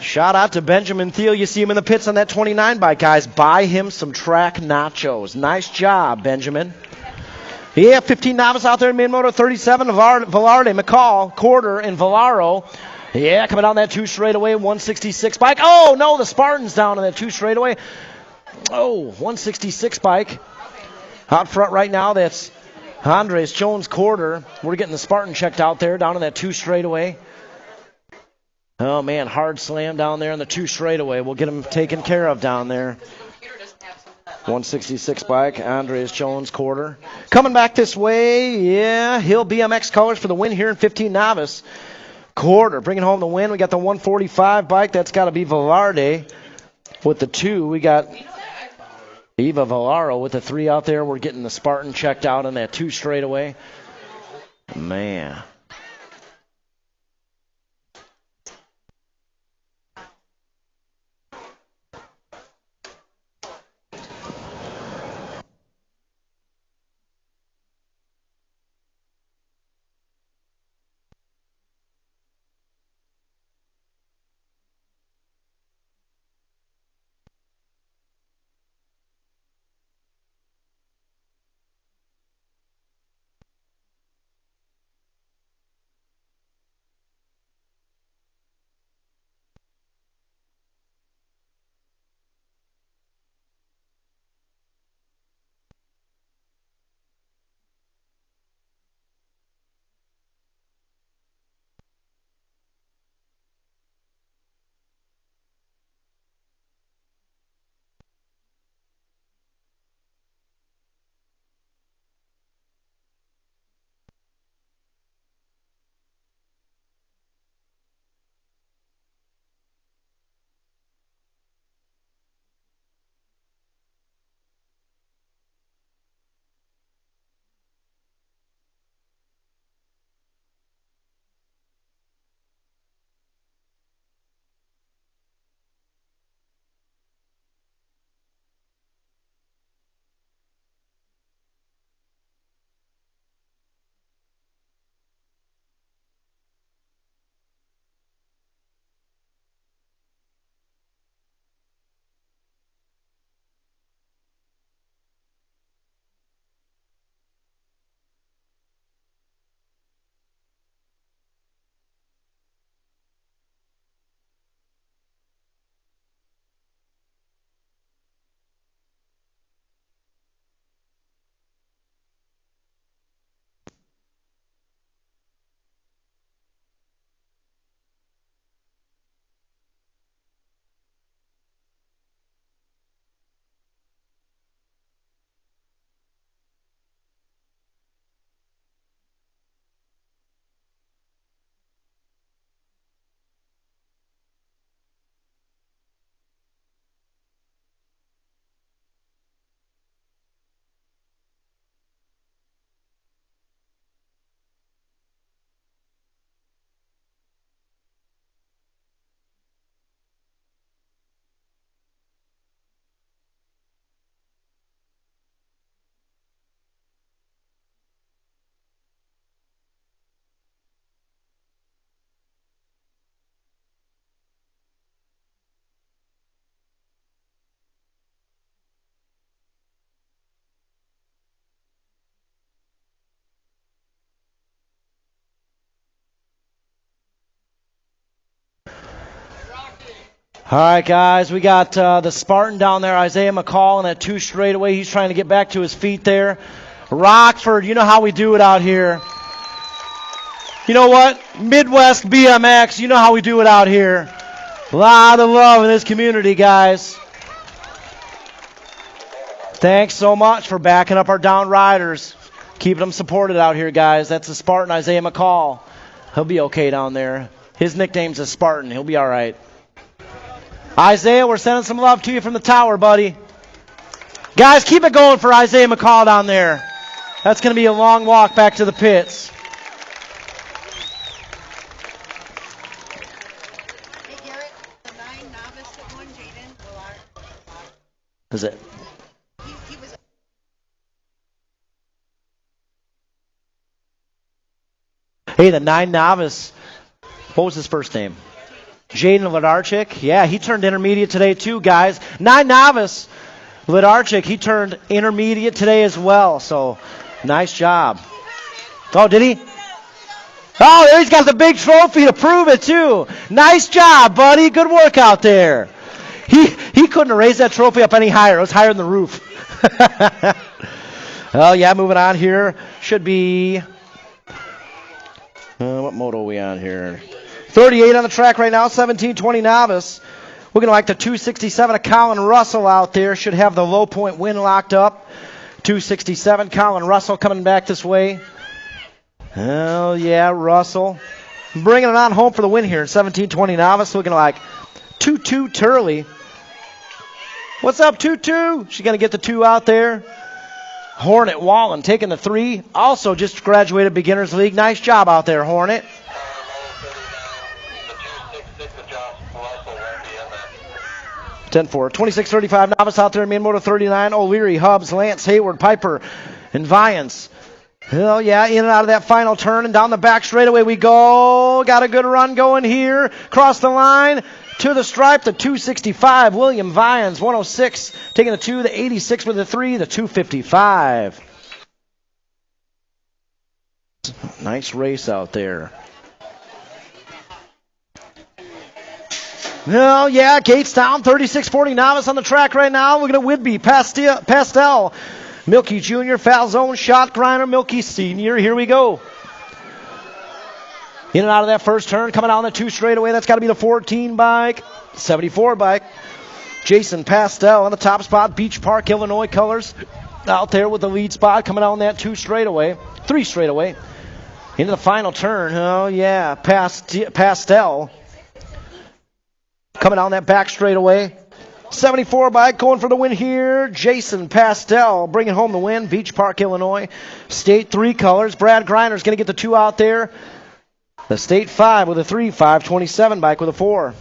B: Shout out to Benjamin Thiel. You see him in the pits on that 29 bike, guys. Buy him some track nachos. Nice job, Benjamin. Yeah, 15 Novice out there in Main Moto 37, Velarde, McCall, Quarter, and Valaro. Yeah, coming down that 2 straightaway, 166 bike. Oh, no, the Spartan's down on that 2 straightaway. Oh, 166 bike. Out front right now, that's Andres Jones Quarter. We're getting the Spartan checked out there down on that 2 straightaway. Oh, man, hard slam down there on the 2 straightaway. We'll get him taken care of down there. 166 bike, Andres Jones Quarter. Coming back this way, yeah, Hill BMX colors for the win here in 15 Novice. Quarter bringing home the win. We got the 145 bike. That's got to be Velarde with the 2. We got Eva Valaro with the 3 out there. We're getting the Spartan checked out on that 2 straightaway. Man. All right, guys, we got the Spartan down there, Isaiah McCall, in that 2 straightaway. He's trying to get back to his feet there. Rockford, you know how we do it out here. You know what? Midwest BMX, you know how we do it out here. A lot of love in this community, guys. Thanks so much for backing up our down riders. Keeping them supported out here, guys. That's the Spartan, Isaiah McCall. He'll be okay down there. His nickname's a Spartan. He'll be all right. Isaiah, we're sending some love to you from the tower, buddy. Guys, keep it going for Isaiah McCall down there. That's going to be a long walk back to the pits.
F: Hey, Garrett, the 9 novice that won, Jaden Willard.
B: Is it?
F: He was.
B: Hey, the 9 novice. What was his first name? Jaden Lidarchik. Yeah, he turned intermediate today too, guys. 9 novice. Lidarchik, he turned intermediate today as well. So, nice job. Oh, did he? Oh, there he's got the big trophy to prove it too. Nice job, buddy. Good work out there. He couldn't have raised that trophy up any higher. It was higher than the roof. Well, yeah, moving on here. Should be... what moto are we on here? 38 on the track right now, 1720 novice. We're going to like the 267 of Colin Russell out there. Should have the low point win locked up. 267, Colin Russell coming back this way. Oh, yeah, Russell. Bringing it on home for the win here in 1720 novice. Looking like 2-2 Turley. What's up, 2-2? She's going to get the 2 out there. Hornet Wallen taking the 3. Also just graduated Beginners League. Nice job out there, Hornet. 10-4. 26-35 novice out there in main moto 39. O'Leary, Hubbs, Lance, Hayward, Piper, and Viance. Hell yeah, in and out of that final turn and down the back straightaway we go. Got a good run going here. Cross the line to the stripe, the 265. William Viance, 106. Taking the 2, the 86 with the 3, the 255. Nice race out there. Oh, yeah, gates down, 36-40 novice on the track right now. Looking at Whidbey, Pastel, Milky Jr., Falzone, Shot Grinder, Milky Sr. Here we go. In and out of that first turn, coming down the 2 straightaway. That's got to be the 14 bike, 74 bike. Jason Pastel on the top spot, Beach Park, Illinois colors. Out there with the lead spot, coming down that 2 straightaway, 3 straightaway. Into the final turn, oh yeah, Pastel. Coming down that back straightaway. 74 bike going for the win here. Jason Pastel bringing home the win. Beach Park, Illinois. State 3 colors. Brad Greiner's going to get the 2 out there. The State 5 with a 3. 527 bike with a 4.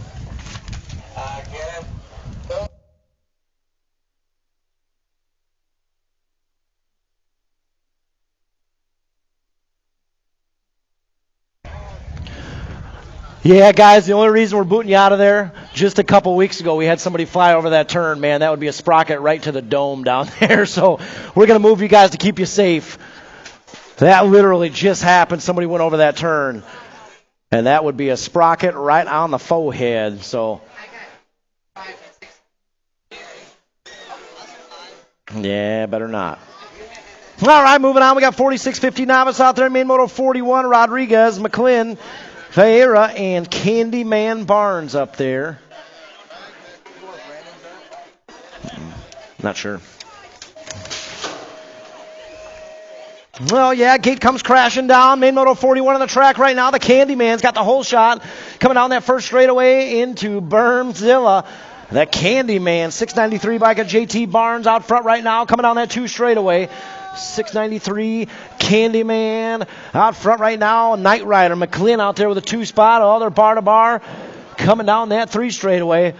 B: Yeah, guys, the only reason we're booting you out of there, just a couple weeks ago, we had somebody fly over that turn. Man, that would be a sprocket right to the dome down there. So we're going to move you guys to keep you safe. That literally just happened. Somebody went over that turn. And that would be a sprocket right on the forehead. So, yeah, better not. All right, moving on. We got 46-50 novice out there in main moto 41. Rodriguez, McClin, Vieira, and Candyman Barnes up there. Not sure. Well, yeah, gate comes crashing down. Main moto 41 on the track right now. The Candyman's got the whole shot. Coming down that first straightaway into Bermzilla. That Candyman, 693 bike of JT Barnes out front right now. Coming down that 2 straightaway. 693 Candyman out front right now. Knight Rider McLean out there with a 2 spot. Oh, they're bar to bar. Coming down that 3 straightaway.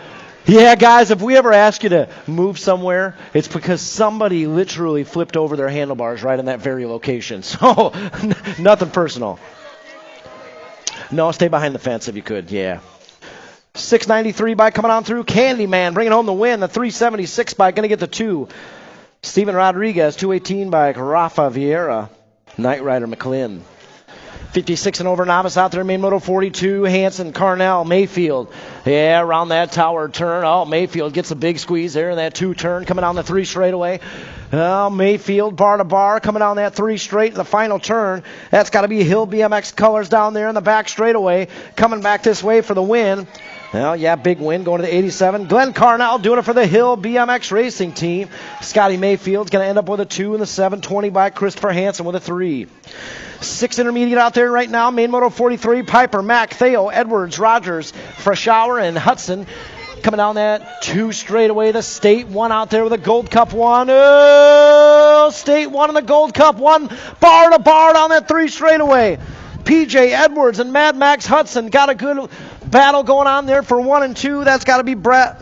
B: Yeah, guys, if we ever ask you to move somewhere, it's because somebody literally flipped over their handlebars right in that very location. So, nothing personal. No, stay behind the fence if you could, yeah. 693 bike coming on through. Candyman bringing home the win. The 376 bike going to get the 2. Steven Rodriguez, 218 bike. Rafa Vieira. Knight Rider McLean. 56 and over novice out there, main moto 42, Hanson, Carnell, Mayfield. Yeah, around that tower turn. Oh, Mayfield gets a big squeeze there in that 2 turn, coming down the 3 straightaway. Oh, Mayfield, bar to bar, coming down that 3 straight, the final turn. That's got to be Hill BMX colors down there in the back straightaway, coming back this way for the win. Well, yeah, big win going to the 87. Glenn Carnell doing it for the Hill BMX Racing Team. Scotty Mayfield's going to end up with a 2 in the 720 by Christopher Hansen with a 3. 6 intermediate out there right now. Main moto 43, Piper, Mack, Theo, Edwards, Rogers, Freshour, and Hudson. Coming down that 2 straightaway. The State 1 out there with a Gold Cup 1. Oh, State 1 in the Gold Cup 1. Bar to bar down that 3 straightaway. PJ Edwards and Mad Max Hudson got a good battle going on there for 1 and 2. That's got to be Brett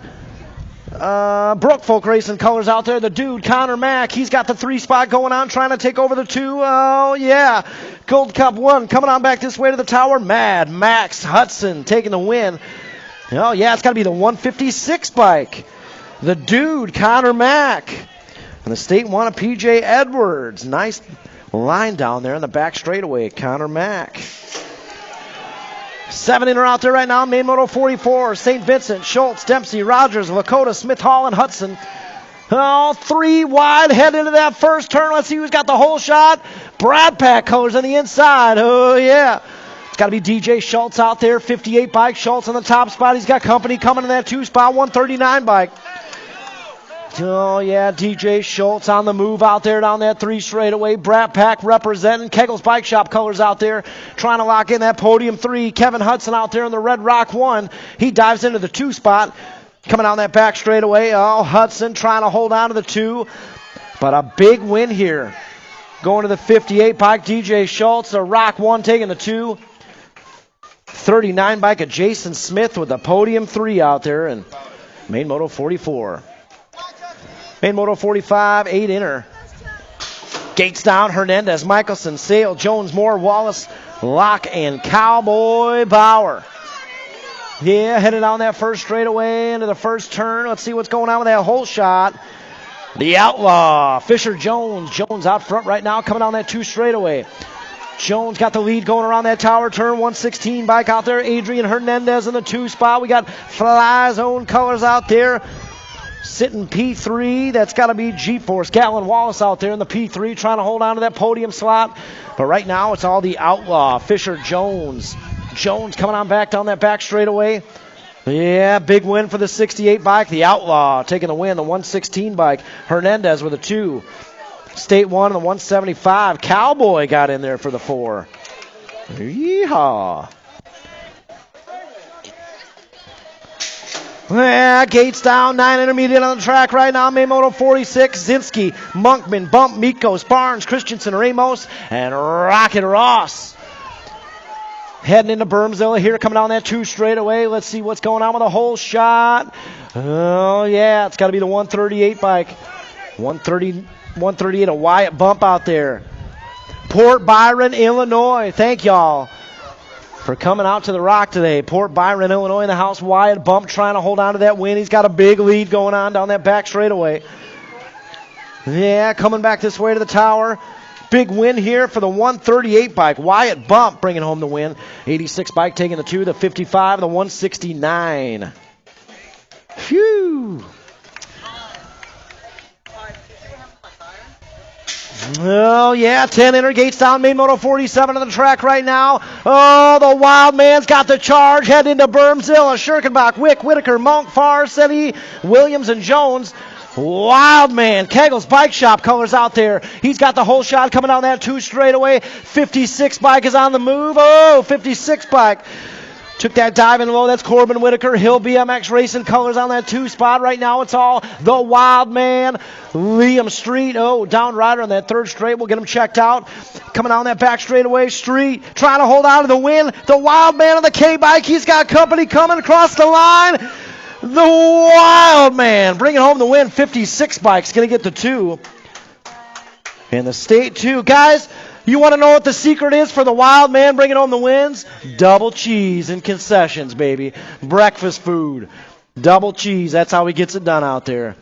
B: Brookfolk Racing colors out there. The dude, Connor Mack, he's got the 3 spot going on, trying to take over the 2. Oh, yeah. Gold Cup 1 coming on back this way to the tower. Mad Max Hudson taking the win. Oh, yeah, it's got to be the 156 bike. The dude, Connor Mack. And the State 1 of PJ Edwards. Nice line down there in the back straightaway, Connor Mack. 7 in are out there right now. Main moto 44, St. Vincent, Schultz, Dempsey, Rogers, Lakota, Smith, Hall, and Hudson. Oh, 3 wide, head into that first turn. Let's see who's got the whole shot. Brad Pack colors on the inside. Oh, yeah. It's got to be DJ Schultz out there, 58 bike. Schultz on the top spot. He's got company coming in that 2 spot, 139 bike. Oh, yeah, DJ Schultz on the move out there down that 3 straightaway. Brat Pack representing. Kegel's Bike Shop colors out there trying to lock in that podium 3. Kevin Hudson out there in the Red Rock 1. He dives into the 2 spot. Coming down that back straightaway. Oh, Hudson trying to hold on to the 2. But a big win here. Going to the 58 bike, DJ Schultz. The Rock 1 taking the 2. 39 bike of Jason Smith with the podium 3 out there. And main moto 44. Main moto 45, 8 inner. Gates down, Hernandez, Michelson, Sale, Jones, Moore, Wallace, Locke, and Cowboy Bauer. Yeah, headed down that first straightaway into the first turn. Let's see what's going on with that whole shot. The Outlaw, Fisher Jones. Jones out front right now, coming down that 2 straightaway. Jones got the lead going around that tower turn. 116 bike out there. Adrian Hernandez in the 2 spot. We got Fly Zone colors out there. Sitting P3, that's got to be G-Force. Gallon Wallace out there in the P3 trying to hold on to that podium slot. But right now it's all the Outlaw, Fisher Jones. Jones coming on back down that back straightaway. Yeah, big win for the 68 bike. The Outlaw taking the win, the 116 bike. Hernandez with a 2. State 1 and the 175. Cowboy got in there for the 4. Yeehaw. Yeah, Gates down, 9 intermediate on the track right now. Main moto 46, Zinski, Monkman, Bump, Mikos, Barnes, Christensen, Ramos, and Rocket Ross. Heading into Bermzilla here, coming down that 2 straightaway. Let's see what's going on with the whole shot. Oh, yeah, it's got to be the 138 bike. 138, a Wyatt Bump out there. Port Byron, Illinois. Thank y'all for coming out to the Rock today. Port Byron, Illinois in the house. Wyatt Bump trying to hold on to that win. He's got a big lead going on down that back straightaway. Yeah, coming back this way to the tower. Big win here for the 138 bike. Wyatt Bump bringing home the win. 86 bike taking the 2, the 55, the 169. Phew. Oh, yeah, 10 inner, Gates down, main moto 47 on the track right now. Oh, the Wild Man's got the charge, head into Bermzilla, Schirkenbach, Wick, Whitaker, Monk, Farr, Setti, Williams, and Jones. Wild Man, Kegel's Bike Shop colors out there. He's got the whole shot coming down that 2 straightaway. 56 bike is on the move. Oh, 56 bike. Took that dive in low. That's Corbin Whitaker. Hill BMX Racing colors on that 2 spot. Right now it's all the Wild Man. Liam Street. Oh, down rider on that 3rd straight. We'll get him checked out. Coming down that back straightaway. Street trying to hold on to the win. The Wild Man on the K-bike. He's got company coming across the line. The Wild Man bringing home the win. 56 bike's going to get the 2. And the State 2. Guys, you want to know what the secret is for the Wild Man bringing home the wins? Double cheese and concessions, baby. Breakfast food. Double cheese. That's how he gets it done out there.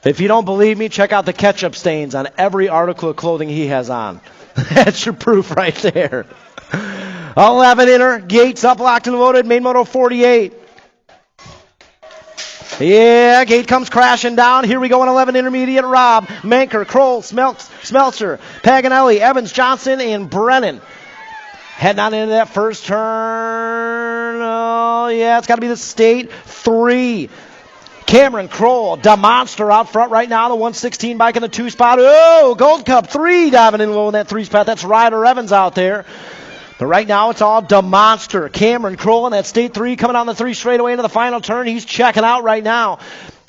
B: If you don't believe me, check out the ketchup stains on every article of clothing he has on. That's your proof right there. 11 inner, Gates up, locked and loaded, main moto 48. Yeah, Gate comes crashing down. Here we go in 11 intermediate. Rob, Manker, Kroll, Smeltzer, Paganelli, Evans, Johnson, and Brennan. Heading on into that first turn. Oh, yeah, it's got to be the State 3. Cameron Kroll, the monster out front right now. The 116 bike in the 2 spot. Oh, Gold Cup 3 diving in low in that 3 spot. That's Ryder Evans out there. But right now it's all the monster. Cameron Kroll in that State 3 coming on the 3 straightaway into the final turn. He's checking out right now.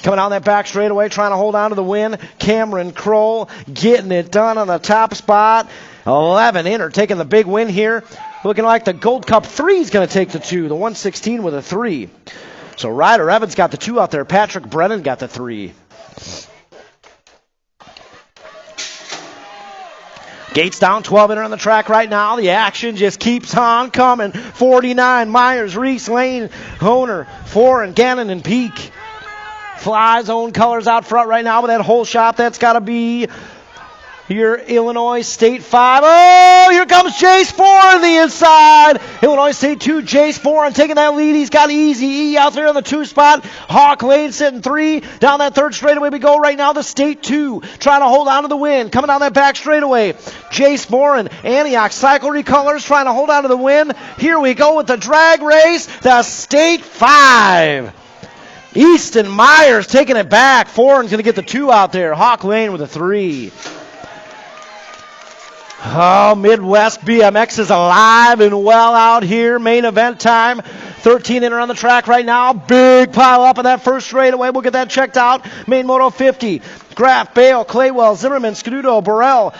B: Coming on that back straightaway, trying to hold on to the win. Cameron Kroll getting it done on the top spot. 11 inner, taking the big win here. Looking like the Gold Cup 3 is going to take the 2. The 116 with a 3. So Ryder Evans got the 2 out there. Patrick Brennan got the 3. Gates down, 12 inner on the track right now. The action just keeps on coming. 49, Myers, Reese, Lane, Honer, Foran, Gannon, and Peak. Fly's own colors out front right now with that whole shop. That's got to be your Illinois State 5. Oh, here comes Jace 4 on the inside. Illinois State 2, Jace 4 and taking that lead. He's got Easy E out there in the 2 spot. Hawk Lane sitting 3. Down that 3rd straightaway we go right now. The State 2 trying to hold on to the win. Coming down that back straightaway. Jace 4 and Antioch Cyclery Colors trying to hold on to the win. Here we go with the drag race. The State 5. Easton Myers taking it back. Foran's going to get the 2 out there. Hawk Lane with a 3. Oh, Midwest BMX is alive and well out here. Main event time. 13 inner on the track right now. Big pile up in that first straightaway. We'll get that checked out. Main moto 50. Graff, Bale, Claywell, Zimmerman, Scuduto, Burrell,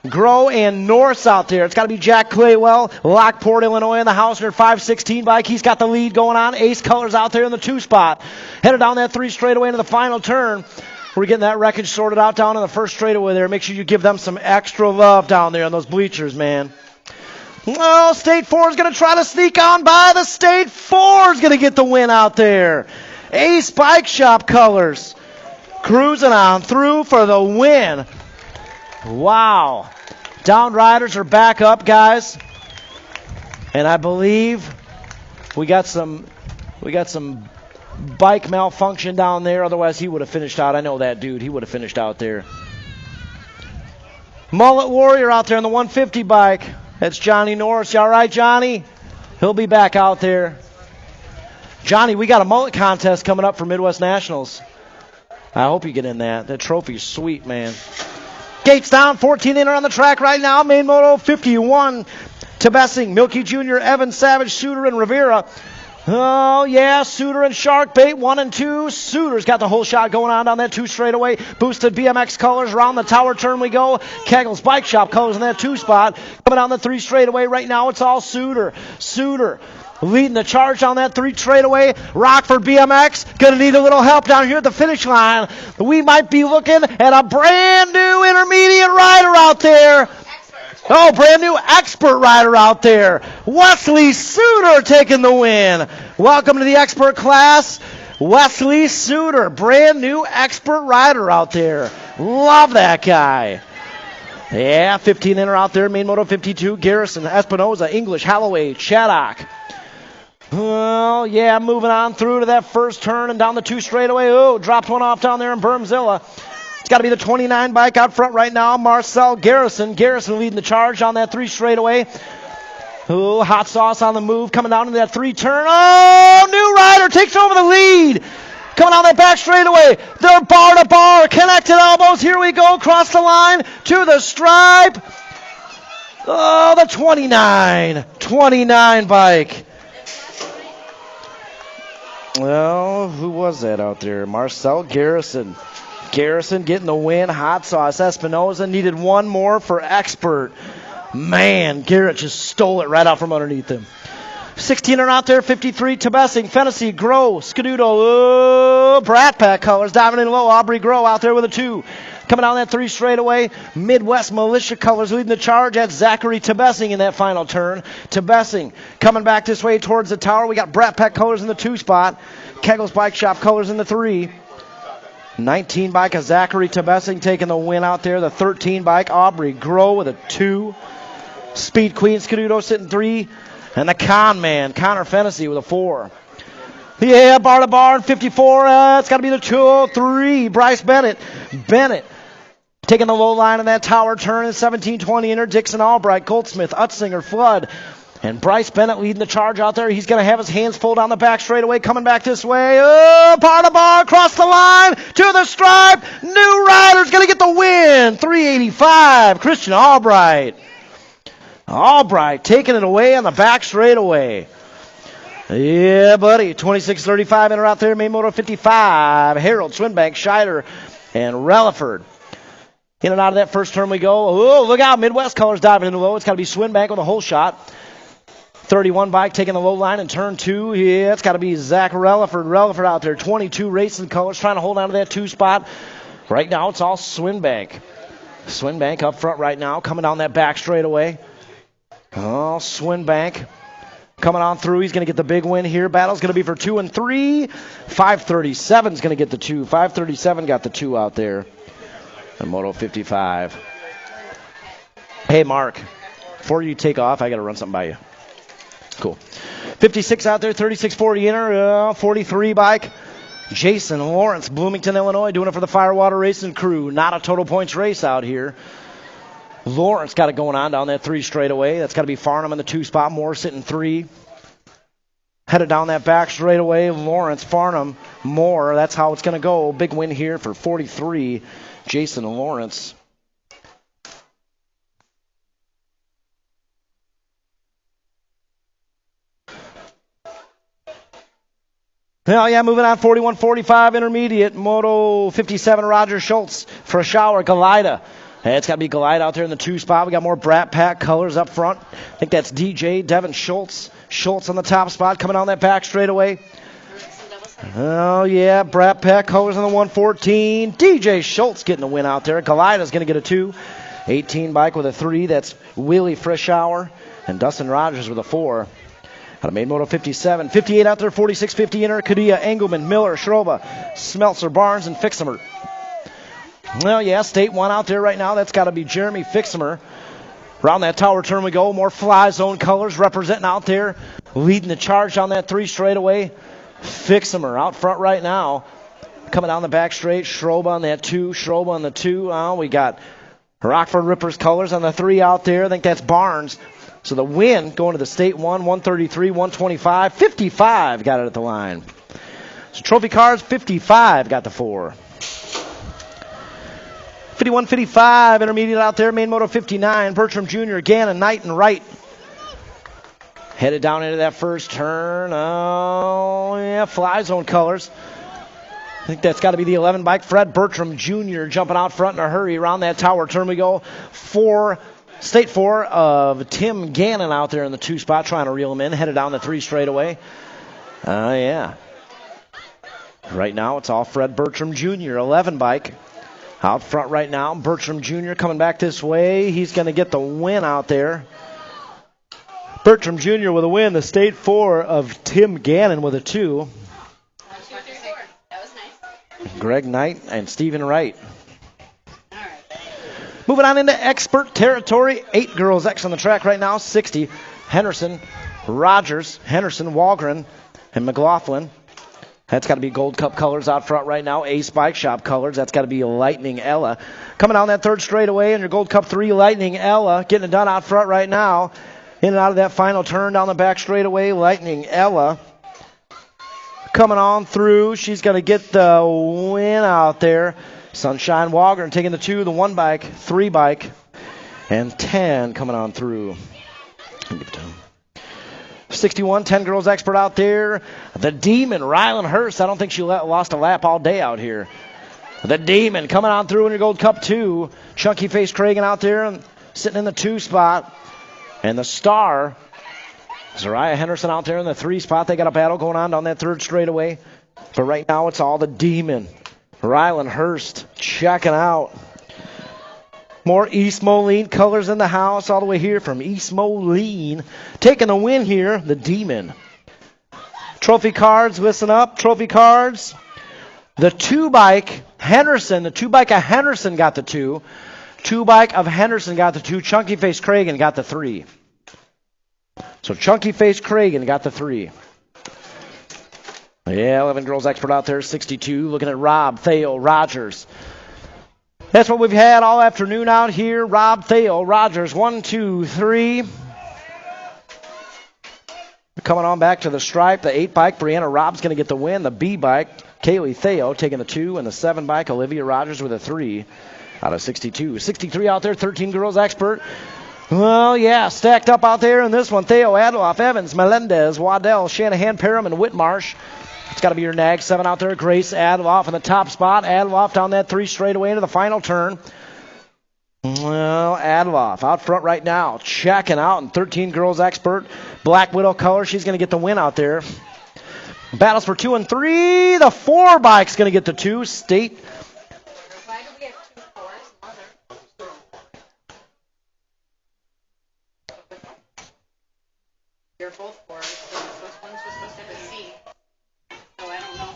B: Grow, and Norse out there. It's got to be Jack Claywell. Lockport, Illinois in the house. Their 516 bike. He's got the lead going on. Ace Colors out there in the 2 spot. Headed down that 3 straightaway into the final turn. We're getting that wreckage sorted out down in the first straightaway there. Make sure you give them some extra love down there on those bleachers, man. Oh, State 4 is going to try to sneak on by. The State 4 is going to get the win out there. Ace Bike Shop Colors cruising on through for the win. Wow. Down riders are back up, guys. And I believe we got some bike malfunction down there. Otherwise, he would have finished out. I know that dude. He would have finished out there. Mullet Warrior out there on the 150 bike. That's Johnny Norris. You all right, Johnny? He'll be back out there. Johnny, we got a mullet contest coming up for Midwest Nationals. I hope you get in that. That trophy's sweet, man. Gates down, 14 inner on the track right now. Main moto 51. Tebessing, Milky Jr., Evans, Savage, Suter, and Rivera. Oh, yeah, Suter and Sharkbait, 1 and 2. Suter's got the whole shot going on down that 2 straightaway. Boosted BMX Colors, around the tower turn we go. Kegel's Bike Shop Colors in that 2 spot. Coming down the 3 straightaway right now, it's all Suter. Suter leading the charge on that 3 straightaway. Rockford BMX, going to need a little help down here at the finish line. We might be looking at a brand new intermediate rider out there. Oh, brand new expert rider out there. Wesley Suter taking the win. Welcome to the expert class. Wesley Suter, brand new expert rider out there. Love that guy. Yeah, 15 inner out there. Main moto 52. Garrison, Espinoza, English, Holloway, Chaddock. Oh, yeah, moving on through to that first turn and down the 2 straightaway. Oh, dropped one off down there in Bermzilla. It's got to be the 29 bike out front right now. Marcel Garrison. Garrison leading the charge on that 3 straightaway. Ooh, hot sauce on the move. Coming down into that 3 turn. Oh, new rider takes over the lead. Coming on that back straightaway. They're bar to bar. Connected elbows. Here we go. Across the line to the stripe. Oh, the 29 bike. Well, who was that out there? Marcel Garrison. Garrison getting the win. Hot sauce. Espinoza needed one more for expert. Man, Garrett just stole it right out from underneath him. 16er out there, 53. Tebessing, Fennessy, Grow, Scuduto, Brat Pack Colors diving in low. Aubrey Grow out there with a 2. Coming down that 3 straightaway. Midwest Militia Colors leading the charge. That's Zachary Tebessing in that final turn. Tebessing coming back this way towards the tower. We got Brat Pack Colors in the 2 spot. Kegel's Bike Shop Colors in the 3. 19 bike of Zachary Tebessing taking the win out there. The 13 bike, Aubrey Groh with a 2. Speed Queen Scaduto sitting 3. And the Con Man, Connor Fennessy with a 4. Yeah, bar to bar in 54. It's got to be the 203. Bryce Bennett. Bennett taking the low line in that tower turn in 17-20 inner. Dixon Albright, Goldsmith, Utzinger, Flood. And Bryce Bennett leading the charge out there. He's going to have his hands full down the back straightaway. Coming back this way. Oh, bar to bar, across the line, to the stripe. New Rider's going to get the win. 385, Christian Albright. Albright taking it away on the back straightaway. Yeah, buddy. 26-35 inner out there. Main moto 55. Harold, Swinbank, Scheider, and Relaford. In and out of that first turn we go. Oh, look out. Midwest colors diving into low. It's got to be Swinbank with a whole shot. 31 bike taking the low line in turn 2. Yeah, it's got to be Zach Relaford. Relaford out there. 22 racing colors trying to hold on to that 2 spot. Right now it's all Swinbank. Swinbank up front right now. Coming down that back straightaway. Oh, Swinbank coming on through. He's going to get the big win here. Battle's going to be for 2 and 3. 537 is going to get the 2. 537 got the 2 out there. And Moto 55. Hey, Mark, before you take off, I got to run something by you. Cool. 56 out there, 36-40 inner, 43 bike. Jason Lawrence, Bloomington, Illinois, doing it for the Firewater Racing crew. Not a total points race out here. Lawrence got it going on down that 3 straightaway. That's got to be Farnham in the 2 spot. Moore sitting 3. Headed down that back straightaway. Lawrence, Farnham, Moore. That's how it's going to go. Big win here for 43. Jason Lawrence. Well, yeah, moving on, 41-45 intermediate. Moto 57, Roger Schultz. For a shower, Galida. Hey, it's got to be Galida out there in the 2 spot. We got more Brat Pack colors up front. I think that's DJ, Devin Schultz. Schultz on the top spot, coming down that back straightaway. Oh, yeah, Brat Pack colors on the 114. DJ Schultz getting the win out there. Galida's going to get a 2. 18 bike with a 3. That's Willie Frischauer. And Dustin Rogers with a 4. Out of main moto 57. 58 out there, 46-50 inner. Kadia, Engelman, Miller, Schroba, Smeltzer, Barnes, and Fixamer. Well, yeah, State 1 out there right now. That's got to be Jeremy Fixamer. Around that tower turn we go. More Fly Zone colors representing out there. Leading the charge on that 3 straightaway. Fixamer out front right now. Coming down the back straight. Schroba on that 2. Schroba on the 2. Oh, we got Rockford Rippers colors on the 3 out there. I think that's Barnes. So the win going to the State 1, 133, 125, 55 got it at the line. So trophy cards, 55 got the 4. 51-55 intermediate out there, main moto 59, Bertram Jr., Gannon, Knight, and Wright. Headed down into that first turn. Oh, yeah, Fly Zone colors. I think that's got to be the 11 bike. Fred Bertram Jr. jumping out front in a hurry. Around that tower turn we go. State 4 of Tim Gannon out there in the 2 spot trying to reel him in. Headed down the 3 straightaway. Yeah. Right now it's all Fred Bertram Jr., 11 bike. Out front right now, Bertram Jr. coming back this way. He's going to get the win out there. Bertram Jr. with a win. The State 4 of Tim Gannon with a 2.
E: That was nice.
B: Greg Knight and Stephen Wright. Moving on into expert territory. 8 girls X on the track right now. 60. Henderson, Rogers, Henderson, Walgren, and McLaughlin. That's got to be Gold Cup colors out front right now. Ace Bike Shop colors. That's got to be Lightning Ella. Coming down that 3rd straightaway in your Gold Cup 3, Lightning Ella. Getting it done out front right now. In and out of that final turn down the back straightaway, Lightning Ella. Coming on through. She's going to get the win out there. Sunshine Walgren taking the 2, the 1 bike, 3 bike, and 10 coming on through. 61, 10 girls expert out there. The Demon, Rylan Hurst. I don't think she lost a lap all day out here. The Demon coming on through in your Gold Cup 2. Chunky Face Cragen out there and sitting in the 2 spot. And the Star, Zariah Henderson out there in the 3 spot. They got a battle going on down that 3rd straightaway. But right now it's all the Demon. Rylan Hurst checking out. More East Moline colors in the house all the way here from East Moline. Taking the win here, the Demon. Trophy cards, listen up. Trophy cards. The 2-bike, Henderson, the 2-bike of Henderson got the 2. 2-bike of Henderson got the 2. Chunky Face Cragen got the 3. So Chunky Face Cragen got the 3. Yeah, 11 girls expert out there, 62. Looking at Rob, Theo, Rogers. That's what we've had all afternoon out here. Rob, Theo, Rogers, 1, 2, 3. Coming on back to the stripe, the 8-bike, Brianna Rob's going to get the win. The B-bike, Kaylee Theo taking the 2, and the 7-bike, Olivia Rogers with a 3 out of 62. 63 out there, 13 girls expert. Well, yeah, stacked up out there in this one. Theo, Adloff, Evans, Melendez, Waddell, Shanahan, Parham, and Whitmarsh. It's got to be your nag. 7 out there, Grace Adloff in the top spot. Adloff down that 3 straightaway into the final turn. Well, Adloff out front right now, checking out, and 13 girls expert. Black Widow color, she's going to get the win out there. Battles for 2 and 3. The 4-bike's going to get the 2. State.
D: Why do we have 2 4s? You're both 4s. So which one's supposed to have a C? So I don't know.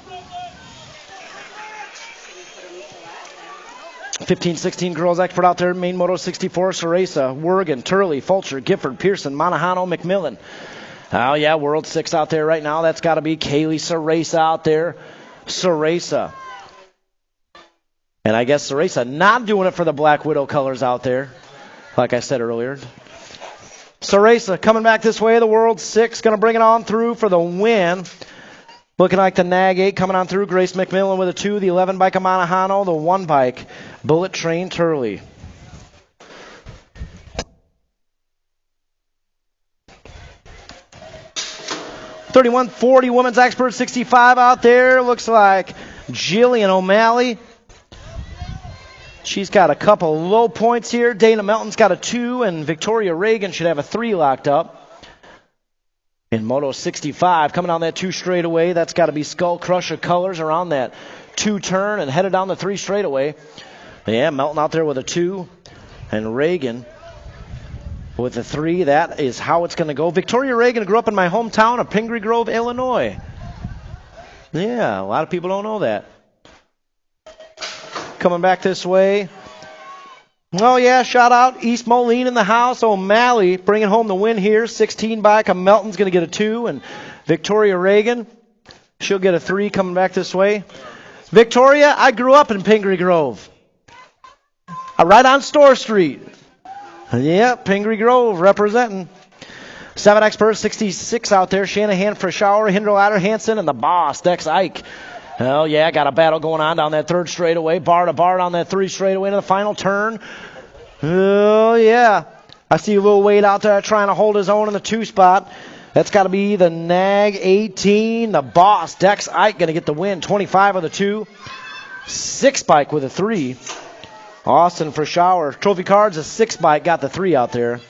D: Should we put a week to that?
B: 15, 16 girls expert out there. Main Moto 64, Ceresa, Wergen, Turley, Fulcher, Gifford, Pearson, Monahano, McMillan. Oh, yeah, World 6 out there right now. That's got to be Kaylee Ceresa out there. Ceresa. And I guess Ceresa not doing it for the Black Widow colors out there, like I said earlier. Ceresa coming back this way. The World 6 going to bring it on through for the win. Looking like the Nag 8 coming on through. Grace McMillan with a 2. The 11-bike of Monahano. The 1-bike, Bullet Train Turley. .31.40 women's expert, 65 out there. Looks like Jillian O'Malley. She's got a couple low points here. Dana Melton's got a 2, and Victoria Reagan should have a 3 locked up. In Moto 65, coming on that 2 straightaway. That's got to be Skull Crusher colors around that 2 turn and headed down the 3 straightaway. Yeah, Melton out there with a 2, and Reagan with a 3. That is how it's going to go. Victoria Reagan grew up in my hometown of Pingree Grove, Illinois. Yeah, a lot of people don't know that. Coming back this way. Oh, yeah, shout out East Moline in the house. O'Malley bringing home the win here. 16 bike of Melton's going to get a 2. And Victoria Reagan, she'll get a 3 coming back this way. Victoria, I grew up in Pingree Grove. Right on Store Street. Yep, Pingree Grove representing. 7 expert, 66 out there. Shanahan, Frischauer, Hinderlader, Hansen, and the boss, Dex Ike. Oh, yeah, got a battle going on down that 3rd straightaway. Bar to bar down that 3 straightaway into the final turn. Oh, yeah. I see Lil Wade out there trying to hold his own in the 2 spot. That's got to be the Nag 18. The boss, Dex Ike, going to get the win. 25 of the 2. 6-bike with a 3. Austin Frischauer. Trophy cards, a 6-bike, got the 3 out there.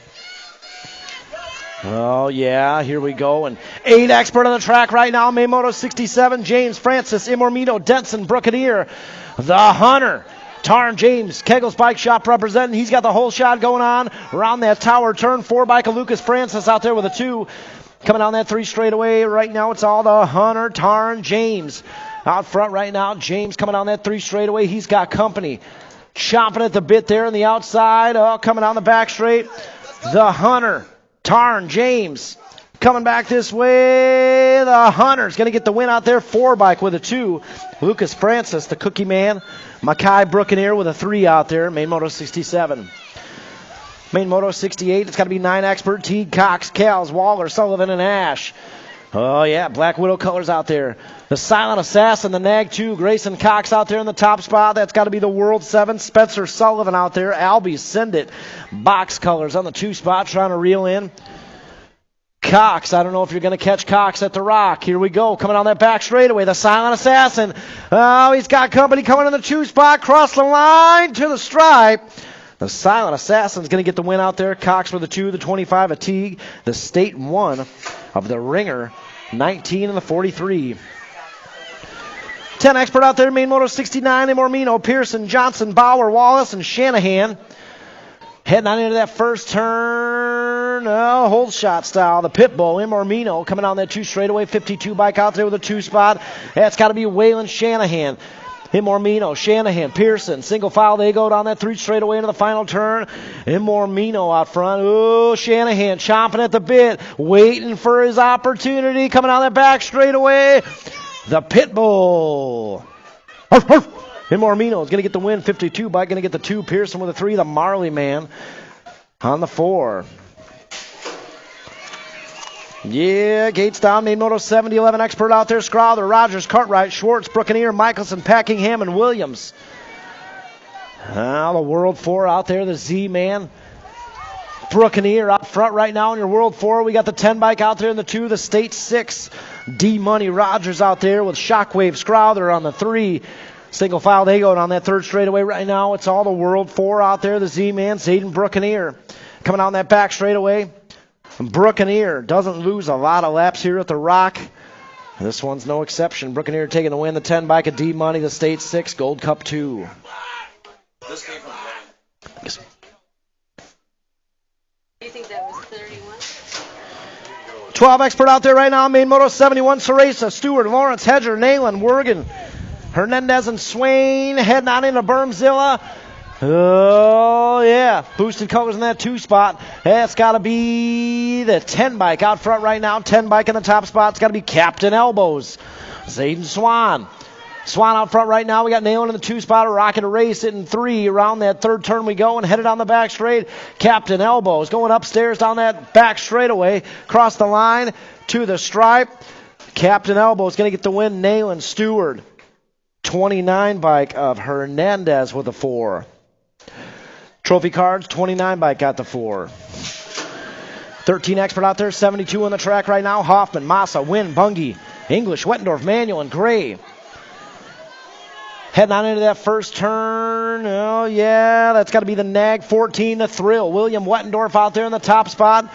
B: Oh, yeah, here we go. And 8 expert on the track right now. Maymoto 67, James Francis, Imormino, Denson, Brookeneer, the Hunter. Tarn James, Keggles Bike Shop representing. He's got the whole shot going on around that tower turn. 4-bike of Lucas Francis out there with a 2. Coming on that 3 straightaway right now, it's all the Hunter, Tarn James. Out front right now, James coming on that 3 straightaway. He's got company. Chomping at the bit there on the outside. Oh, coming on the back straight. The Hunter. Tarn James coming back this way. The Hunter's going to get the win out there. 4-bike with a 2. Lucas Francis, the cookie man. Mackay Brookeneer with a 3 out there. Main Moto 67. Main Moto 68. It's got to be 9 expert. Teague, Cox, Cals, Waller, Sullivan, and Ash. Oh, yeah, Black Widow colors out there. The Silent Assassin, the Nag 2, Grayson Cox out there in the top spot. That's got to be the World 7. Spencer Sullivan out there. Albie Send It. Box colors on the 2 spot, trying to reel in. Cox, I don't know if you're going to catch Cox at the rock. Here we go, coming on that back straightaway. The Silent Assassin. Oh, he's got company coming in the 2 spot. Cross the line to the stripe. The Silent Assassin's going to get the win out there. Cox with the 2, the 25 of Teague. The State 1 of the Ringer. 19 and the 43. 10 expert out there, Main Moto 69, Imormino, Pearson, Johnson, Bauer, Wallace, and Shanahan. Heading on into that first turn, hold shot style. The Pitbull, Imormino, coming on that 2 straightaway, 52 bike out there with a 2 spot. That's got to be Waylon Shanahan. Mormino, Shanahan, Pearson, single file. They go down that 3 straightaway into the final turn. Mormino out front. Oh, Shanahan chomping at the bit, waiting for his opportunity. Coming down that back straightaway. The Pit Bull. Mormino is going to get the win. 52 bike going to get the 2. Pearson with a 3. The Marley man on the 4. Yeah, gates down, main moto 70-11 expert out there. Scrowther, Rogers, Cartwright, Schwartz, Brookeneer, Michelson, Packingham, and Williams. Now the World 4 out there, the Z-man. Brookeneer out front right now in your World 4. We got the 10 bike out there in the 2, the State 6. D-Money, Rogers out there with Shockwave, Scrowther on the 3. Single file, they go down that 3rd straightaway right now. It's all the World 4 out there, the Z-man, Zayden Brookeneer. Coming down that back straightaway. Brookeneer doesn't lose a lot of laps here at the Rock. This one's no exception. Brookeneer taking the win. The 10 bike of D-Money, the State 6, Gold Cup 2.
C: This came from
E: Do you think that was 31?
B: 12 expert out there right now. Main moto 71, Ceresa, Stewart, Lawrence, Hedger, Nayland, Wergen, Hernandez, and Swain heading on into Bermzilla. Oh, yeah. Boosted colors in that 2 spot. That's got to be the 10 bike out front right now. 10 bike in the top spot. It's got to be Captain Elbows. Zayden Swan. Swan out front right now. We got Nayland in the 2 spot. Rocket to race it in 3. Around that 3rd turn we go and headed on the back straight. Captain Elbows going upstairs down that back straightaway. Across the line to the stripe. Captain Elbows going to get the win. Nayland, Stewart. 29 bike of Hernandez with a 4. Trophy cards, 29 bike got the 4. 13 expert out there, 72 on the track right now. Hoffman, Massa, Wynn, Bungie, English, Wettendorf, Manuel, and Gray. Heading on into that 1st turn. Oh, yeah, that's got to be the Nag 14, the Thrill. William Wettendorf out there in the top spot.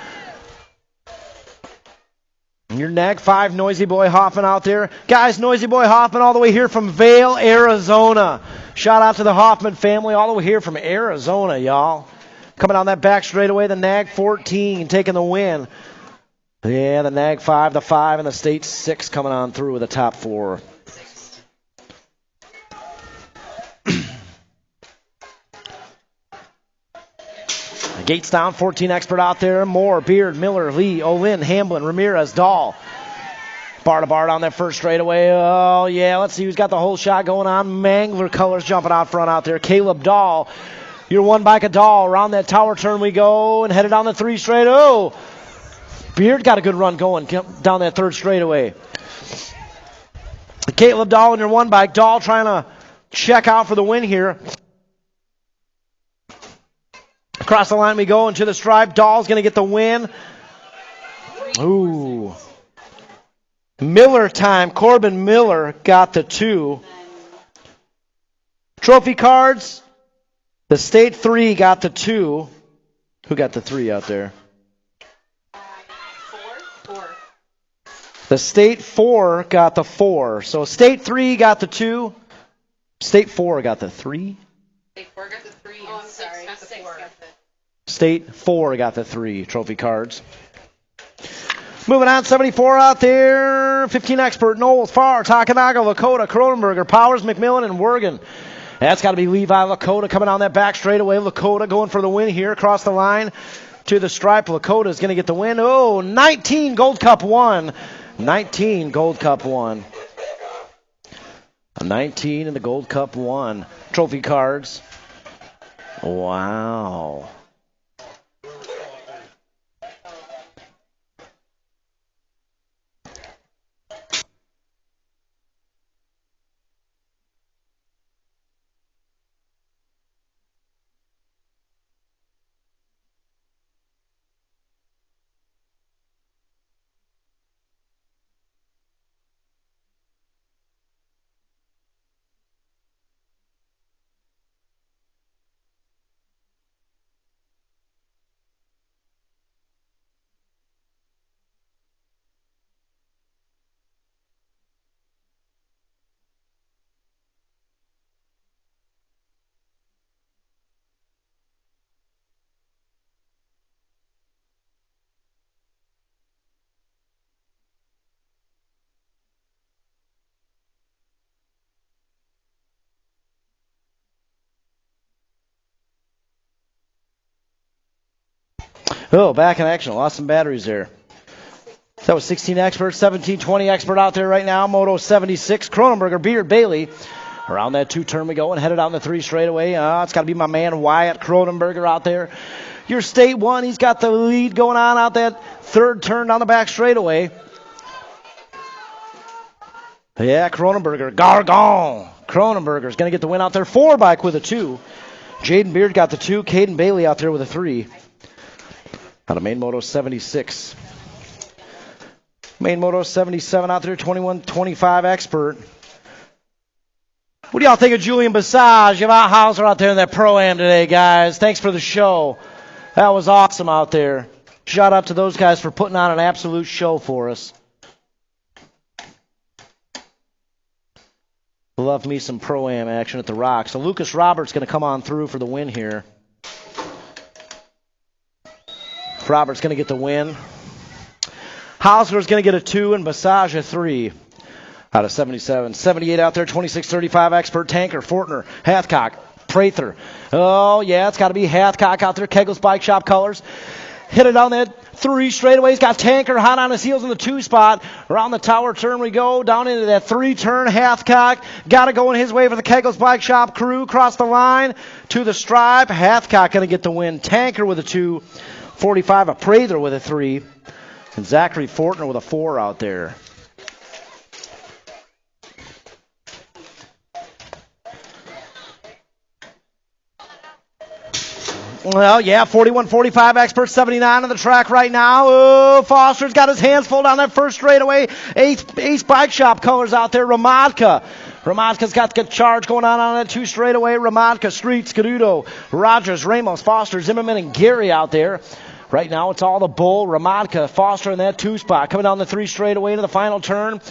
B: And your Nag 5, Noisy Boy Hoffman out there. Guys, Noisy Boy Hoffman all the way here from Vail, Arizona. Shout out to the Hoffman family all the way here from Arizona, y'all. Coming on that back straightaway, the Nag 14 taking the win. Yeah, the Nag 5, the 5, and the State 6 coming on through with the top 4. Gates down, 14 expert out there. Moore, Beard, Miller, Lee, Olin, Hamblin, Ramirez, Dahl. Bar to bar down that 1st straightaway. Oh, yeah, let's see who's got the whole shot going on. Mangler colors jumping out front out there. Caleb Dahl. Your 1 bike of Dahl. Around that tower turn we go and headed down the 3 straight. Oh, Beard got a good run going down that 3rd straightaway. Caleb Dahl in your 1 bike. Dahl trying to check out for the win here. Across the line we go into the stripe. Dahl's going to get the win. Ooh. Miller time. Corbin Miller got the 2. Trophy cards. The State 3 got the 2. Who got the 3 out there?
E: 4.
B: The State 4 got the 4. So State 3 got the 2. State 4 got the 3.
D: State 4 got the 3.
E: Oh, I'm sorry.
D: Got the
E: 6
D: 4.
E: got the...
B: State 4 got the 3 trophy cards. Moving on, 74 out there. 15 expert, Knowles, Farr, Takanaga, Lakota, Cronenberger, Powers, McMillan, and Wergen. That's got to be Levi Lakota coming on that back straightaway. Lakota going for the win here across the line to the stripe. Lakota is going to get the win. Oh, 19 Gold Cup 1. 19 Gold Cup 1. A 19 in the Gold Cup 1. Trophy cards. Wow. Oh, back in action. Lost some batteries there. That was 16 expert, 17-20 expert out there right now. Moto 76, Cronenberger, Beard, Bailey. Around that 2-turn we go and headed out in the 3 straightaway. It's got to be my man Wyatt Cronenberger out there. Your state one, he's got the lead going on out that 3rd turn down the back straightaway. Yeah, Cronenberger, Gargon. Cronenberger's going to get the win out there. 4-bike with a 2. Jaden Beard got the 2. Caden Bailey out there with a 3. Out of main moto 76. Main moto 77 out there, 21-25 expert. What do y'all think of Julian Bassage, Yvonne Hauser out there in that Pro-Am today, guys? Thanks for the show. That was awesome out there. Shout out to those guys for putting on an absolute show for us. Love me some Pro-Am action at the Rock. So Lucas Roberts going to come on through for the win here. Roberts going to get the win. Hausler's going to get a 2 and Bassage a 3 out of 77. 78 out there, 26-35 expert. Tanker, Fortner, Hathcock, Prather. Oh, yeah, it's got to be Hathcock out there. Kegel's Bike Shop colors. Hit it on that 3 straightaway. He's got Tanker hot on his heels in the 2 spot. Around the tower turn we go. Down into that 3-turn. Hathcock got it going his way for the Kegel's Bike Shop crew. Across the line to the stripe. Hathcock going to get the win. Tanker with a 2. 45, a Prather with a 3. And Zachary Fortner with a 4 out there. Well, yeah, 41-45 expert, 79 on the track right now. Oh, Foster's got his hands full down that 1st straightaway. Ace Bike Shop colors out there. Ramadka's got the charge going on that 2 straightaway. Ramadka, Street, Scaduto, Rogers, Ramos, Foster, Zimmerman, and Gary out there. Right now, it's all the Bull, Ramadka, Foster in that 2 spot. Coming down the 3 straightaway to the final turn.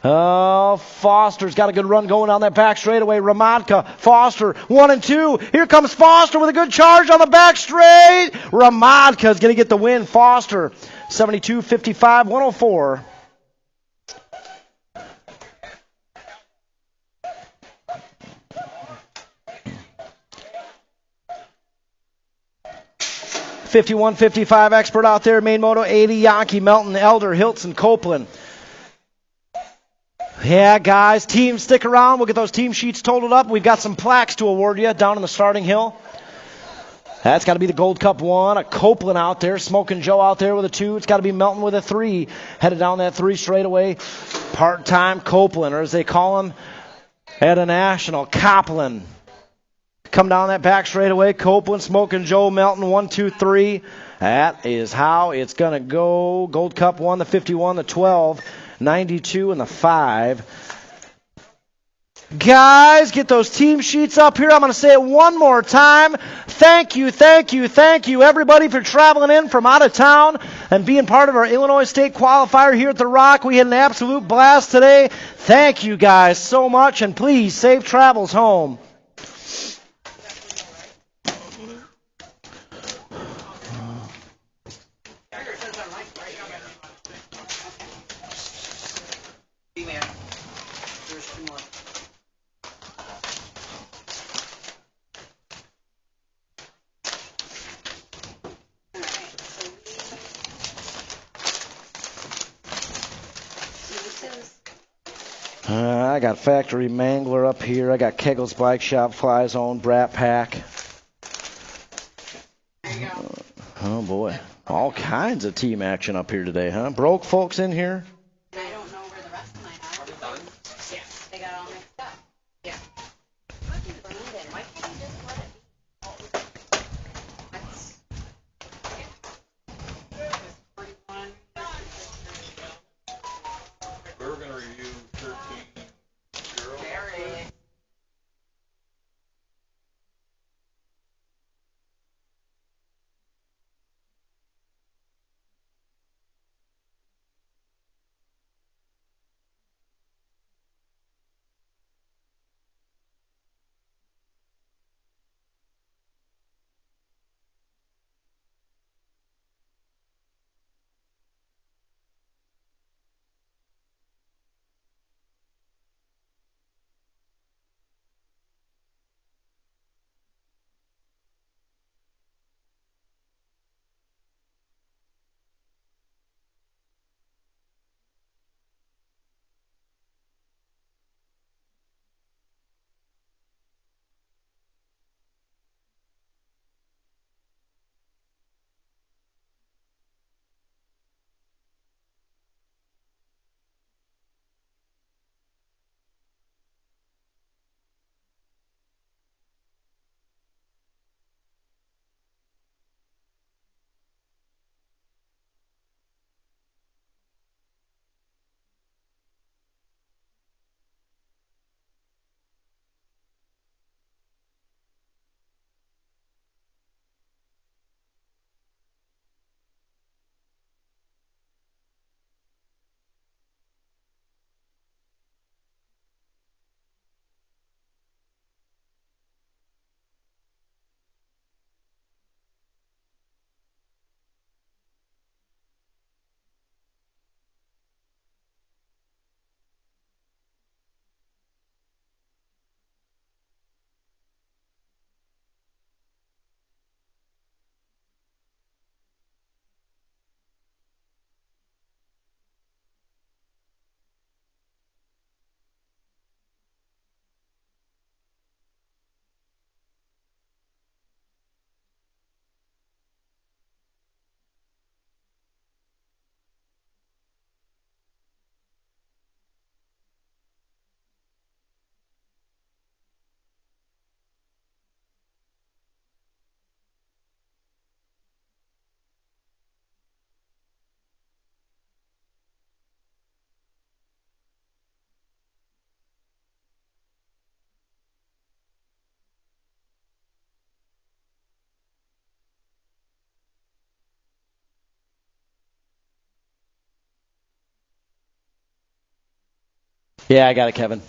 B: Oh, Foster's got a good run going on that back straightaway. Ramadka, Foster, 1 and 2. Here comes Foster with a good charge on the back straight. Ramadka's going to get the win. Foster, 72-55, 104. .51-55 expert out there. Main moto 80. Yankee, Melton, Elder, Hilton, Copeland. Yeah, guys, teams, stick around. We'll get those team sheets totaled up. We've got some plaques to award you down in the starting hill. That's got to be the Gold Cup 1. A Copeland out there. Smoking Joe out there with a 2. It's got to be Melton with a 3. Headed down that 3 straightaway. Part-time Copeland, or as they call him at a national, Copland. Come down that back straightaway. Copeland, Smoking Joe, Melton, 1, 2, 3. That is how it's going to go. Gold Cup 1, the 51, the 12, 92, and the 5. Guys, get those team sheets up here. I'm going to say it one more time. Thank you, everybody, for traveling in from out of town and being part of our Illinois State qualifier here at the Rock. We had an absolute blast today. Thank you guys so much, and please, safe travels home. I got Factory Mangler up here. I got Kegel's Bike Shop, Fly Zone, Brat Pack.
D: There you go.
B: Oh, boy. All kinds of team action up here today, huh? Broke folks in here?
D: I don't know where the rest of mine are. Yeah, they got all mixed up. Yeah. Brandon, why can't you just let it be? That's, yeah. 41.
G: We were going to review 13-0.
D: Very.
B: Yeah, I got it, Kevin.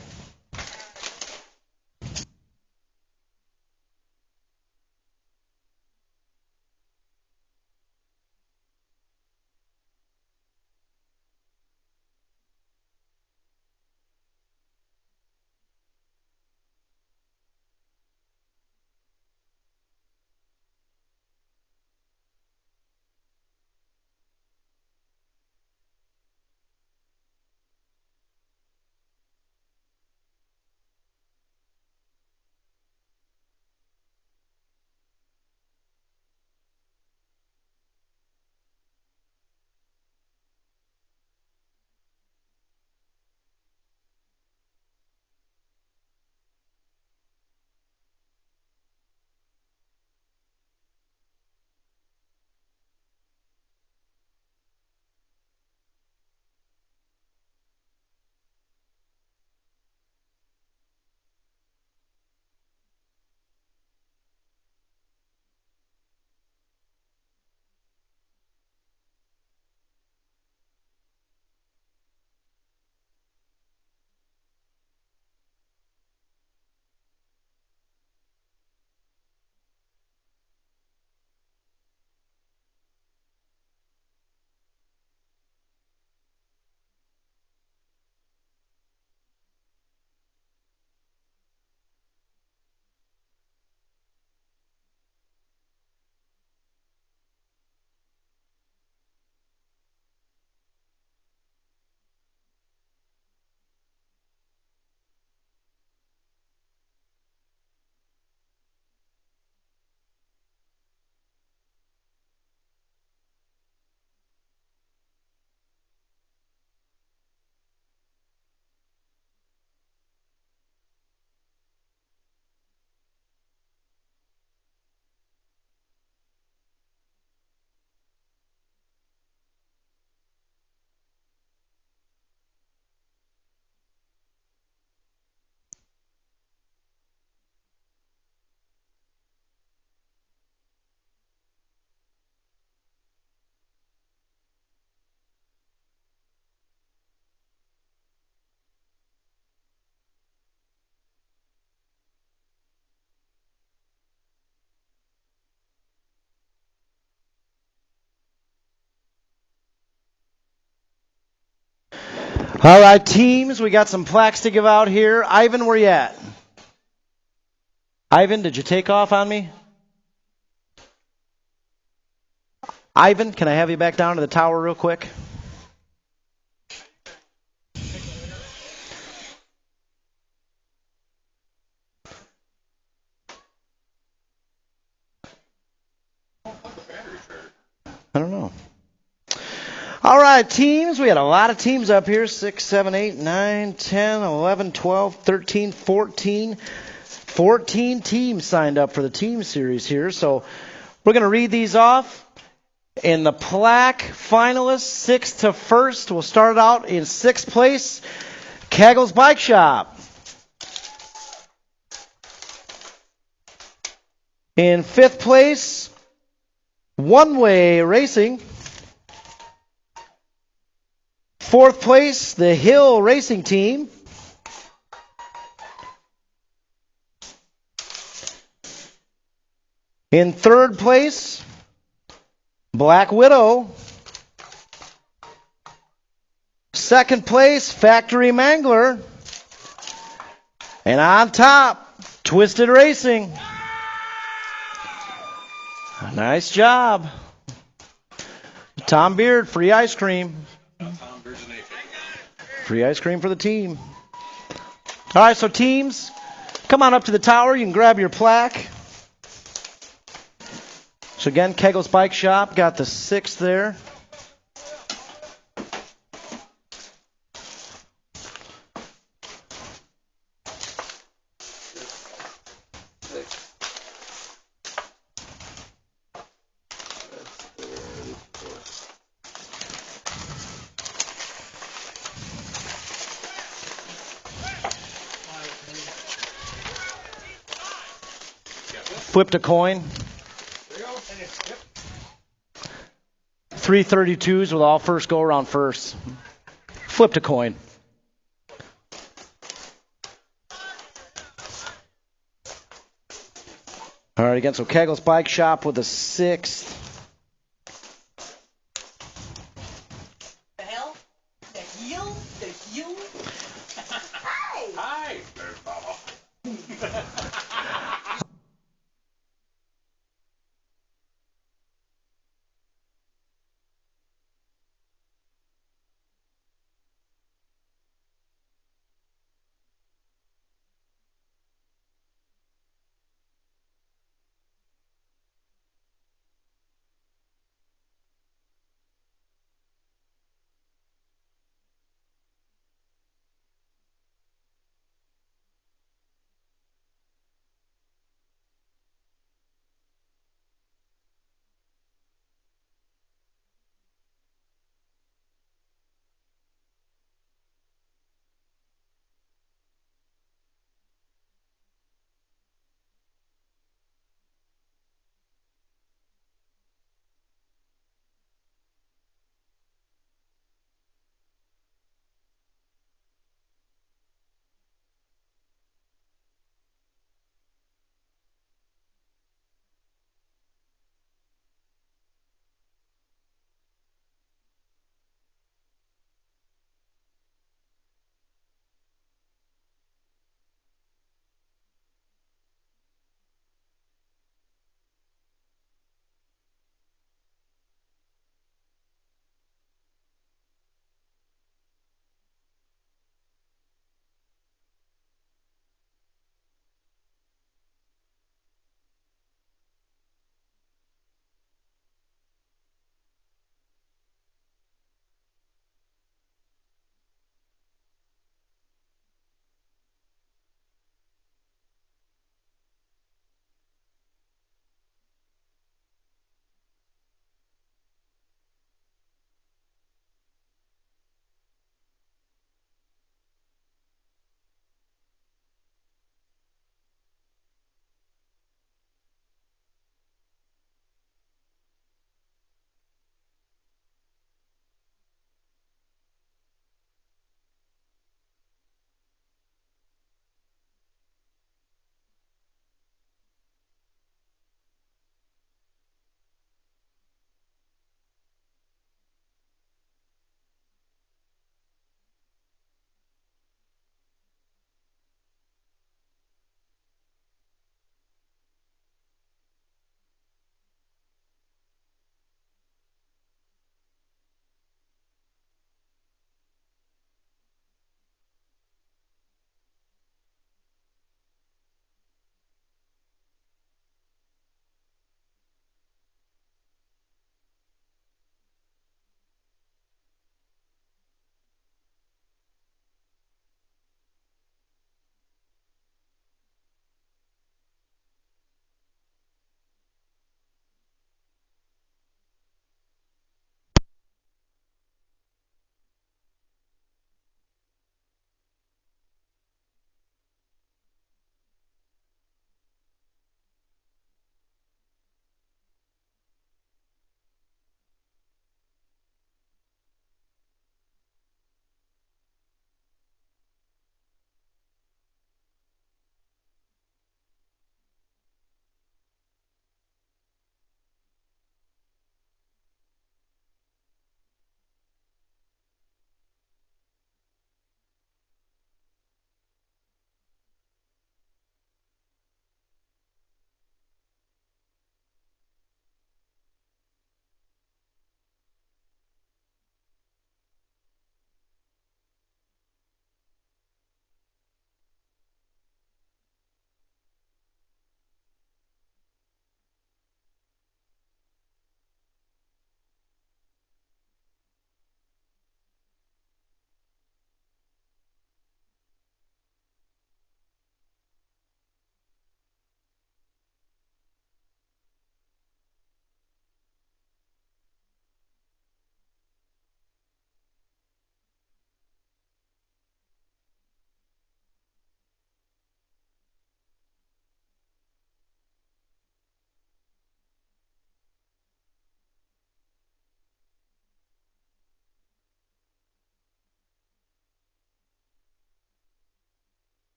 B: All right, teams, we got some plaques to give out here. Ivan, where you at? Ivan, did you take off on me? Ivan, can I have you back down to the tower real quick? I don't know. All right, teams. We had a lot of teams up here. 6, 7, 8, 9, 10, 11, 12, 13, 14. 14 teams signed up for the team series here. So we're going to read these off. In the plaque finalists, 6th to 1st, we'll start out in 6th place, Keggles Bike Shop. In 5th place, One Way Racing. 4th place, the Hill Racing Team. In 3rd place, Black Widow. 2nd place, Factory Mangler. And on top, Twisted Racing. Nice job. Tom Beard, free ice cream. Free ice cream for the team. All right, so teams, come on up to the tower. You can grab your plaque. So again, Keggles Bike Shop got the 6th there. Flipped a coin. 332s with all first go around first. Flipped a coin. All right, again, so Kegel's Bike Shop with the 6th.